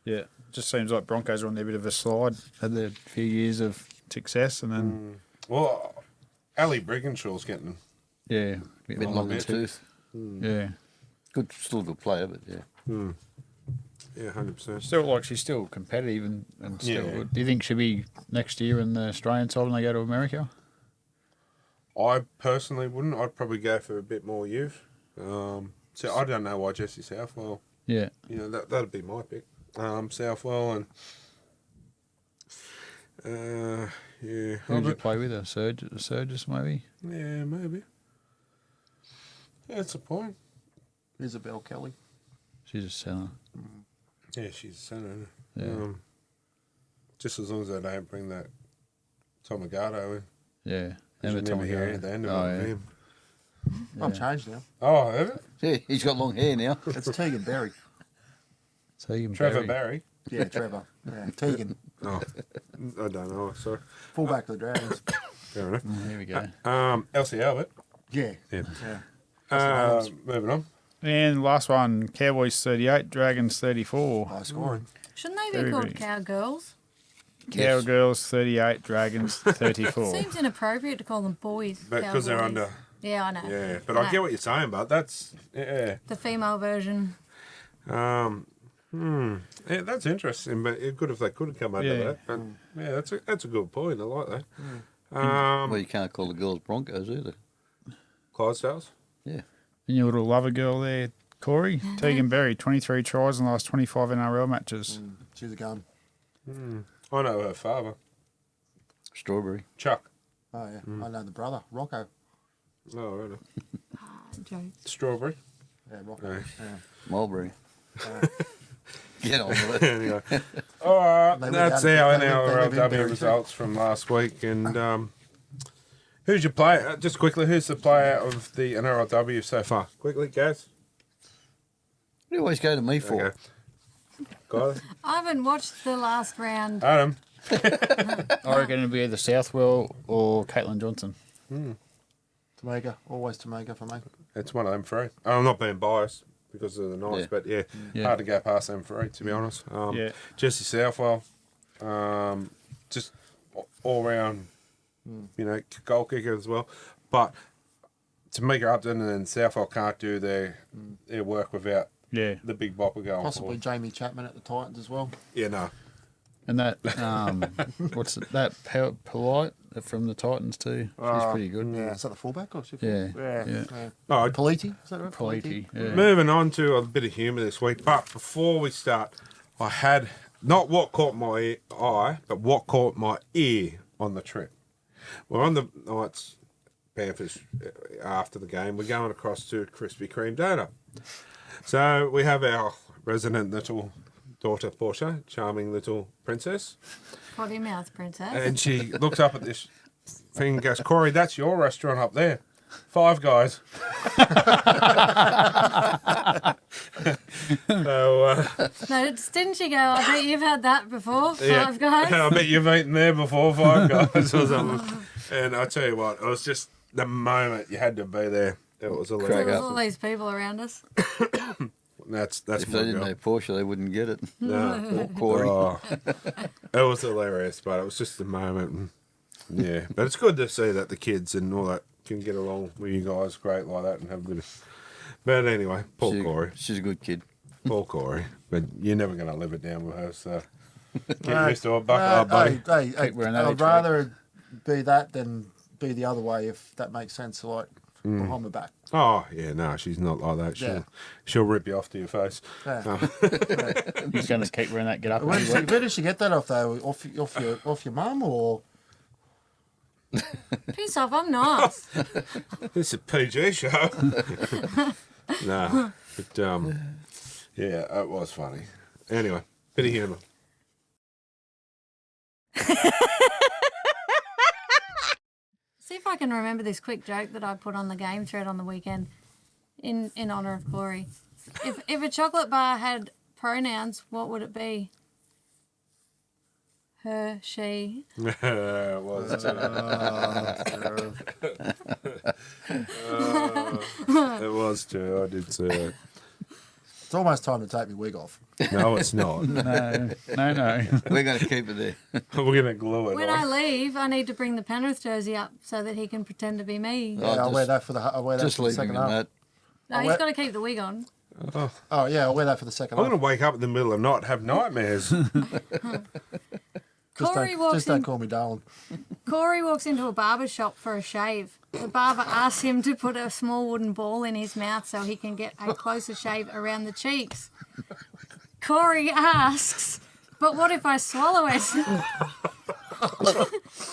yeah. Just seems like Broncos are on their bit of a slide. Had their few years of success and then Well, Ali Brigginshaw's getting... yeah, Bit long long in bit. the tooth. yeah. Good, still a good player, but yeah. Yeah, 100%. Still, like she's still competitive and still Yeah. good. Do you think she'll be next year in the Australian side when they go to America? I personally wouldn't. I'd probably go for a bit more youth. So I don't know why Jesse Southwell. Yeah, You know, that'd be my pick. Southwell and yeah, who did you play with? A Surges maybe. yeah, maybe. Yeah, that's a point. Isabel Kelly. She's a centre. Yeah, she's a centre. Yeah. Just as long as they don't bring that Tom Agato in. Yeah, You Tom never hear Hill. at the end of Oh, it. yeah. Him. I've changed now. Oh, have it? Yeah, he's got long hair now. It's Tegan Berry. So you can Trevor Barry. Yeah, Trevor. Yeah, Tegan. Oh, I don't know. Sorry. Fullback of the Dragons. Fair enough. Here we go. Elsie Albert. Yeah. Yeah. Yeah. Moving on. And last one, Cowboys 38, Dragons 34. High scoring. Shouldn't they be Very called big. cowgirls? Cowgirls 38, Dragons 34. Seems inappropriate to call them boys. But because they're cowboys. under. Yeah, I know. Yeah, but I know. get what you're saying, but that's. Yeah. The female version. Yeah, that's interesting, but it's good if they could have come under Yeah. that. But yeah, that's a good point. I like that. Well, you can't call the girls Broncos either. Clydesdales. Yeah. And your little lover girl there, Corey, Tegan Berry, 23 tries in the last 25 NRL matches. She's a gun. I know her father, Strawberry. Chuck. Oh, yeah. I know the brother, Rocco. Oh, really? Joke. Strawberry. Yeah, Rocco. Yeah. Yeah. Mulberry. Get on with it. Anyway. All right, They that's live our out- they live in NRLW Berry too. results from last week. And who's your player? Just quickly, who's the player of the NRLW so far? Quickly, Gaz. What do you always go to me for? Okay. Got it. I haven't watched the last round. Adam. I reckon it'll be either Southwell or Caitlin Johnson. Tamega, always Tamega for me. It's one of them three. I'm not being biased because of the Knights, Yeah. but yeah, Yeah. hard to go past them three, to be honest. Yeah. Jesse Southwell, just all round, goal kicker as well. But Tamika Upton and Southwell can't do their work without Yeah. the big bopper going Possibly forward. Jamie Chapman at the Titans as well. Yeah, no. And that, what's it, that Polite from the Titans too? She's pretty good. Yeah, is that the fullback or Yeah. yeah. Oh, Politi, is that right? Polite. Yeah. moving on to a bit of humour this week. But before we start, I had not what caught my eye, but what caught my ear on the trip. We're on the Knights Panthers after the game. We're going across to Krispy Kreme Donut. So we have our resident little daughter, Portia, charming little princess. Potty mouth princess. And she looks up at this thing and goes, Corey, that's your restaurant up there. Five Guys. So, No, didn't she go? I bet you've had that before. Five Guys. I bet you've eaten there before, Five Guys or something. And I tell you what, it was just the moment you had to be there. It was There hilarious. was all these people around us. That's If my they didn't girl. know Porsche, they wouldn't get it. No. Or Corey. Oh, it was hilarious, but it was just the moment. Yeah, but it's good to see that the kids and all that can get along with you guys great like that and have a bit of. But anyway, Paul Corey. She's a good kid. Paul Corey. But you're never going to live it down with her, so get No, used to it, buddy. Hey, Keep wearing that I'd each rather be that than be the other way, if that makes sense. Like behind my back. Oh, yeah, no, she's not like that. She'll rip you off to your face. Yeah. He's going to keep wearing that get up. Where every week. did she get that off though? Off your mum or? Piss off, I'm nice. It's a PG show. No, but yeah, it was funny. Anyway, bit of humour. See if I can remember this quick joke that I put on the game thread on the weekend in honour of Corey. If a chocolate bar had pronouns, what would it be? Her, she. It was too. It was too. I did see it. It's almost time to take my wig off. No, it's not. No. We're going to keep it there. We're going to glue it When on. I leave, I need to bring the Penrith jersey up so that he can pretend to be me. Yeah, I'll wear that for the. I'll wear that Just for the leave him second in half. that. No, he's got to keep the wig on. Oh yeah, I'll wear that for the second I'm half. going to wake up in the middle of the night and have nightmares. Corey walks Just in. don't call me darling. Corey walks into a barber shop for a shave. The barber asks him to put a small wooden ball in his mouth so he can get a closer shave around the cheeks. Corey asks, "But what if I swallow it?"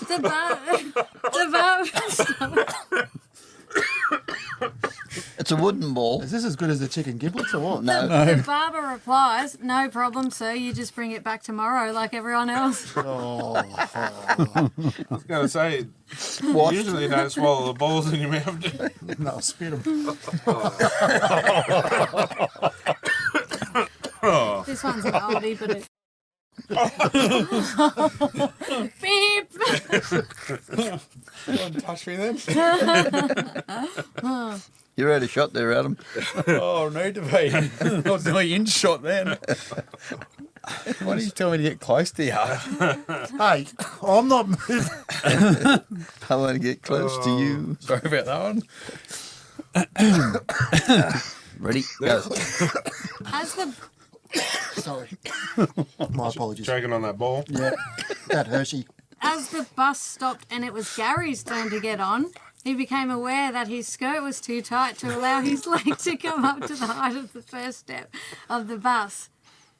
the barber. It's a wooden ball. Is this as good as the chicken giblets or what? No. The barber replies, "No problem, sir. You just bring it back tomorrow like everyone else." Oh, I was going to say, What? usually you don't swallow the balls in your mouth. no, spit them. This one's an oldie, but it. Beep. Touch me then. You're out of shot there, Adam. Oh, need to be. I was nearly in shot then. Why do you tell me to get close to you? Hey, I'm not moving. I want to get close to you. Sorry about that one. Ready? Go. As the Sorry. My apologies. Choking on that ball. Yeah, that Hershey. As the bus stopped and it was Gary's turn to get on, he became aware that his skirt was too tight to allow his leg to come up to the height of the first step of the bus.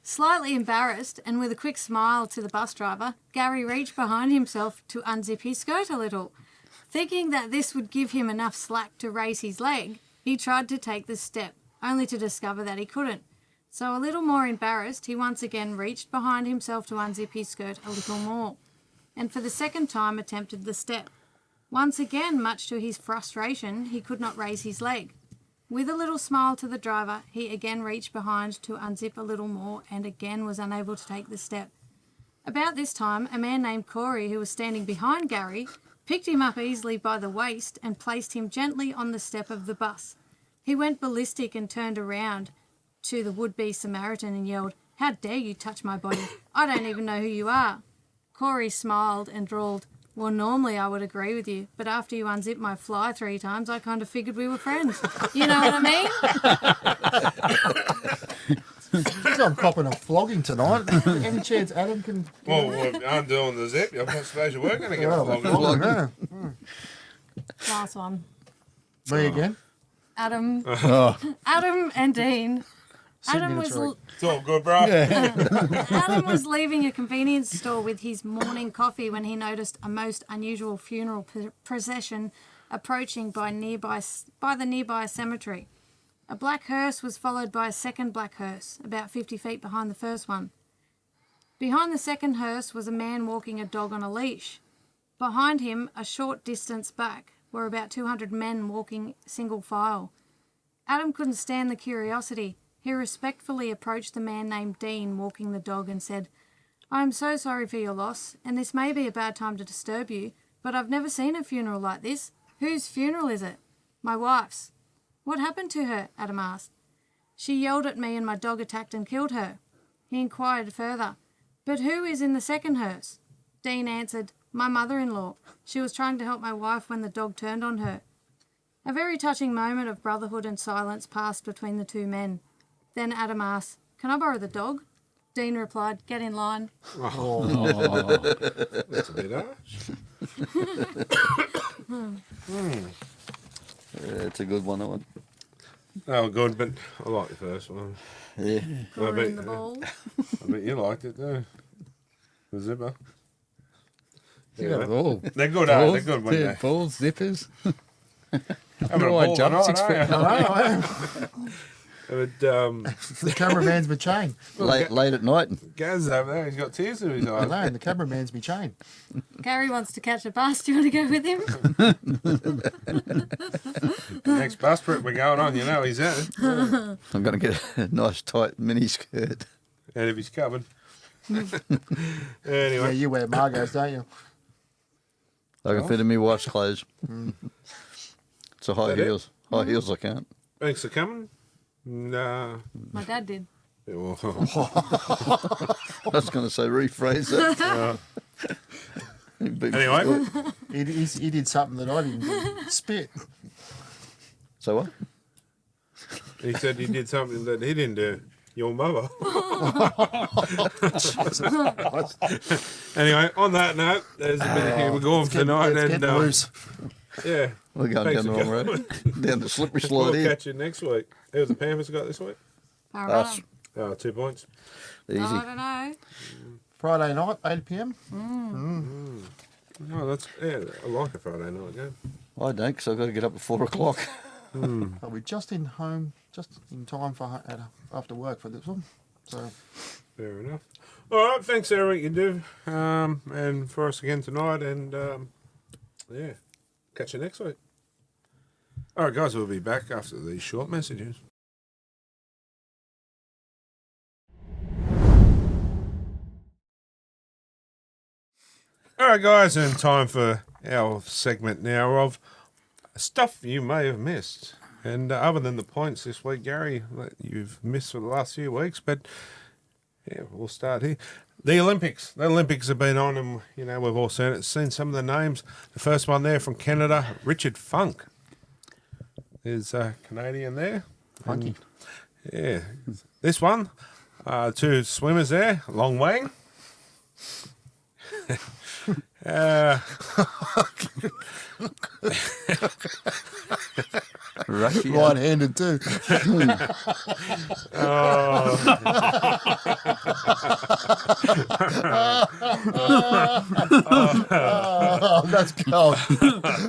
Slightly embarrassed and with a quick smile to the bus driver, Gary reached behind himself to unzip his skirt a little. Thinking that this would give him enough slack to raise his leg, he tried to take the step, only to discover that he couldn't. So a little more embarrassed, he once again reached behind himself to unzip his skirt a little more, and for the second time attempted the step. Once again, much to his frustration, he could not raise his leg. With a little smile to the driver, he again reached behind to unzip a little more and again was unable to take the step. About this time, a man named Corey, who was standing behind Gary, picked him up easily by the waist and placed him gently on the step of the bus. He went ballistic and turned around to the would-be Samaritan and yelled, "How dare you touch my body? I don't even know who you are." Corey smiled and drawled, "Well, normally I would agree with you, but after you unzipped my fly 3 times, I kind of figured we were friends. You know what I mean?" I'm copping a flogging tonight. Any chance Adam can... Well, I'm doing the zip. I'm not supposed to work going to get a flog. Flogging, yeah. Last one. Me again? Adam and Dean. Adam was, It's all good, bro. Adam was leaving a convenience store with his morning coffee when he noticed a most unusual funeral procession approaching by the nearby cemetery. A black hearse was followed by a second black hearse, about 50 feet behind the first one. Behind the second hearse was a man walking a dog on a leash. Behind him, a short distance back, were about 200 men walking single file. Adam couldn't stand the curiosity. He respectfully approached the man named Dean walking the dog and said, "I am so sorry for your loss, and this may be a bad time to disturb you, but I've never seen a funeral like this. Whose funeral is it?" "My wife's." "What happened to her?" Adam asked. "She yelled at me and my dog attacked and killed her." He inquired further, "But who is in the second hearse?" Dean answered, "My mother-in-law. She was trying to help my wife when the dog turned on her." A very touching moment of brotherhood and silence passed between the two men. Then Adam asked, "Can I borrow the dog?" Dean replied, "Get in line." That's a bit harsh. Yeah, it's a good one, that one. Oh, good, but I like the first one. Yeah. Corey in the ball. I bet you liked it too. The zipper. You got it all. They're good, aren't they? They're good, weren't they? Balls, zippers. Having a Why ball jump tonight, 6 aren't foot? you? But The cameraman's my chain. Late at night. Gaz over there, he's got tears in his I eyes. know, and the cameraman's my chain. Gary wants to catch a bus. Do you want to go with him? The next bus trip we're going on, you know he's at it. I'm going to get a nice tight mini skirt. Out of his cupboard. Yeah, Anyway, you wear Margot's, don't you? I can fit in my wife's clothes. It's a high That it? heels. High heels I can't. thanks for coming. Nah. My dad did. I was going to say rephrase that. Anyway, He did something that I didn't do. Spit. So what? he said he did something that he didn't do. Your mother. Anyway, on that note, there's a bit of here we're going for tonight. Let's And get loose. yeah, We're going Thanks down the for wrong road. Down the slippery we'll slide here. catch you next week. Who's the Panthers got this week? All Us. right. 2 points. Easy. I don't know. Friday night, 8 p.m. Oh, that's I like a Friday night game. I don't, because I've got to get up at 4 o'clock. Are we just in time for after work for this one? So Fair enough. All right, thanks for everything you do, and for us again tonight, and yeah, catch you next week. All right, guys, we'll be back after these short messages. All right, guys, and time for our segment now of stuff you may have missed. And other than the points this week, Gary, that you've missed for the last few weeks, but yeah, we'll start here. The Olympics. The Olympics have been on, and you know we've all seen it. Seen some of the names. The first one there from Canada, Richard Funk. There's a Canadian there. funky. Yeah. This one, 2 swimmers there, Long Wang. Right-handed too. Oh, that's cold.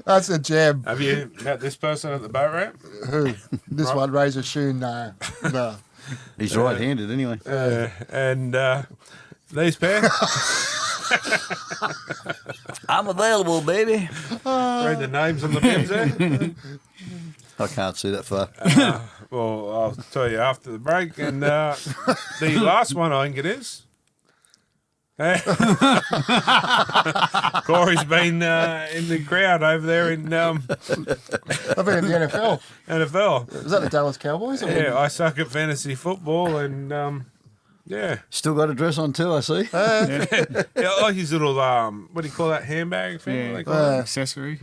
That's a jam. Have you met this person at the boat ramp? Who? This one, Razor Shoon? No. He's right-handed anyway. And these pair, I'm available, baby. read the names on the bins there. I can't see that far. Well, I'll tell you after the break. And the last one I think it is. Corey's been in the crowd over there in I've been in the NFL. NFL. Was that the Dallas Cowboys? Yeah, I suck at fantasy football, and yeah, Still got a dress on too, I see. yeah, I like his little what do you call that handbag thing? Yeah. What do they call it? Accessory.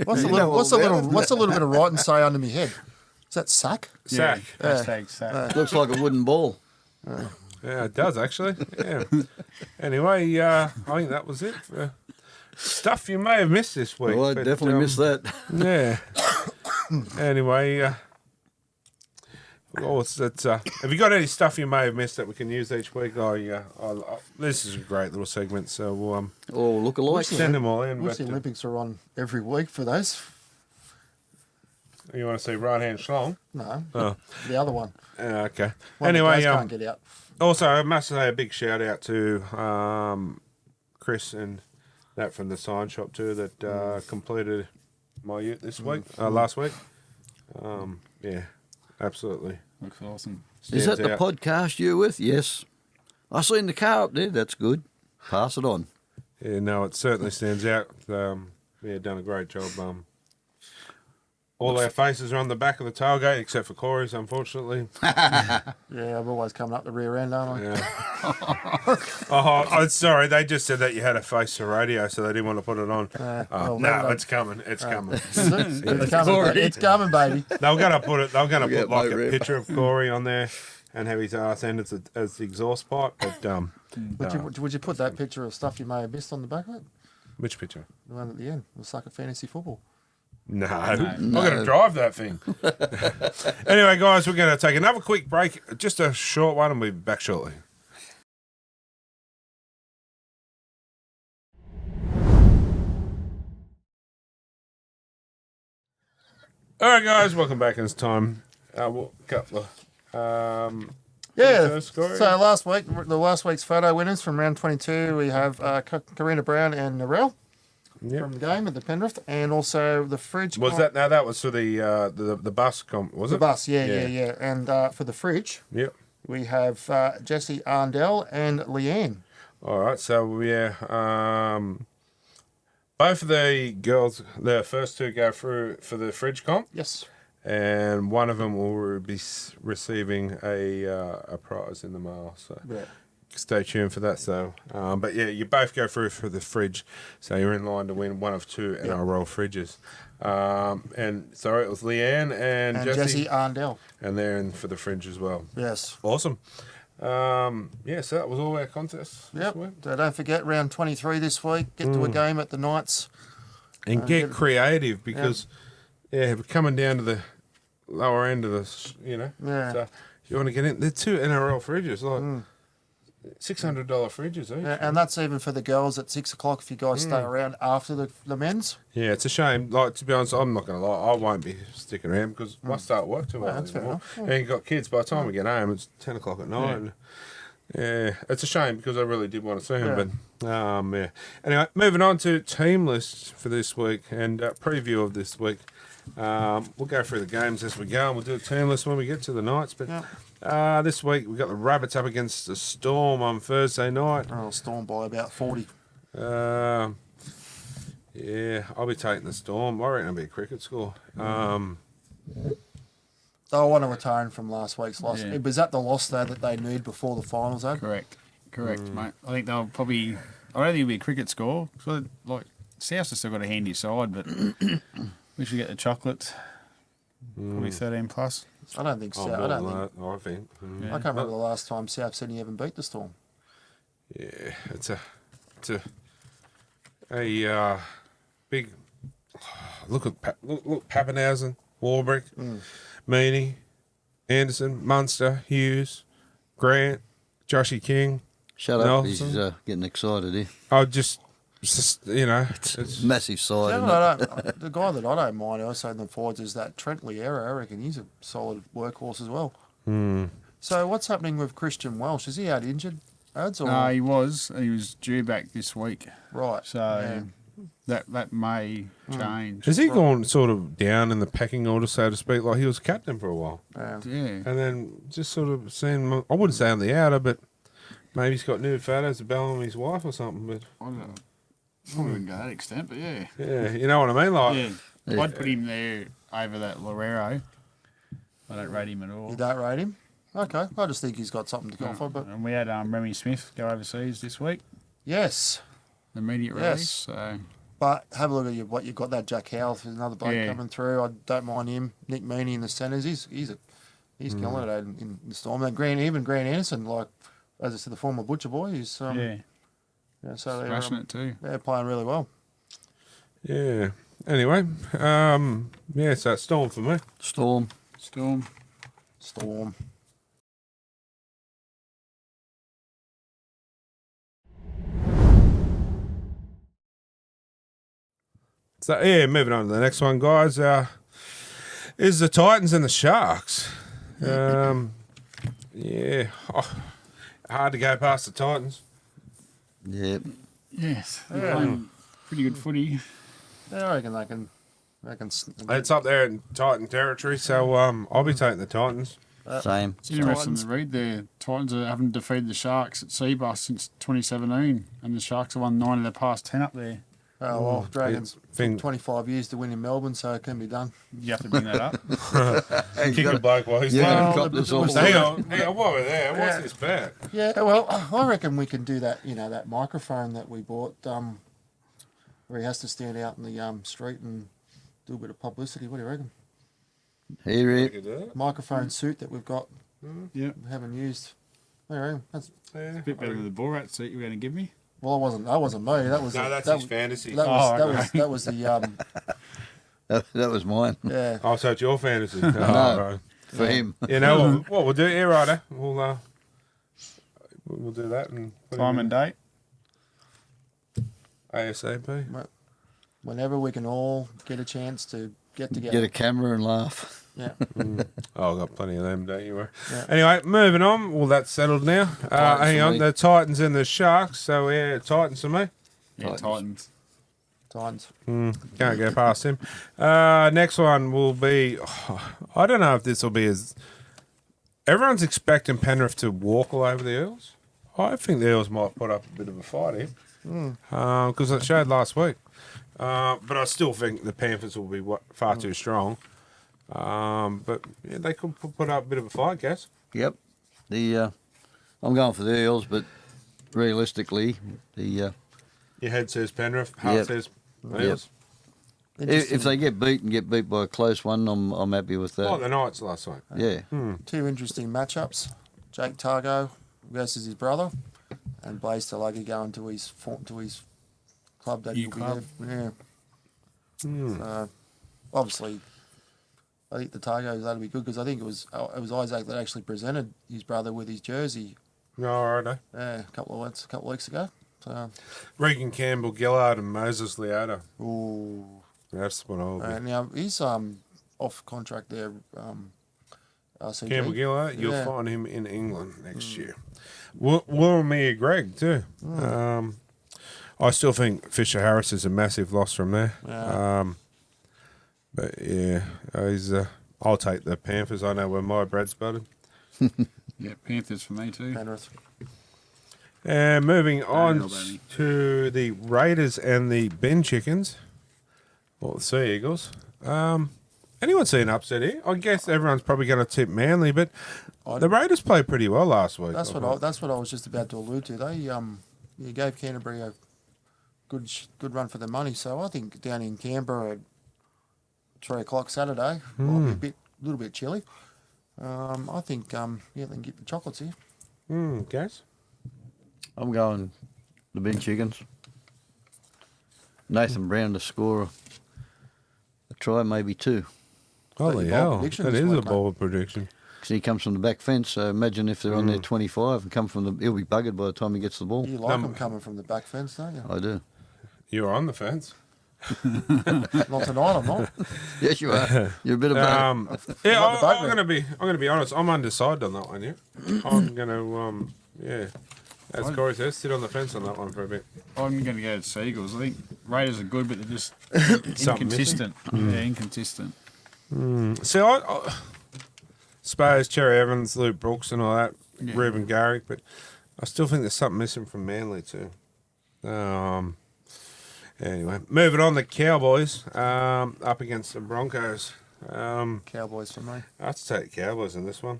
What's You a know little bit of writing say under my head? Is that sack? Sack. Yeah. Hashtag sack. Looks like a wooden ball. Yeah, it does actually. Yeah. Anyway, I think that was it for stuff you may have missed this week. Well, I but, definitely missed that. Yeah. Anyway, what's that? Have you got any stuff you may have missed that we can use each week? This is a great little segment, so we'll Oh, look alike. send them all in. Wish the But, Olympics are on every week for those. you want to see right hand schlong? No, Oh, the other one. okay. One of the Anyway, guys can't get out. also I must say a big shout out to Chris and that from the sign shop too that completed my ute this week, last week. Yeah, absolutely. Looks awesome. Is that Stands the out. podcast you're with? Yes. I seen the car up there. That's good. Pass it on. Yeah, no, it certainly stands out. Yeah, done a great job. All our faces are on the back of the tailgate, except for Corey's, unfortunately. Yeah, I'm always coming up the rear end, aren't I? Yeah. I'm sorry. They just said that you had a face for radio, so they didn't want to put it on. well, No, no. it's coming. It's coming. It's coming, it's coming, baby. They were going to put it. They were going to Forget put like my a rep. picture of Corey on there and have his ass end as the exhaust pipe. But Would you put that picture of stuff you may have missed on the back of it? which picture? The one at the end. We'll suck at fantasy football. No, I'm going to drive that thing. Anyway, guys, we're going to take another quick break, just a short one, and we'll be back shortly. All right, guys, welcome back. It's time. Couple of Yeah. first scoring. So last week's photo winners from round 22, we have Karina Brown and Narelle Yep. from the game at the Penrith, and also the fridge. Was that now? That was for the bus comp, was the it? bus? Yeah. And for the fridge, Yep. we have Jessie Arndell and Leanne. All right, so yeah, both of the girls, the first two go through for the fridge comp, Yes. and one of them will be receiving a prize in the mail. So Yeah. stay tuned for that. So, but yeah, you both go through for the fridge, so you're in line to win one of two NRL fridges. And so it was Leanne and Jessie Jessie, Arndell. and they're in for the fridge as well. Yes. Awesome. Yeah, so that was all our contests this Yep. week. So don't forget round 23 this week. Get to a game at the Knights. And get creative because, yeah, we're coming down to the lower end of this, Yeah. So if you want to get in, they're two NRL fridges, like $600 fridges each. Yeah, and that's even for the girls at 6 o'clock if you guys stay around after the men's. Yeah, it's a shame. Like, to be honest, I'm not going to lie, I won't be sticking around because I start work too early that's fair anymore. enough. And you've got kids, by the time we get home, it's 10 o'clock at night. And, yeah, it's a shame because I really did want to see them. But, yeah. Anyway, moving on to team lists for this week and preview of this week. We'll go through the games as we go and we'll do a team list when we get to the Knights. But this week we've got the Rabbits up against the Storm on Thursday night. Oh, Storm by about 40. Yeah, I'll be taking the Storm. I reckon it'll be a cricket score. They'll want to return from last week's loss. Yeah. It was that the loss though that they need before the finals, though? Correct, mate. I think they'll probably. I don't think it'll be a cricket score. So, like, South's has still got a handy side, but we should get the chocolates. Probably 13 plus. I don't think so. Oh, I more don't than think. that, I think. I can't remember the last time South Sydney even beat the Storm. Yeah, it's a big look at look Pappenhausen, Warbrick, Meany, Anderson, Munster, Hughes, Grant, Joshy King. Shut up. He's Nelson. getting excited here. I just it's Massive side. Yeah, isn't but it? the guy that I don't mind also in the forwards is that Trent Liera. I reckon he's a solid workhorse as well. So what's happening with Christian Welsh? Is he out injured, Ads? Or? No, he was due back this week. Right. So that may change. Has he gone sort of down in the pecking order, so to speak? Like he was captain for a while, Yeah. Yeah. and then just sort of seen. I wouldn't say on the outer, but maybe he's got nude photos of Bellamy's wife or something. But I wouldn't go that extent, but yeah. yeah, you know what I mean. Like, Yeah. I'd put him there over that Lorero. I don't rate him at all. You don't rate him? Okay. I just think he's got something to go for. But And we had Remy Smith go overseas this week, yes. immediate Yes. release. So But have a look at what you've got. That Jack Howell, there's another bloke Yeah. coming through. I don't mind him. Nick Meaney in the centres. He's killing it in the Storm. And Grant Anderson, like as I said, the former butcher boy. He's so they're smashing it too. they're playing really well. yeah. Anyway, yeah, so it's Storm for me. Storm. Storm. So yeah, moving on to the next one, guys. Is the Titans and the Sharks. Yeah, hard to go past the Titans. Yeah. Yes, they're playing pretty good footy. Yeah, I reckon they can. It's up there in Titan territory, so I'll be taking the Titans. Same. It's interesting to read there. Titans haven't defeated the Sharks at Seabus since 2017, and the Sharks have won 9 of their past 10 up there. Oh well, Dragons Thing- took 25 years to win in Melbourne, so it can be done. You have to bring that up. Kick a bloke while he's Yeah, playing. cop this off. Hang on, while we're there, what's this bet? Yeah, well, I reckon we can do that. You know, that microphone that we bought, where he has to stand out in the street and do a bit of publicity. What do you reckon? Hear We it. could do it. Microphone suit that we've got, Yeah, haven't used. What do you reckon? That's, Yeah. a bit better than the Borat suit you were going to give me. well, that wasn't me. That was No, that's that, his fantasy. That was the That was mine yeah. Oh, so it's your fantasy. Oh, right. for him. You know what we'll do here, righto. We'll do that and put Time him and in date. ASAP. Whenever we can all get a chance to get together. Get a camera and laugh. Yeah. Oh, I've got plenty of them, don't you worry. Yeah. Anyway, moving on. Well, that's settled now. Hang for on. me. The Titans and the Sharks. So, yeah, Titans for me. Yeah, Titans. Titans. Titans. Can't go past him. Next one will be... I don't know if this will be as... Everyone's expecting Penrith to walk all over the Eels. I think the Eels might put up a bit of a fight here. Because it showed last week. But I still think the Panthers will be far too strong. But yeah, they could put up a bit of a fight, guess. Yep. I'm going for the Eels, but realistically, Your head says Penrith, heart Yep. says Eels. if they get beat by a close one, I'm happy with that. Like the Knights last week. Yeah. Two interesting matchups. Jake Targo versus his brother, and Blaze Talagi going to his club that New he'll be club. there. Yeah. So, obviously, I think the Targos that'll be good because I think it was Isaac that actually presented his brother with his jersey No, righto. a couple of weeks ago. So, Regan Campbell, Gillard, and Moses Leota. ooh. That's what I'll be. Now he's off contract there. RCG. Campbell Gillard, you'll Yeah. find him in England next year. Wilmere Greg, too. I still think Fisher Harris is a massive loss from there. Yeah. But yeah, I'll take the Panthers. I know where my bread's buttered. Yeah, Panthers for me too. Penrith. And moving on NRLW. to the Raiders and the Ben Chickens, or the Sea Eagles. Anyone see an upset here? I guess everyone's probably going to tip Manly, but the Raiders played pretty well last week. That's what I was just about to allude to. They gave Canterbury a good run for their money. So I think down in Canberra at 3 o'clock Saturday might be a little bit chilly. I think they can get the chocolates here. Guess? I'm going the big chickens. Nathan Brown to score a try, maybe two. Holy bold hell, prediction that this is a week, mate. bold prediction. Because he comes from the back fence, so imagine if they're on their 25 and come from he'll be buggered by the time he gets the ball. You like them coming from the back fence, don't you? I do. You're on the fence. Not tonight, I'm not. Yes, you are. You're a bit of a... Yeah, Like the boat I'm gonna be honest. I'm undecided on that one. Yeah, I'm gonna yeah. As Corey says, sit on the fence on that one for a bit. I'm going to go to Seagulls. I think Raiders are good, but they're just Something inconsistent. Yeah, inconsistent. See, I suppose Cherry Evans, Luke Brooks, and all that, Reuben Garrick, but I still think there's something missing from Manly too. Anyway, moving on, the Cowboys up against the Broncos. Cowboys for me. I'd take the Cowboys in this one.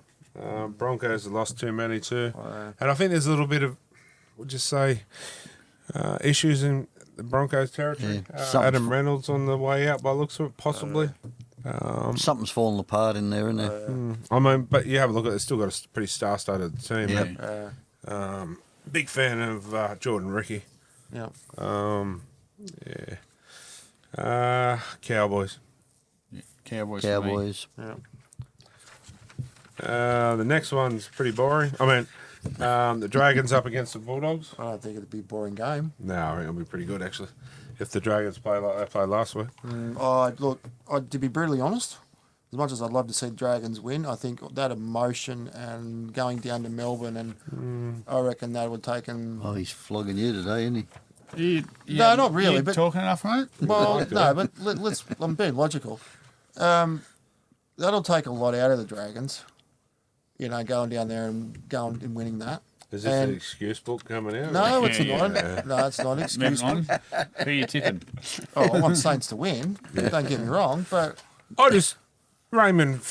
Broncos have lost too many too, and I think there's a little bit of, we'll just say, issues in the Broncos territory. Yeah, Adam Reynolds on the way out by the looks of it, possibly. Something's falling apart in there, isn't there? I mean, but you have a look at it, they've still got a pretty star-studded team. Yeah. Big fan of Jordan Ricky. Yeah. Cowboys. Cowboys. For me. Cowboys. Yeah. The next one's pretty boring. I mean, the Dragons up against the Bulldogs. I don't think it'd be a boring game. No, I think it'll be pretty good, actually. If the Dragons play like they played last week. To be brutally honest, as much as I'd love to see the Dragons win, I think that emotion and going down to Melbourne, and I reckon that would take them. Oh, he's flogging you today, isn't he? No, not really, You but- talking enough, mate? Well, no, but let's. I'm being logical. That'll take a lot out of the Dragons. You know, going down there and going and winning that. Is this And- the excuse book coming out? No, it's Yeah, not. No, it's not an excuse. Moving on. Who are you tipping? Oh, I want Saints to win. Don't get me wrong, but Raymond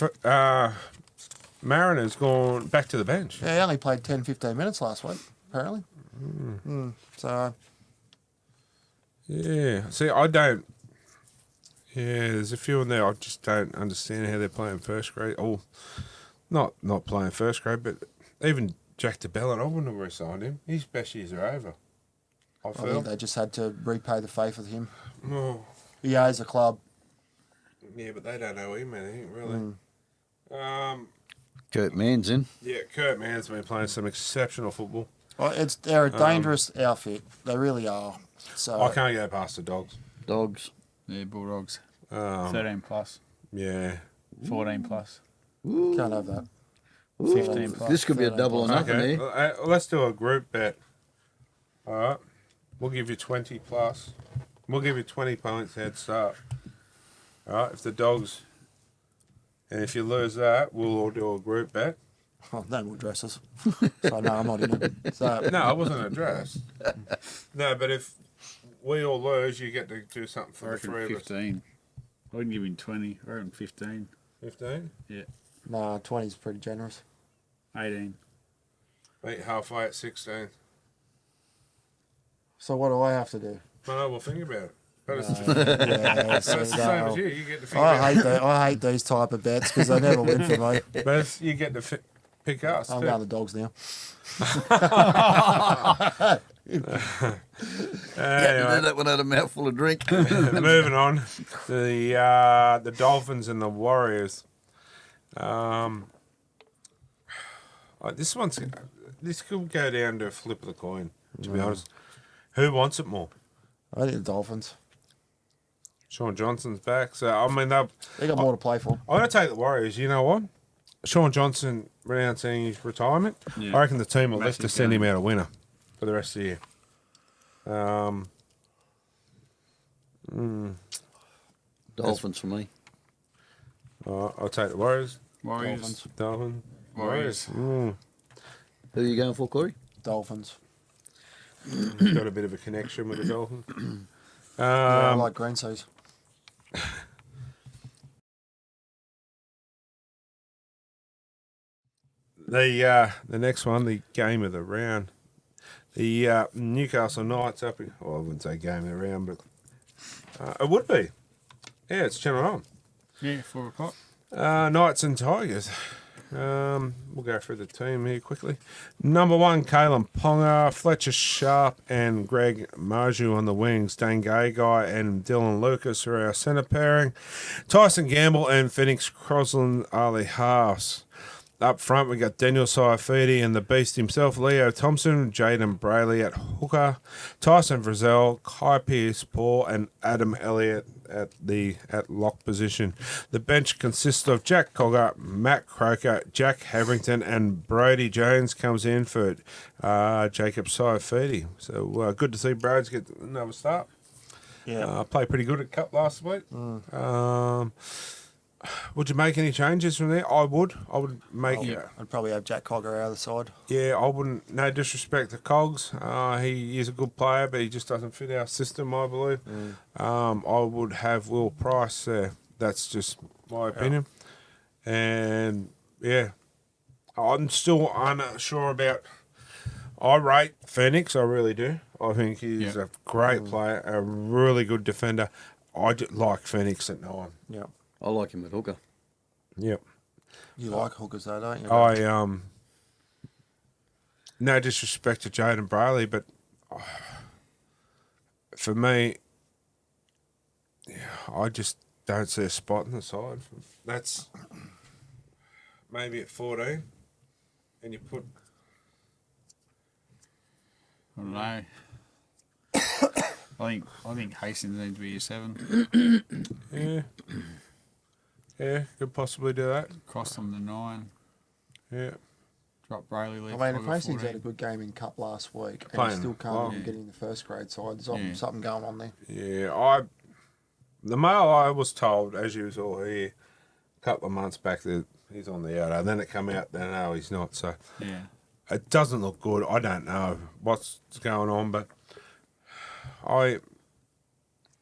Mariner's gone back to the bench. yeah, he only played 10, 15 minutes last week, apparently. So, Yeah. See, I don't. Yeah, there's a few in there. I just don't understand how they're playing first grade. Oh, not playing first grade, but even Jack DeBellin, I wouldn't have re-signed him. His best years are over. I I feel. think they just had to repay the faith with him. Oh, He owes the club. yeah, but they don't know him anything, really. Kurt Mann's in. Yeah, Kurt Mann's been playing some exceptional football. They're a dangerous outfit. They really are. So I can't go past the Dogs. Dogs. Yeah, Bulldogs. Um, 13 plus, Yeah. 14 plus, can't have that. 15 plus. This could be a double or nothing Okay, here. let's do a group bet. All right, we'll give you 20 plus. We'll give you 20 points head start. All right, if the Dogs, and if you lose that, we'll all do a group bet. Oh, no more dresses. So no, I'm not in it. So No, I wasn't addressed. No, but if we all lose, you get to do something I for the reckon three of us. 15. I wouldn't give him 20. I reckon 15. 15? Yeah. no, 20 is pretty generous. 18. Meet halfway at 16. So what do I have to do? No, we'll think about it. But it's, Yeah, that's the same as you. You get to figure I hate these type of bets because they never win for me. But you get to pick us. I'm too. going the Dogs now. Yeah, Anyway, that one had a mouthful of drink. moving on, the Dolphins and the Warriors. This could go down to a flip of the coin. To be honest, who wants it more? I think the Dolphins. Sean Johnson's back, so I mean I'm They got more to play for. going to take the Warriors. You know what? Sean Johnson announcing his retirement. Yeah. I reckon the team will live Massive to send him game. out a winner for the rest of the year. Dolphins for me. I'll take the Warriors. Warriors. Dolphins. Warriors. Who are you going for, Corey? Dolphins. Got a bit of a connection with the Dolphins. Yeah, I like green seas. The next one, the game of the round, the Newcastle Knights up. I wouldn't say game of the round, but it would be. Yeah, it's Channel 9. Yeah, 4 o'clock. Knights and Tigers. We'll go through the team here quickly. Number 1, Kalen Ponga, Fletcher Sharp and Greg Marju on the wings. Dane Gagai and Dylan Lucas are our centre pairing. Tyson Gamble and Phoenix Crosland are the halves. Up front, we got Daniel Saifidi and the beast himself, Leo Thompson, Jaden Brayley at hooker, Tyson Frizzell, Kai Pearce-Paul, and Adam Elliot at lock position. The bench consists of Jack Cogger, Matt Croker, Jack Havrington, and Brody Jones comes in for Jacob Saifidi. So good to see Broads get another start. Yeah. Played pretty good at Cup last week. Would you make any changes from there? I would. I would make. I'd probably have Jack Cogger out of the side. Yeah, I wouldn't. No disrespect to Cogs. He is a good player, but he just doesn't fit our system, I believe. I would have Will Price there. That's just my opinion. And yeah, I'm still unsure about. I rate Phoenix. I really do. I think he's a great player, a really good defender. I like Phoenix at 9. Yeah. I like him at hooker. Yep. You like hookers though, don't you? No disrespect to Jaden Brayley, but for me, I just don't see a spot in the side. That's maybe at 14, and you put. I don't know. I think Hastings needs to be a 7. Yeah, could possibly do that. Cross them to 9. Yeah. Drop Brayley. Leave I mean, if Cogger Hastings 14. had a good game in Cup last week and Playing he still can't well. even get in the first grade side, there's something going on there. Yeah, the mail I was told, as you was all here, a couple of months back that he's on the outer. Then it come out, then no, he's not. So Yeah. it doesn't look good. I don't know what's going on, but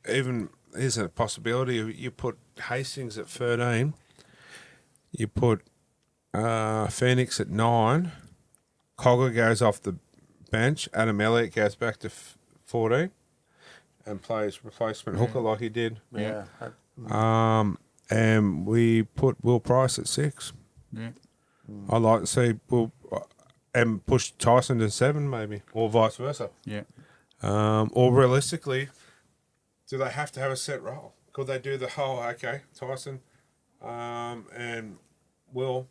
here's a possibility. You put Hastings at 13, you put Phoenix at 9, Cogger goes off the bench, Adam Elliott goes back to 14 and plays replacement hooker like he did. Yeah. And we put Will Price at 6. Yeah. I'd like to see Will and push Tyson to 7 maybe, or vice versa. Yeah. Or realistically, do they have to have a set role? Could they do the whole, okay, Tyson and Will,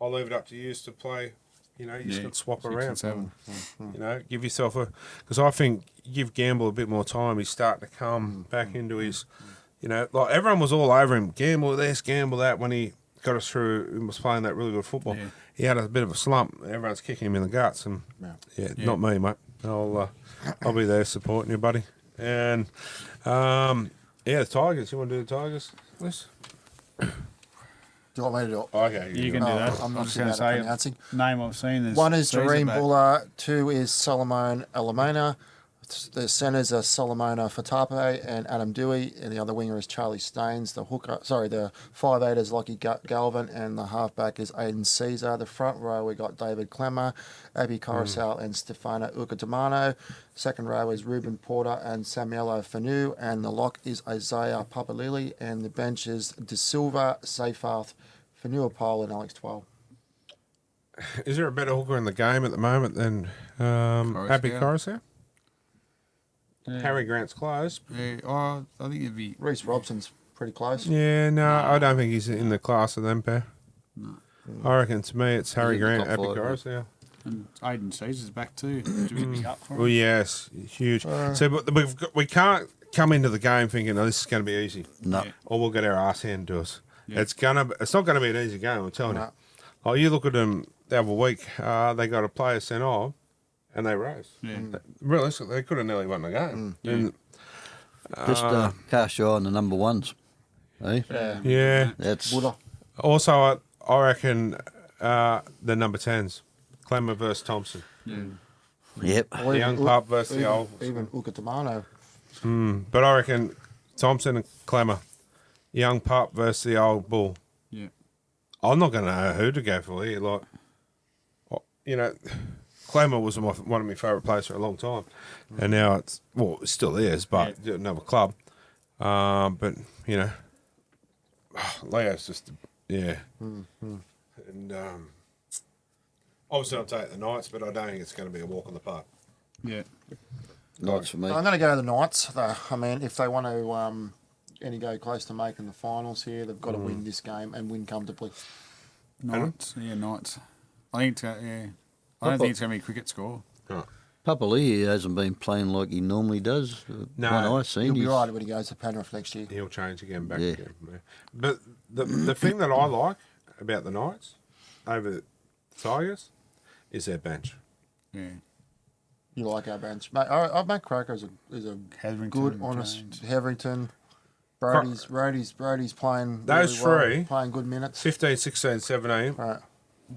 I'll leave it up to you to play, you can swap 6 around. and 7. Give yourself because I think give Gamble a bit more time. He's starting to come back into his, like everyone was all over him. Gamble this, Gamble that when he got us through and was playing that really good football. Yeah. He had a bit of a slump. Everyone's kicking him in the guts. And not me, mate. I'll be there supporting you, buddy. And the Tigers. You want to do the Tigers, Liz? Do you want me to do it? Okay, You can do that. I'm I not was sure going to about say, pronouncing. name I've seen is One is Caesar Doreen back. Buller, 2 is Solomon Alamona. The centres are Solomona Fatape and Adam Dewey, and the other winger is Charlie Staines. The 5'8" is Lockie Galvin, and the halfback is Aiden Caesar. The front row we got David Clemmer, Abby Coruscant, and Stefano Ucatamano. Second row is Ruben Porter and Samuelo Fanu, and the lock is Isaiah Papalili, and the bench is De Silva, Seyfarth, Fanuapole, and Alex Twelve. Is there a better hooker in the game at the moment than Abby Coruscant? Yeah. Harry Grant's close. Yeah, I think it'd be. Reece Robson's pretty close. Yeah, no, I don't think he's in the class of them pair. No. I reckon to me it's Harry in the Grant, top Abby five, Coruscant. And Aiden Caesar's back too. Do we pick up for him? Well, yes, huge. So but we can't come into the game thinking, "Oh, this is going to be easy," No. or we'll get our ass handed to us. Yeah. It's not going to be an easy game. I'm telling you. Oh, you look at them the other week. They got a player sent off, and they rose. Yeah. Realistically, they could have nearly won the game. And, Just cast your eye on the number ones. Eh? yeah. That's Buller. Also, I reckon the number 10s, Clemmer versus Thompson. yep. Or The young even- pup versus the even, old. Even Ucatamano. But I reckon Thompson and Clemmer, young pup versus the old bull. Yeah. I'm not going to know who to go for here. Like, Clemmer was one of my favourite players for a long time, and now it still is, but another club. But Leo's just and obviously I'll take the Knights, but I don't think it's going to be a walk in the park. Yeah. Knights for me. I'm going to go to the Knights. I mean, if they want to go close to making the finals here, they've got to win this game and win comfortably. Knights. Yeah, Knights. I think it's I don't think it's going to be a cricket score. Papali'i hasn't been playing like he normally does. No. One I've seen. He'll be he's- right when he goes to Penrith next year. He'll change again back Yeah. again. Yeah. But the thing that I like about the Knights over the Tigers is their bench. Yeah. You like our bench, mate? Matt Croker is a Hetherington, good, honest Jones. Hetherington. Brody's playing Those really well, three- playing good minutes. 15, 16, 17 Right.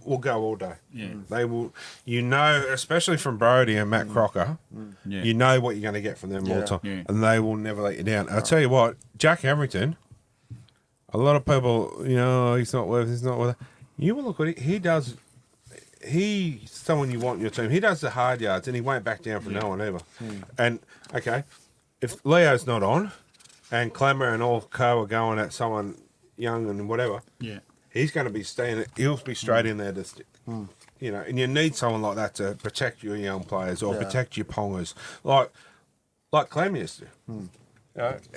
will go all day. Yeah. They will, especially from Brody and Matt Crocker, Yeah. you know what you're going to get from them all the Yeah. time. Yeah. And they will never let you down. I'll tell you what, Jack Hetherington, a lot of people, he's not worth it. You will look at it, he does. He's someone you want in your team. He does the hard yards and he won't back down for no one ever. And, okay, if Leo's not on and Clemmer and all co are going at someone young and whatever, Yeah. he's going to be he'll be straight in there and you need someone like that to protect your young players or Yeah. protect your pongers. Like Clem used to.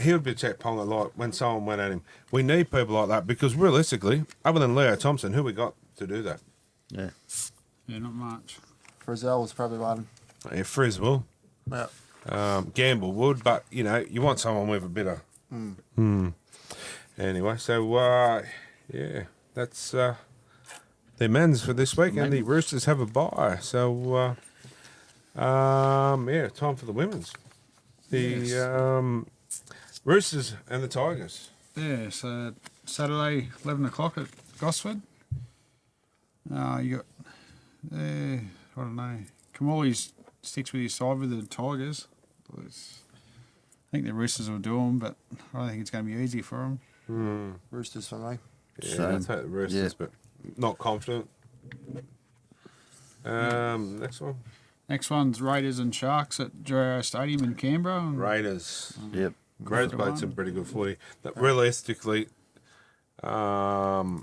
He would protect Ponga like when someone went at him. We need people like that because realistically, other than Leo Thompson, who we got to do that? Yeah. Yeah, not much. Frizzell was probably one. Yeah, Frizz will. Yeah. Gamble would, but you want someone with a bit of. Anyway, so that's their men's for this week, and the Roosters have a bye. So time for the women's. The Roosters and the Tigers. Yeah, so Saturday, 11 o'clock at Gosford. You got, I don't know, Kamali sticks with his side with the Tigers. I think the Roosters will do them, but I don't think it's going to be easy for them. Roosters for me. Yeah, Same. I'll take the Roosters, Yeah. but not confident. Next one. Next one's Raiders and Sharks at Joe Stadium in Canberra. And Raiders. Yep. Raiders played some pretty good footy. But realistically, that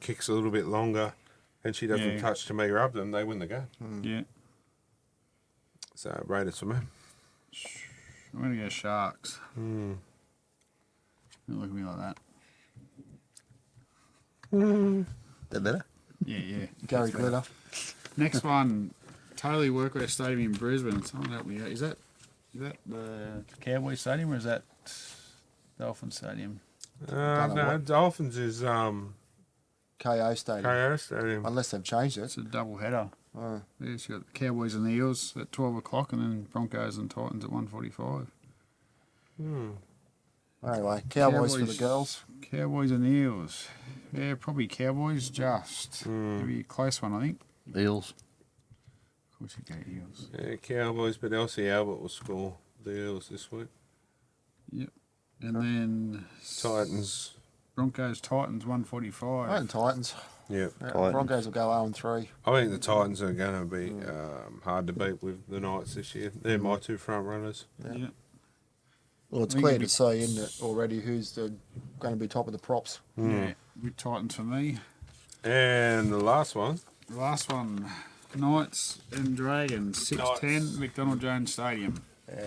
kicks a little bit longer and she doesn't Yeah. touch to make her up, then they win the game. Yeah, So Raiders for me. I'm going to go Sharks. Don't look at me like that. That better? Yeah. Gary Glitter. Next one, totally Workwear Stadium in Brisbane. Someone help me out. Is that the Cowboys Stadium or is that Dolphins Stadium? know No, what. Dolphins is KO Stadium. KO Stadium. Unless they've changed it. It's a double header. Oh. Yeah, so you got the Cowboys and the Eels at 12 o'clock and then Broncos and Titans at 1:45. Anyway, Cowboys for the Cowboys. girls. Cowboys and Eels. Yeah, probably Cowboys just. Maybe a close one, I think. Eels. Of course you go Eels. Yeah, Cowboys, but Elsie Albert will score the Eels this week. Yep. And then Titans. Broncos Titans I 1:45. think Titans. Yeah. Broncos will go 0-3. I think the Titans are going to be hard to beat with the Knights this year. They're my two front runners. Yeah. Well, it's I think clear it'd to see, isn't it, already who's going to be top of the props. Yeah. With Titans for me. And the last one. The last one, Knights and Dragons, 6:10, McDonald Jones Stadium.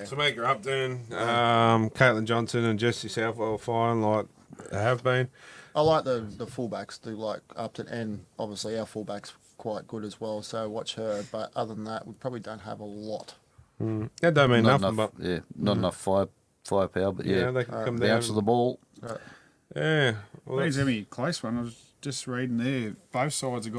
To make her up then, Caitlin Johnson and Jessie Southwell fine like they have been. I like the fullbacks, do like Upton, and obviously our fullback's quite good as well, so watch her. But other than that, we probably don't have a lot. That don't mean Not nothing, enough. but Yeah. Not enough firepower, but yeah. they can come down. Bounce of the ball. Yeah. Well, It's that's, going to be a close one. I was just reading there. Both sides have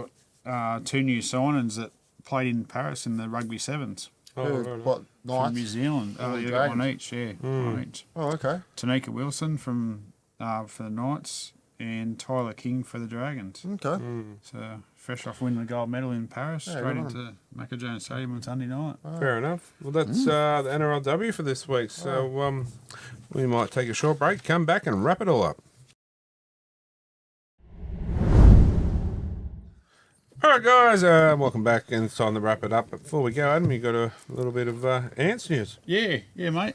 got two new signings that played in Paris in the rugby sevens What, from Knights? New Zealand. Oh, you got one each, yeah. One each. Oh, okay. Tanika Wilson from for the Knights and Tyler King for the Dragons. Okay. So fresh off winning the gold medal in Paris, Yeah, straight good into Macca Jones Stadium on Sunday night. fair enough. Well, that's the NRLW for this week. So we might take a short break, come back and wrap it all up. All right, guys, welcome back, and it's time to wrap it up. But before we go, Adam, you got a little bit of ants news. Yeah, mate.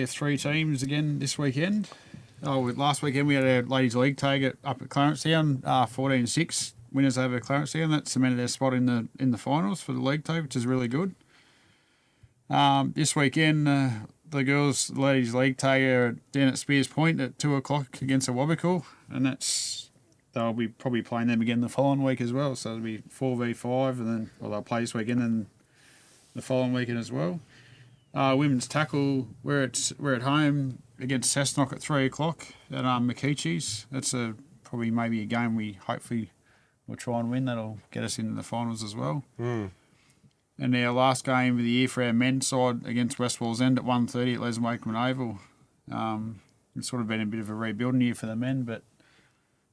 Three teams again this weekend. Last weekend we had a ladies' league tag up at Clarencetown, 14-6 winners over Clarencetown. That cemented their spot in the finals for the league tag, which is really good. This weekend, the girls' ladies' league tag are down at Spears Point at 2 o'clock against the Wabakal, and that's they'll be probably playing them again the following week as well. So it'll be 4v5, and then they'll play this weekend and the following weekend as well. Women's tackle, we're at home against Cessnock at 3 o'clock at Makichi's. That's probably maybe a game we hopefully will try and win. That'll get us into the finals as well. And our last game of the year for our men's side against West Walls End at 1:30 at Les Wakeman Oval. It's sort of been a bit of a rebuilding year for the men, but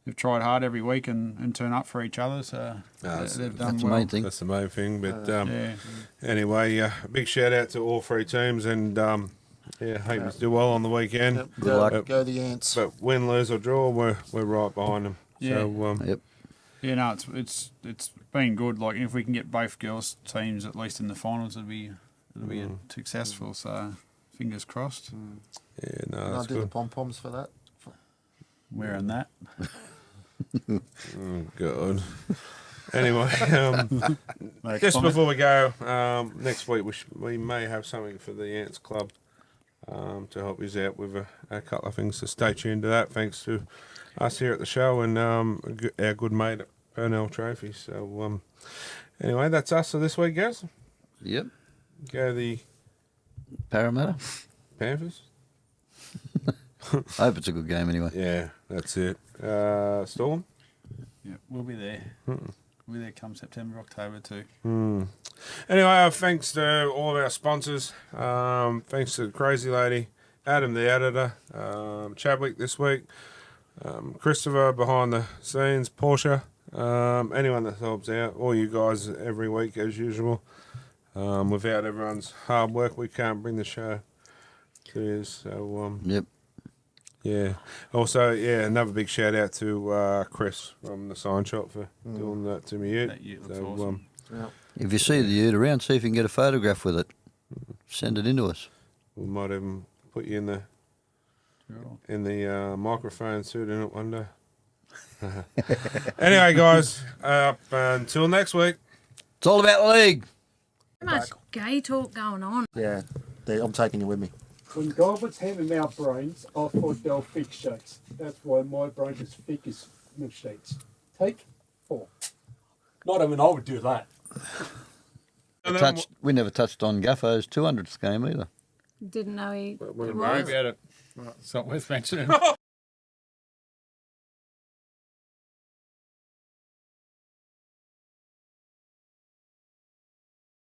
they've tried hard every week and turn up for each other. So they've done That's the well. main thing. That's the main thing. But Yeah. anyway, a big shout out to all three teams, and hope you do well on the weekend. Yep. Good luck. Go the Ants. But win, lose or draw, we're right behind them. Yeah. So Yep. Yeah, no, it's been good. Like if we can get both girls teams at least in the finals, it'll be successful. So fingers crossed. yeah, no, I'll that's do the good. pom poms for that. Wearing that. Oh, God. Anyway, No just comment. before we go, next week we may have something for the Ants Club to help us out with a couple of things. So stay tuned to that. Thanks to us here at the show and our good mate at Purnell Trophy. So anyway, that's us for this week, guys. Yep. Go the Parramatta. Panthers. I hope it's a good game anyway. Yeah, that's it. Storm. Yeah, we'll be there. We'll be there come September, October too. Anyway, thanks to all of our sponsors. Thanks to the Crazy Lady, Adam the editor, Chadwick this week, Christopher behind the scenes, Portia, anyone that helps out, all you guys every week as usual. Without everyone's hard work, we can't bring the show to you. So Yep. yeah. Also, another big shout out to Chris from the sign shop for doing that to me. That ute looks awesome. If you see the ute around, see if you can get a photograph with it. Send it in to us. We might even put you in the microphone suit in it one day. Anyway, guys, until next week. It's all about the league. Too much gay talk going on. Yeah, I'm taking you with me. When God was having our brains, I thought they were thick sheets. That's why my brain's as thick as milk sheets. Take 4. Not even I would do that. We never touched on Guffo's 200th game either. Didn't know he. Well, it maybe was. About it. It's not worth mentioning.